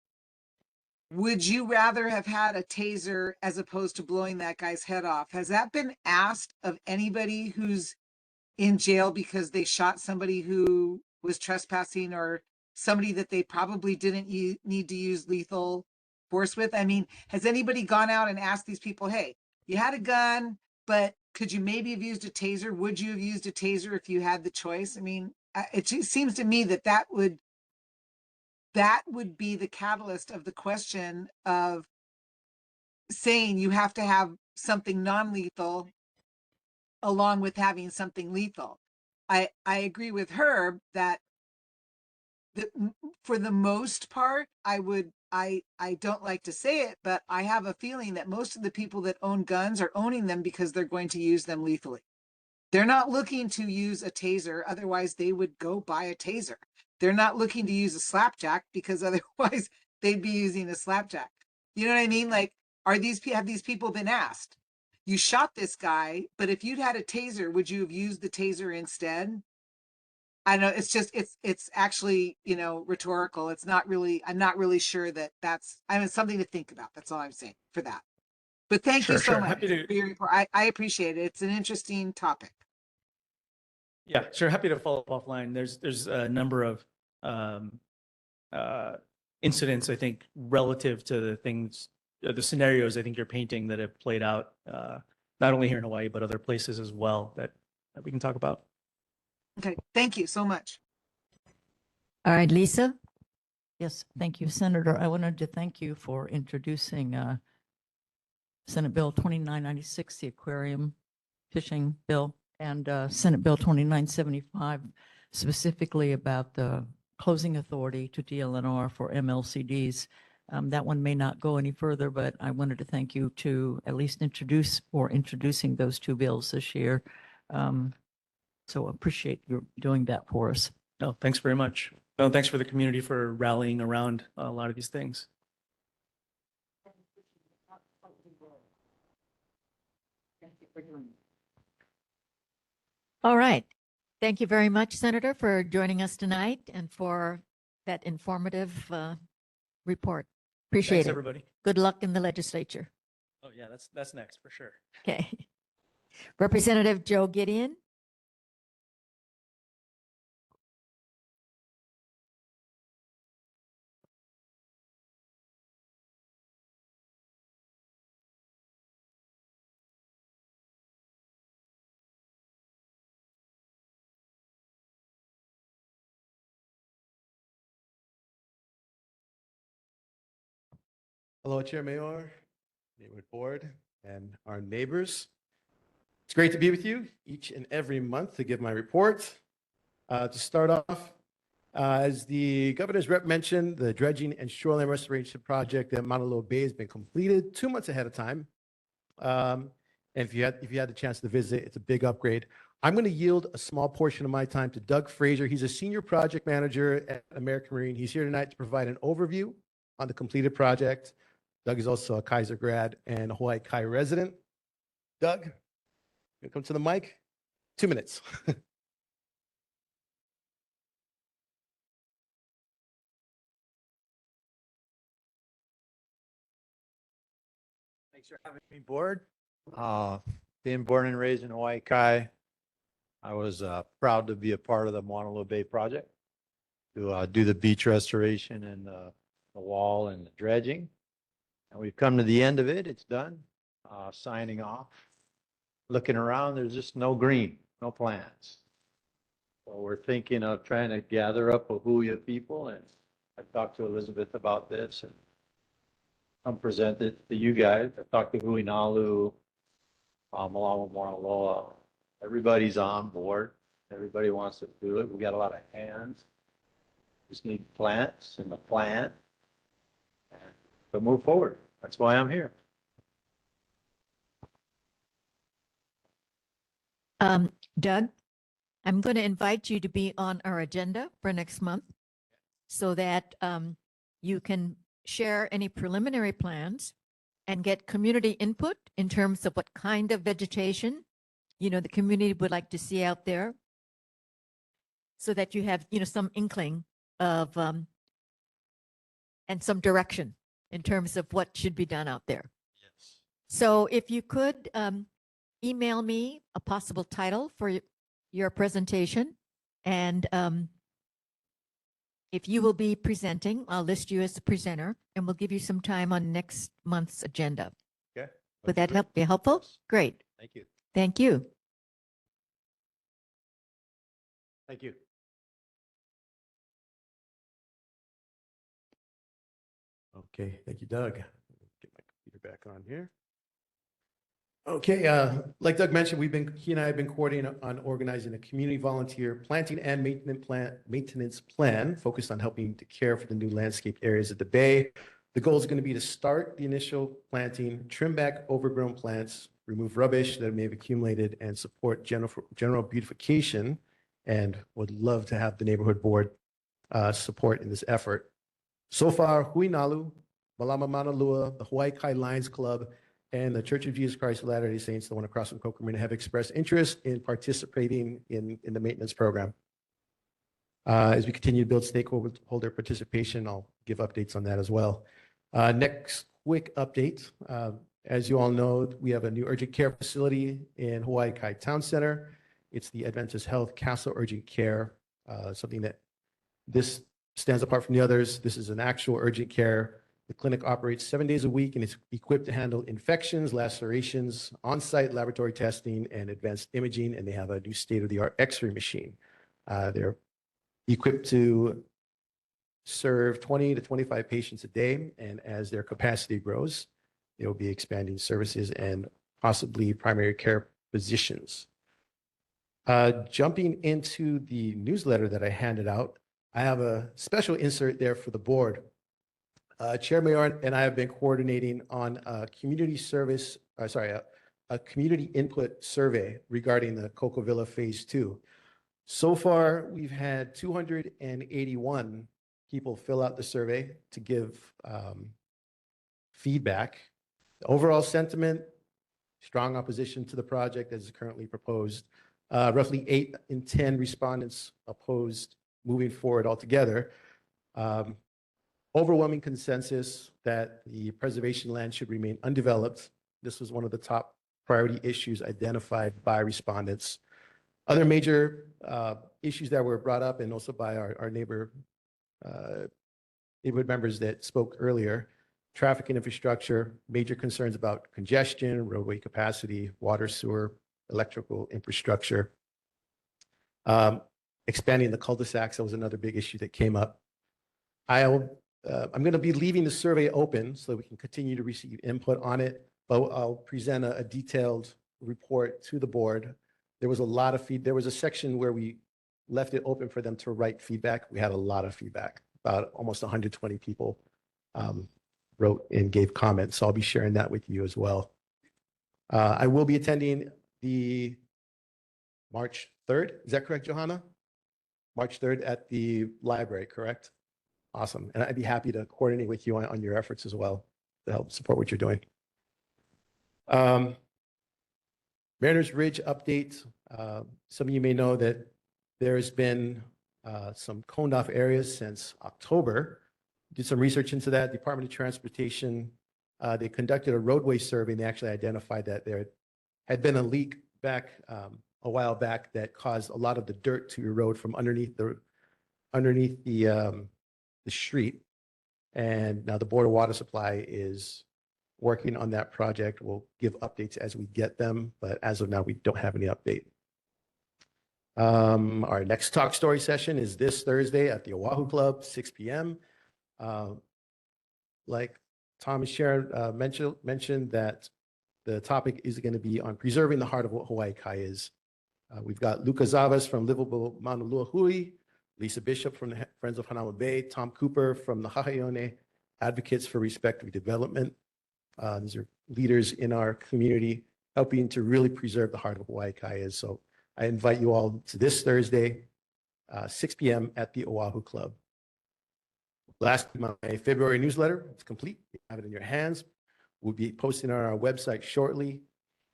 would you rather have had a taser as opposed to blowing that guy's head off? Has that been asked of anybody who's in jail because they shot somebody who was trespassing or somebody that they probably didn't need to use lethal force with? I mean, has anybody gone out and asked these people, hey, you had a gun, but could you maybe have used a taser? Would you have used a taser if you had the choice? I mean, it just seems to me that would be the catalyst of the question of saying you have to have something non-lethal along with having something lethal. I agree with her that for the most part, I don't like to say it, but I have a feeling that most of the people that own guns are owning them because they're going to use them lethally. They're not looking to use a taser, otherwise they would go buy a taser. They're not looking to use a slapjack because otherwise they'd be using a slapjack. You know what I mean? Like, have these people been asked? You shot this guy, but if you'd had a taser, would you have used the taser instead? I know it's actually, rhetorical. It's not really, I'm not really sure that's something to think about. That's all I'm saying for that. But thank you Sure, so sure. much Happy to- for your report. I appreciate it. It's an interesting topic. Yeah, sure. Happy to follow up offline. There's a number of um, incidents, I think, relative to the things, the scenarios I think you're painting that have played out, not only here in Hawaii, but other places as well that we can talk about. Okay, thank you so much. All right, Lisa? Yes, thank you, Senator. I wanted to thank you for introducing Senate Bill 2996, the aquarium fishing bill, and Senate Bill 2975, specifically about the closing authority to DLNR for MLCDs. That one may not go any further, but I wanted to thank you to at least introducing those two bills this year. So appreciate you doing that for us. No, thanks very much. No, thanks for the community for rallying around a lot of these things. All right. Thank you very much, Senator, for joining us tonight and for that informative report. Appreciate Thanks, it. everybody. Good luck in the legislature. Oh, yeah, that's next for sure. Okay. Representative Joe Gideon. Hello, Chair Mayor, Neighborhood Board, and our neighbors. It's great to be with you each and every month to give my report. To start off, as the governor's rep mentioned, the dredging and shoreline restoration project at Mauna Loa Bay has been completed 2 months ahead of time. And if you had the chance to visit, it's a big upgrade. I'm going to yield a small portion of my time to Doug Fraser. He's a senior project manager at American Marine. He's here tonight to provide an overview on the completed project. Doug is also a Kaiser grad and a Hawaii Kai resident. Doug, you come to the mic. 2 minutes. Thanks for having me, board. Being born and raised in Hawaii Kai, I was proud to be a part of the Mauna Loa Bay project to do the beach restoration and the wall and the dredging. And we've come to the end of it. It's done. Signing off. Looking around, there's just no green, no plants. So we're thinking of trying to gather up a hui of people, and I talked to Elizabeth about this and come present it to you guys. I talked to Hui Nalu, Malama Mauna Loa. Everybody's on board. Everybody wants to do it. We got a lot of hands. Just need plants and a plan. But move forward. That's why I'm here. Doug, I'm going to invite you to be on our agenda for next month so that you can share any preliminary plans and get community input in terms of what kind of vegetation, the community would like to see out there so that you have, some inkling of and some direction in terms of what should be done out there. Yes. So if you could email me a possible title for your presentation, and if you will be presenting, I'll list you as the presenter, and we'll give you some time on next month's agenda. Okay. Would that be helpful? Great. Thank you. Thank you. Thank you. Okay, thank you, Doug. Get my computer back on here. Okay, like Doug mentioned, he and I have been coordinating on organizing a community volunteer planting and maintenance plan focused on helping to care for the new landscape areas of the bay. The goal is going to be to start the initial planting, trim back overgrown plants, remove rubbish that may have accumulated, and support general beautification. And would love to have the neighborhood board support in this effort. So far, Hui Nalu, Malama Mauna Loa, the Hawaii Kai Lions Club, and the Church of Jesus Christ of Latter-day Saints, the one across from Coca Marina, have expressed interest in participating in the maintenance program. As we continue to build stakeholder participation, I'll give updates on that as well. Next quick update. As you all know, we have a new urgent care facility in Hawaiʻi Kai Town Center. It's the Adventist Health Castle Urgent Care, something that this stands apart from the others. This is an actual urgent care. The clinic operates 7 days a week and it's equipped to handle infections, lacerations, on-site laboratory testing, and advanced imaging. And they have a new state-of-the-art X-ray machine. They're equipped to serve 20 to 25 patients a day. And as their capacity grows, they will be expanding services and possibly primary care physicians. Jumping into the newsletter that I handed out, I have a special insert there for the board. Chair Mayor and I have been coordinating on a community service, a community input survey regarding the Cocoa Villa Phase 2. So far, we've had 281 people fill out the survey to give feedback. The overall sentiment, strong opposition to the project as is currently proposed. Roughly 8 in 10 respondents opposed moving forward altogether. Overwhelming consensus that the preservation land should remain undeveloped. This was one of the top priority issues identified by respondents. Other major issues that were brought up and also by our neighborhood members that spoke earlier, traffic and infrastructure, major concerns about congestion, roadway capacity, water, sewer, electrical infrastructure. Expanding the cul-de-sacs, that was another big issue that came up. I'm going to be leaving the survey open so that we can continue to receive input on it, but I'll present a detailed report to the board. There was a lot of there was a section where we left it open for them to write feedback. We had a lot of feedback, about almost 120 people wrote and gave comments. So I'll be sharing that with you as well. I will be attending the March 3rd. Is that correct, Johanna? March 3rd at the library, correct? Awesome. And I'd be happy to coordinate with you on your efforts as well to help support what you're doing. Mariners Ridge update. Some of you may know that there's been some coned off areas since October. Did some research into that. Department of Transportation, they conducted a roadway survey and they actually identified that there had been a leak back a while back that caused a lot of the dirt to erode from underneath the street. And now the Board of Water Supply is working on that project. We'll give updates as we get them, but as of now, we don't have any update. Our next Talk Story session is this Thursday at the Oahu Club, 6 p.m. Like Tom and Sharon mentioned that the topic is going to be on preserving the heart of what Hawaiʻi Kai is. We've got Luca Zavas from Livable Mauna Hui, Lisa Bishop from the Friends of Hanauma Bay, Tom Cooper from the Ha'ione Advocates for Respective Development. These are leaders in our community helping to really preserve the heart of what Hawaiʻi Kai is. So I invite you all to this Thursday, 6 p.m. at the Oahu Club. Lastly, my February newsletter, it's complete. You have it in your hands. We'll be posting on our website shortly.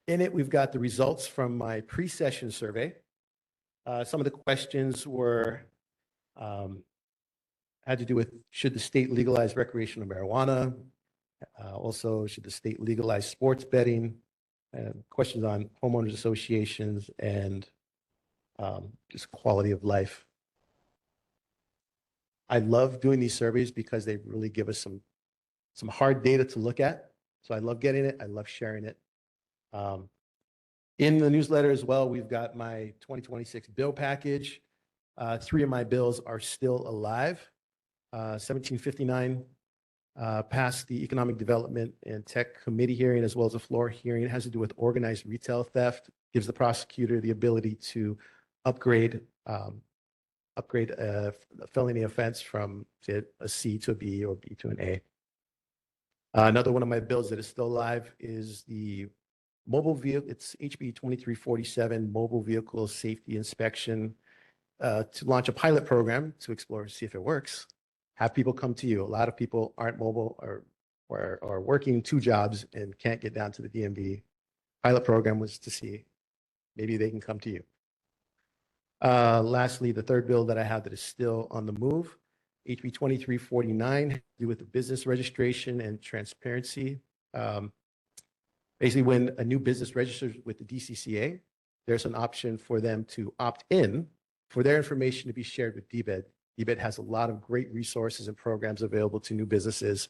In it, we've got the results from my pre-session survey. Some of the questions were had to do with, should the state legalize recreational marijuana? Also, should the state legalize sports betting? Questions on homeowners associations and just quality of life. I love doing these surveys because they really give us some hard data to look at. So I love getting it. I love sharing it. In the newsletter as well, we've got my 2026 bill package. 3 of my bills are still alive. 1759 passed the Economic Development and Tech Committee hearing as well as a floor hearing. It has to do with organized retail theft. Gives the prosecutor the ability to upgrade a felony offense from, say, a C to a B or B to an A. Another one of my bills that is still alive is the mobile vehicle. It's HB 2347, mobile vehicle safety inspection, to launch a pilot program to explore, see if it works. Have people come to you. A lot of people aren't mobile or working 2 jobs and can't get down to the DMV. Pilot program was to see maybe they can come to you. Lastly, the third bill that I have that is still on the move, HB 2349, to do with the business registration and transparency. Basically, when a new business registers with the DCCA, there's an option for them to opt in for their information to be shared with DBED. DBED has a lot of great resources and programs available to new businesses.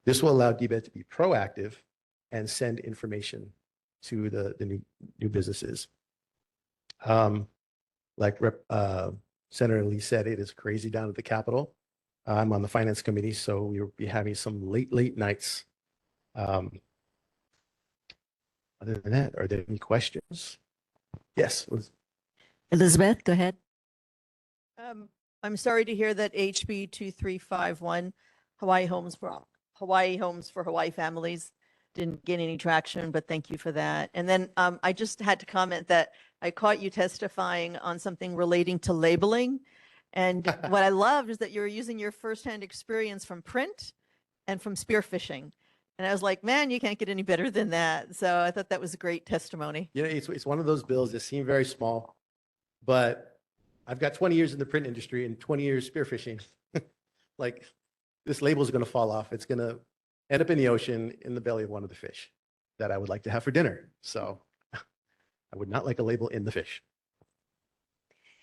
This will allow DBED to be proactive and send information to the new businesses. Like Senator Lee said, it is crazy down at the Capitol. I'm on the Finance Committee, so we will be having some late nights. Other than that, are there any questions? Yes. Elizabeth, go ahead. I'm sorry to hear that HB 2351, Hawaii Homes for Hawaii Families, didn't get any traction, but thank you for that. And then I just had to comment that I caught you testifying on something relating to labeling. And what I loved is that you were using your firsthand experience from print and from spearfishing. And I was like, man, you can't get any better than that. So I thought that was a great testimony. You know, it's one of those bills that seem very small, but I've got 20 years in the print industry and 20 years spearfishing. Like, this label is going to fall off. It's going to end up in the ocean in the belly of one of the fish that I would like to have for dinner. So I would not like a label in the fish.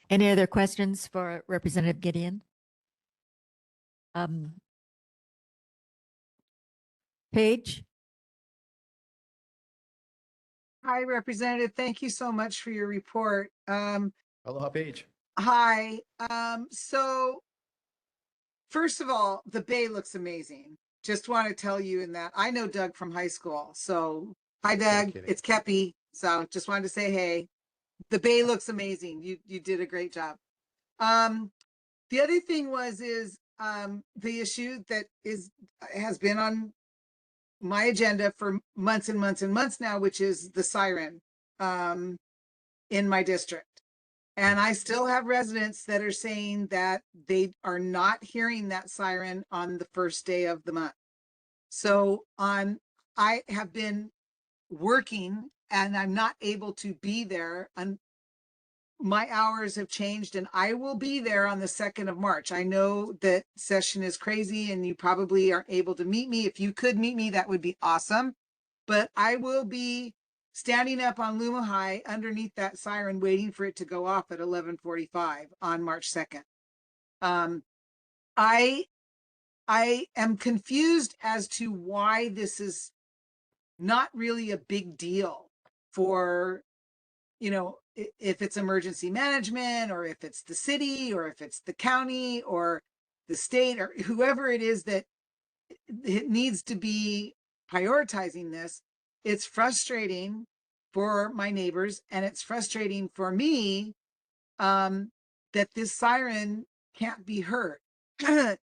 Any other questions for Representative Gideon? Paige? Hi, Representative. Thank you so much for your report. Aloha, Paige. Hi. So first of all, the bay looks amazing. Just want to tell you in that I know Doug from high school. So hi, Doug. It's Kepi. So just wanted to say, hey, the bay looks amazing. You did a great job. The other thing is the issue that has been on my agenda for months and months and months now, which is the siren in my district. And I still have residents that are saying that they are not hearing that siren on the first day of the month. So I have been working and I'm not able to be there. My hours have changed and I will be there on the 2nd of March. I know that session is crazy and you probably aren't able to meet me. If you could meet me, that would be awesome. But I will be standing up on Luma High underneath that siren, waiting for it to go off at 11:45 on March 2nd. I am confused as to why this is not really a big deal for, if it's emergency management or if it's the city or if it's the county or the state or whoever it is that it needs to be prioritizing this. It's frustrating for my neighbors and it's frustrating for me that this siren can't be heard.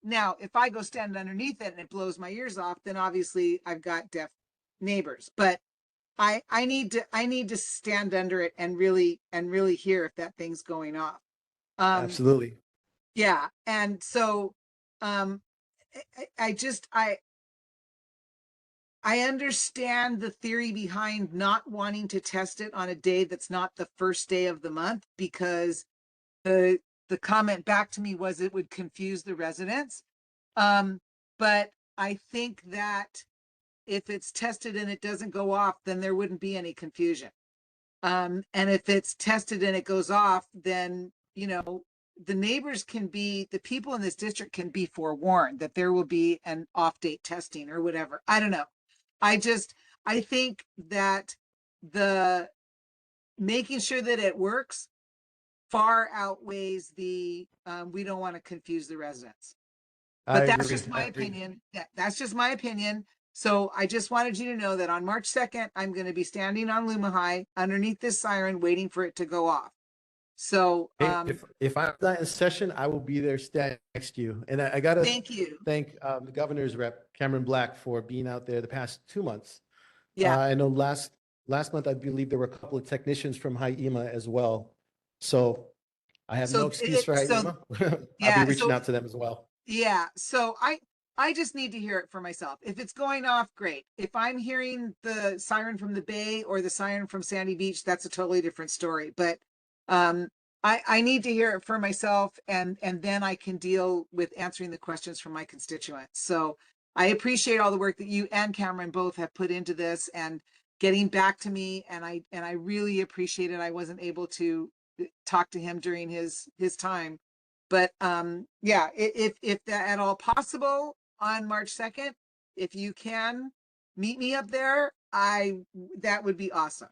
Now, if I go stand underneath it and it blows my ears off, then obviously I've got deaf neighbors. But I need to stand under it and really hear if that thing's going off. Absolutely. Yeah, and so I understand the theory behind not wanting to test it on a day that's not the first day of the month, because the comment back to me was it would confuse the residents. But I think that if it's tested and it doesn't go off, then there wouldn't be any confusion. And if it's tested and it goes off, then, the neighbors the people in this district can be forewarned that there will be an off date testing or whatever. I don't know. I think that the making sure that it works far outweighs the, we don't want to confuse the residents. But that's just my opinion. That's just my opinion. So I just wanted you to know that on March 2nd, I'm going to be standing on Luma High underneath this siren, waiting for it to go off. So if I'm not in session, I will be there standing next to you. And I got to thank the governor's rep, Cameron Black, for being out there the past 2 months. Yeah. I know last month, I believe there were a couple of technicians from Hawaiʻi as well. So I have no excuse for Hawaiʻi. I'll be reaching out to them as well. Yeah. So I just need to hear it for myself. If it's going off, great. If I'm hearing the siren from the Bay or the siren from Sandy Beach, that's a totally different story. But I need to hear it for myself, and then I can deal with answering the questions from my constituents. So I appreciate all the work that you and Cameron both have put into this, and getting back to me, and I really appreciate it. I wasn't able to talk to him during his time, but yeah, if that at all possible on March 2nd, if you can meet me up there, that would be awesome.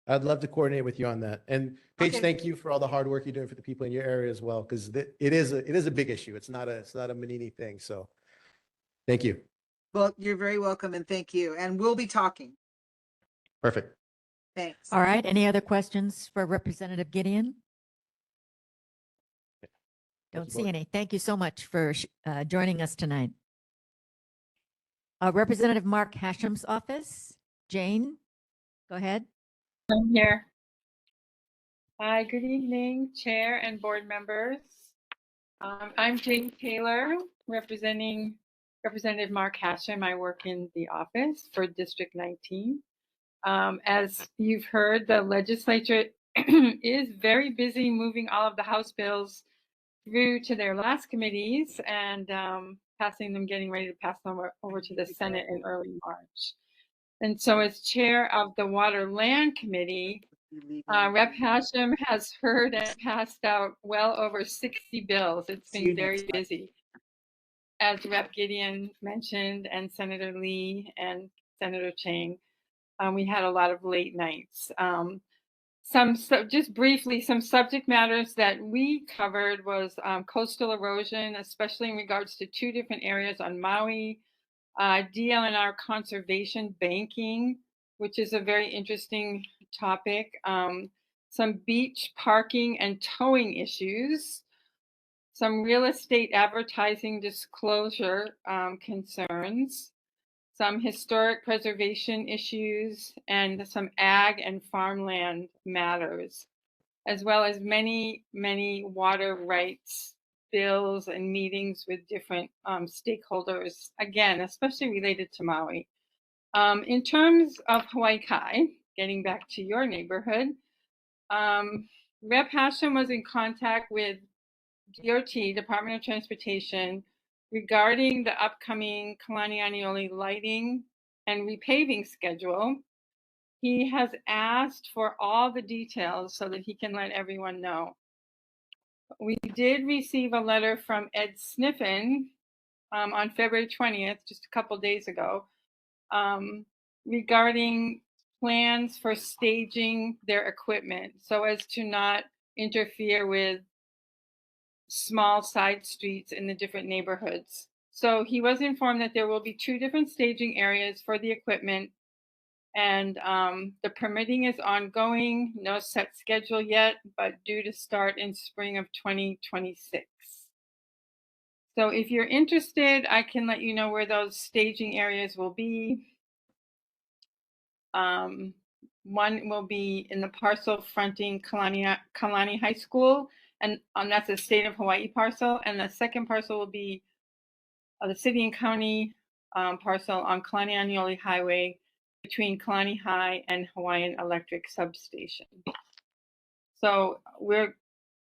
I'd love to coordinate with you on that. And Paige, Okay. thank you for all the hard work you're doing for the people in your area as well, because it is a big issue. It's not a Menini thing. So thank you. Well, you're very welcome, and thank you. And we'll be talking. Perfect. Thanks. All right. Any other questions for Representative Gideon? Don't see any. Thank you so much for joining us tonight. Representative Mark Hasham's office. Jane, go ahead. I'm here. Hi, good evening, Chair and board members. I'm Jane Taylor, representing Representative Mark Hasham. I work in the office for District 19. As you've heard, the legislature is very busy moving all of the House bills through to their last committees and getting ready to pass them over to the Senate in early March. And so as chair of the Water Land Committee, Rep. Hasham has heard and passed out well over 60 bills. It's been very busy. As Rep. Gideon mentioned, and Senator Lee and Senator Chang, we had a lot of late nights. Just briefly, some subject matters that we covered was coastal erosion, especially in regards to two different areas on Maui, DLNR conservation banking, which is a very interesting topic, some beach parking and towing issues, some real estate advertising disclosure concerns, some historic preservation issues, and some ag and farmland matters, as well as many, many water rights bills and meetings with different stakeholders, again, especially related to Maui. In terms of Hawaii Kai, getting back to your neighborhood, Rep. Hasham was in contact with DOT, Department of Transportation, regarding the upcoming Kalanianiole lighting and repaving schedule. He has asked for all the details so that he can let everyone know. We did receive a letter from Ed Sniffen on February 20th, just a couple days ago, regarding plans for staging their equipment so as to not interfere with small side streets in the different neighborhoods. So he was informed that there will be two different staging areas for the equipment, and the permitting is ongoing, no set schedule yet, but due to start in spring of 2026. So if you're interested, I can let you know where those staging areas will be. One will be in the parcel fronting Kalani High School, and that's a state of Hawaii parcel. And the second parcel will be the city and county parcel on Kalanianiole Highway between Kalani High and Hawaiian Electric Substation. So we're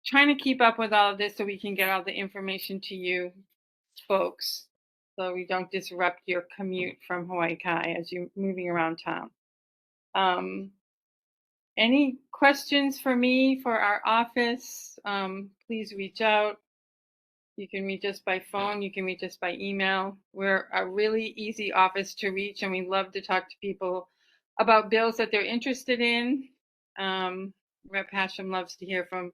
trying to keep up with all of this so we can get all the information to you folks, so we don't disrupt your commute from Hawaii Kai as you're moving around town. Any questions for me, for our office, please reach out. You can reach us by phone, you can reach us by email. We're a really easy office to reach, and we love to talk to people about bills that they're interested in. Rep. Hasham loves to hear from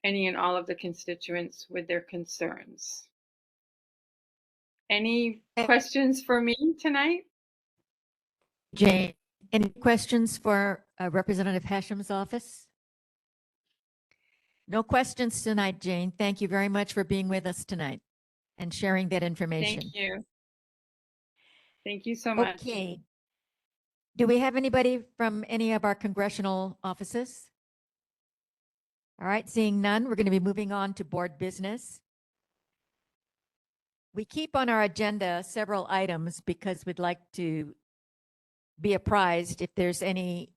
any and all of the constituents with their concerns. Any questions for me tonight? Jane, any questions for Representative Hasham's office? No questions tonight, Jane. Thank you very much for being with us tonight and sharing that information. Thank you. Thank you so much. Okay. Do we have anybody from any of our congressional offices? All right, seeing none, we're going to be moving on to board business. We keep on our agenda several items because we'd like to be apprised if there's any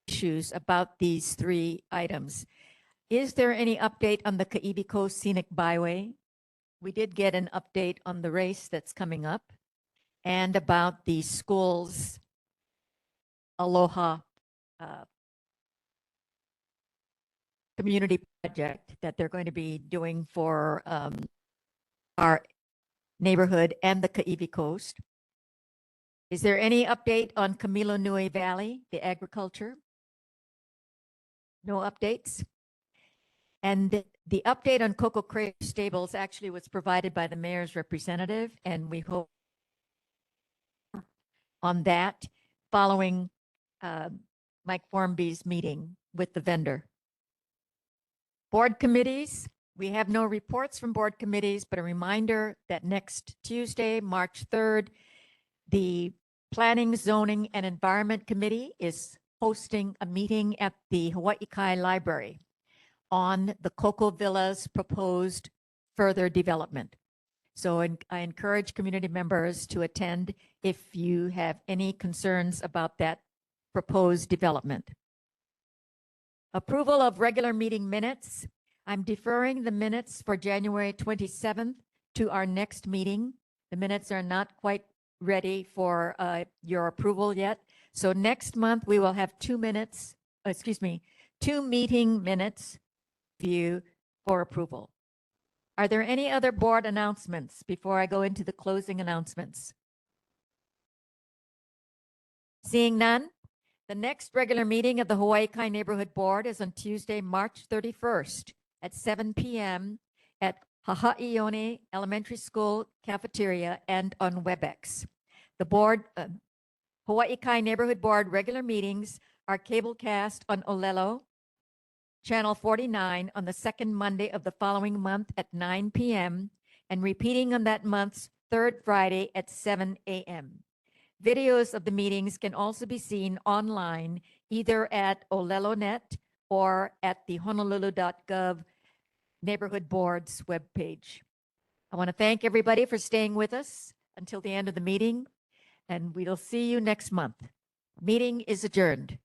issues about these three items. Is there any update on the Ka'ibiko Scenic Byway? We did get an update on the race that's coming up. and about the school's Aloha community project that they're going to be doing for our neighborhood and the Kaiwi Coast. Is there any update on Camilo Nui Valley, the agriculture? No updates? And the update on Coco Crater Stables actually was provided by the mayor's representative, and we hope on that following Mike Formby's meeting with the vendor. Board committees, we have no reports from board committees, but a reminder that next Tuesday, March 3rd, the Planning, Zoning, and Environment Committee is hosting a meeting at the Hawaiʻi Kai Library on the Coco Villas proposed further development. So I encourage community members to attend if you have any concerns about that proposed development. Approval of regular meeting minutes. I'm deferring the minutes for January 27th to our next meeting. The minutes are not quite ready for your approval yet. So next month we will have 2 meeting minutes view for approval. Are there any other board announcements before I go into the closing announcements? Seeing none, the next regular meeting of the Hawaiʻi Kai Neighborhood Board is on Tuesday, March 31st at 7 p.m. at Hahaiʻione Elementary School cafeteria and on WebEx. The board, Hawaiʻi Kai Neighborhood Board regular meetings are cablecast on Olelo, Channel 49 on the second Monday of the following month at 9 p.m. and repeating on that month's third Friday at 7 a.m. Videos of the meetings can also be seen online either at OleloNet or at the honolulu.gov Neighborhood Board's webpage. I want to thank everybody for staying with us until the end of the meeting, and we'll see you next month. Meeting is adjourned.